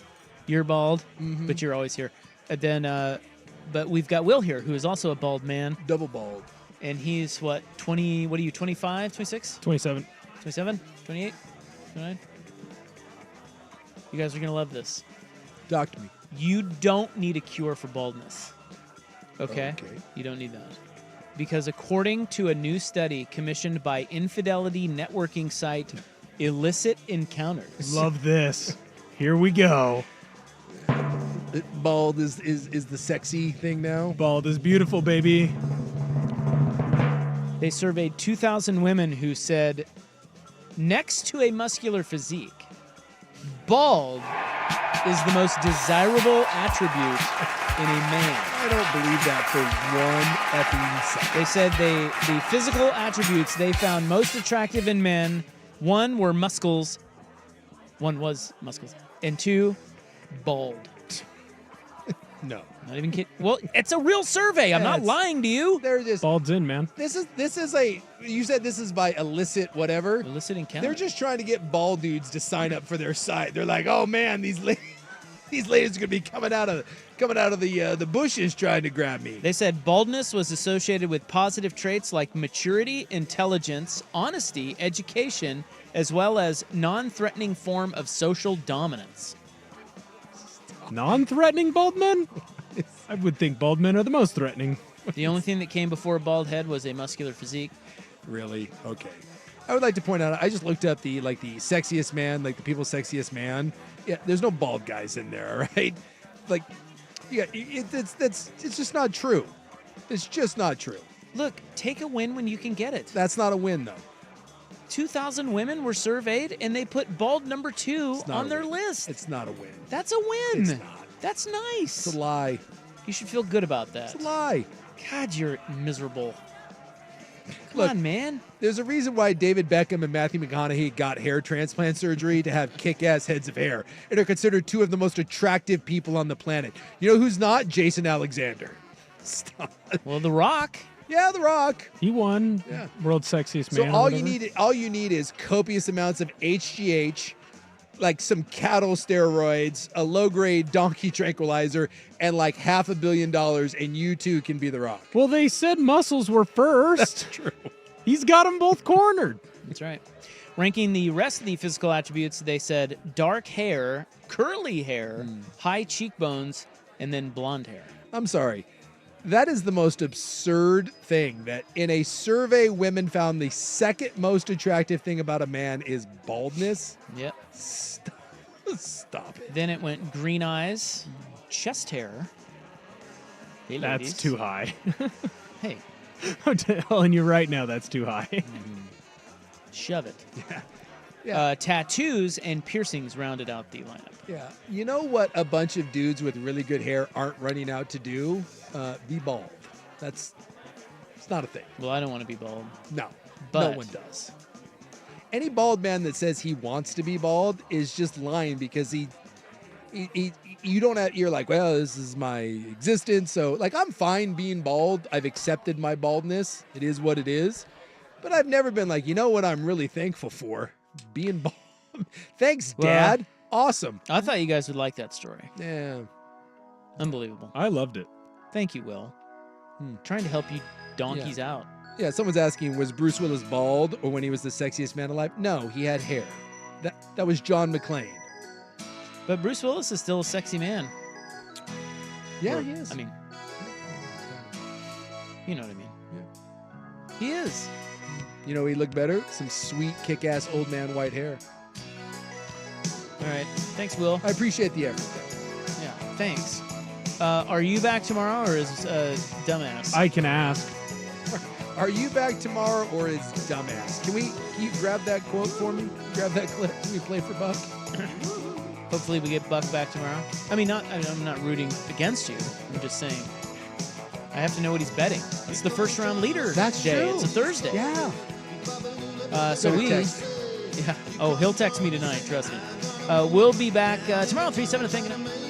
you're bald, but you're always here. And then, but we've got Will here, who is also a bald man, Double bald. and he's what, 20? What are you, 25, 26, 27. 27, 28, 29? You guys are gonna love this. Docked me. You don't need a cure for baldness. Okay? Okay. You don't need that. Because according to a new study commissioned by infidelity networking site Illicit Encounters. Love this. Here we go. Bald is the sexy thing now. Bald is beautiful, baby. They surveyed 2,000 women who said, next to a muscular physique, bald is the most desirable attribute in a man. I don't believe that for one effing second. They said the physical attributes they found most attractive in men, one was muscles, and two, bald. No. Not even kidding. Well, it's a real survey. I'm not it's- lying to you. They're just Bald's in, man. this is a you said this is by illicit whatever. Illicit Encounters. They're just trying to get bald dudes to sign up for their site. They're like, oh man, these ladies are gonna be coming out of the bushes trying to grab me. They said baldness was associated with positive traits like maturity, intelligence, honesty, education, as well as non-threatening form of social dominance. Non-threatening bald men? I would think bald men are the most threatening. The only thing that came before a bald head was a muscular physique. Really? Okay. I would like to point out, I just looked up the sexiest man, like the people's sexiest man. Yeah, there's no bald guys in there, all right? Like, yeah, it's just not true. It's just not true. Look, take a win when you can get it. That's not a win, though. 2,000 women were surveyed, and they put bald number 2 It's not on a their win. list. It's not a win. That's a win. It's not. That's nice. It's a lie. You should feel good about that. It's a lie. God, you're miserable. Come Look, on, man. There's a reason why David Beckham and Matthew McConaughey got hair transplant surgery to have kick-ass heads of hair and are considered two of the most attractive people on the planet. You know who's not? Jason Alexander. Stop. Well, The Rock. Yeah, The Rock. He won Yeah. World's Sexiest So Man. or all you whatever. need is copious amounts of HGH, like some cattle steroids, a low-grade donkey tranquilizer, and like $500 million, and you too can be The Rock. Well, they said muscles were first. That's true. He's got them both cornered. That's right. Ranking the rest of the physical attributes, they said dark hair, curly hair, high cheekbones, and then blonde hair. I'm sorry. That is the most absurd thing that in a survey, women found the second most attractive thing about a man is baldness. Yep. Stop it. Then it went green eyes, chest hair. Hey, That's ladies. too high. Hey, I'm telling you right now, that's too high. shove it. Yeah. Tattoos and piercings rounded out the lineup. Yeah. You know what a bunch of dudes with really good hair aren't running out to do? Be bald. It's not a thing. Well, I don't want to be bald. No. But- no one does. Any bald man that says he wants to be bald is just lying because you're like, well, this is my existence. So like, I'm fine being bald. I've accepted my baldness. It is what it is. But I've never been like, you know what I'm really thankful for? Being bald. Thanks, Well- Dad. Awesome. I thought you guys would like that story. Yeah. Unbelievable. I loved it. Thank you, Will. Trying to help you donkeys out. Yeah, someone's asking, was Bruce Willis bald or when he was the sexiest man alive? No, he had hair. That was John McClane. But Bruce Willis is still a sexy man. Yeah, he is. I mean, you know what I mean. He is. You know, he looked better. Some sweet, kick-ass old man white hair. All right. Thanks, Will. I appreciate the effort, though. Yeah, thanks. Are you back tomorrow or is Dumbass? I can ask. Are you back tomorrow or is dumbass? Can you grab that quote for me? Grab that clip. Can we play for Buck? Hopefully we get Buck back tomorrow. I mean, I'm not rooting against you. I'm just saying. I have to know what he's betting. It's the first round leader That's day. true. It's a Thursday. Yeah. So Better we. text. Yeah. Oh, he'll text me tonight. Trust me. We'll be back tomorrow, 3/7. Thank you.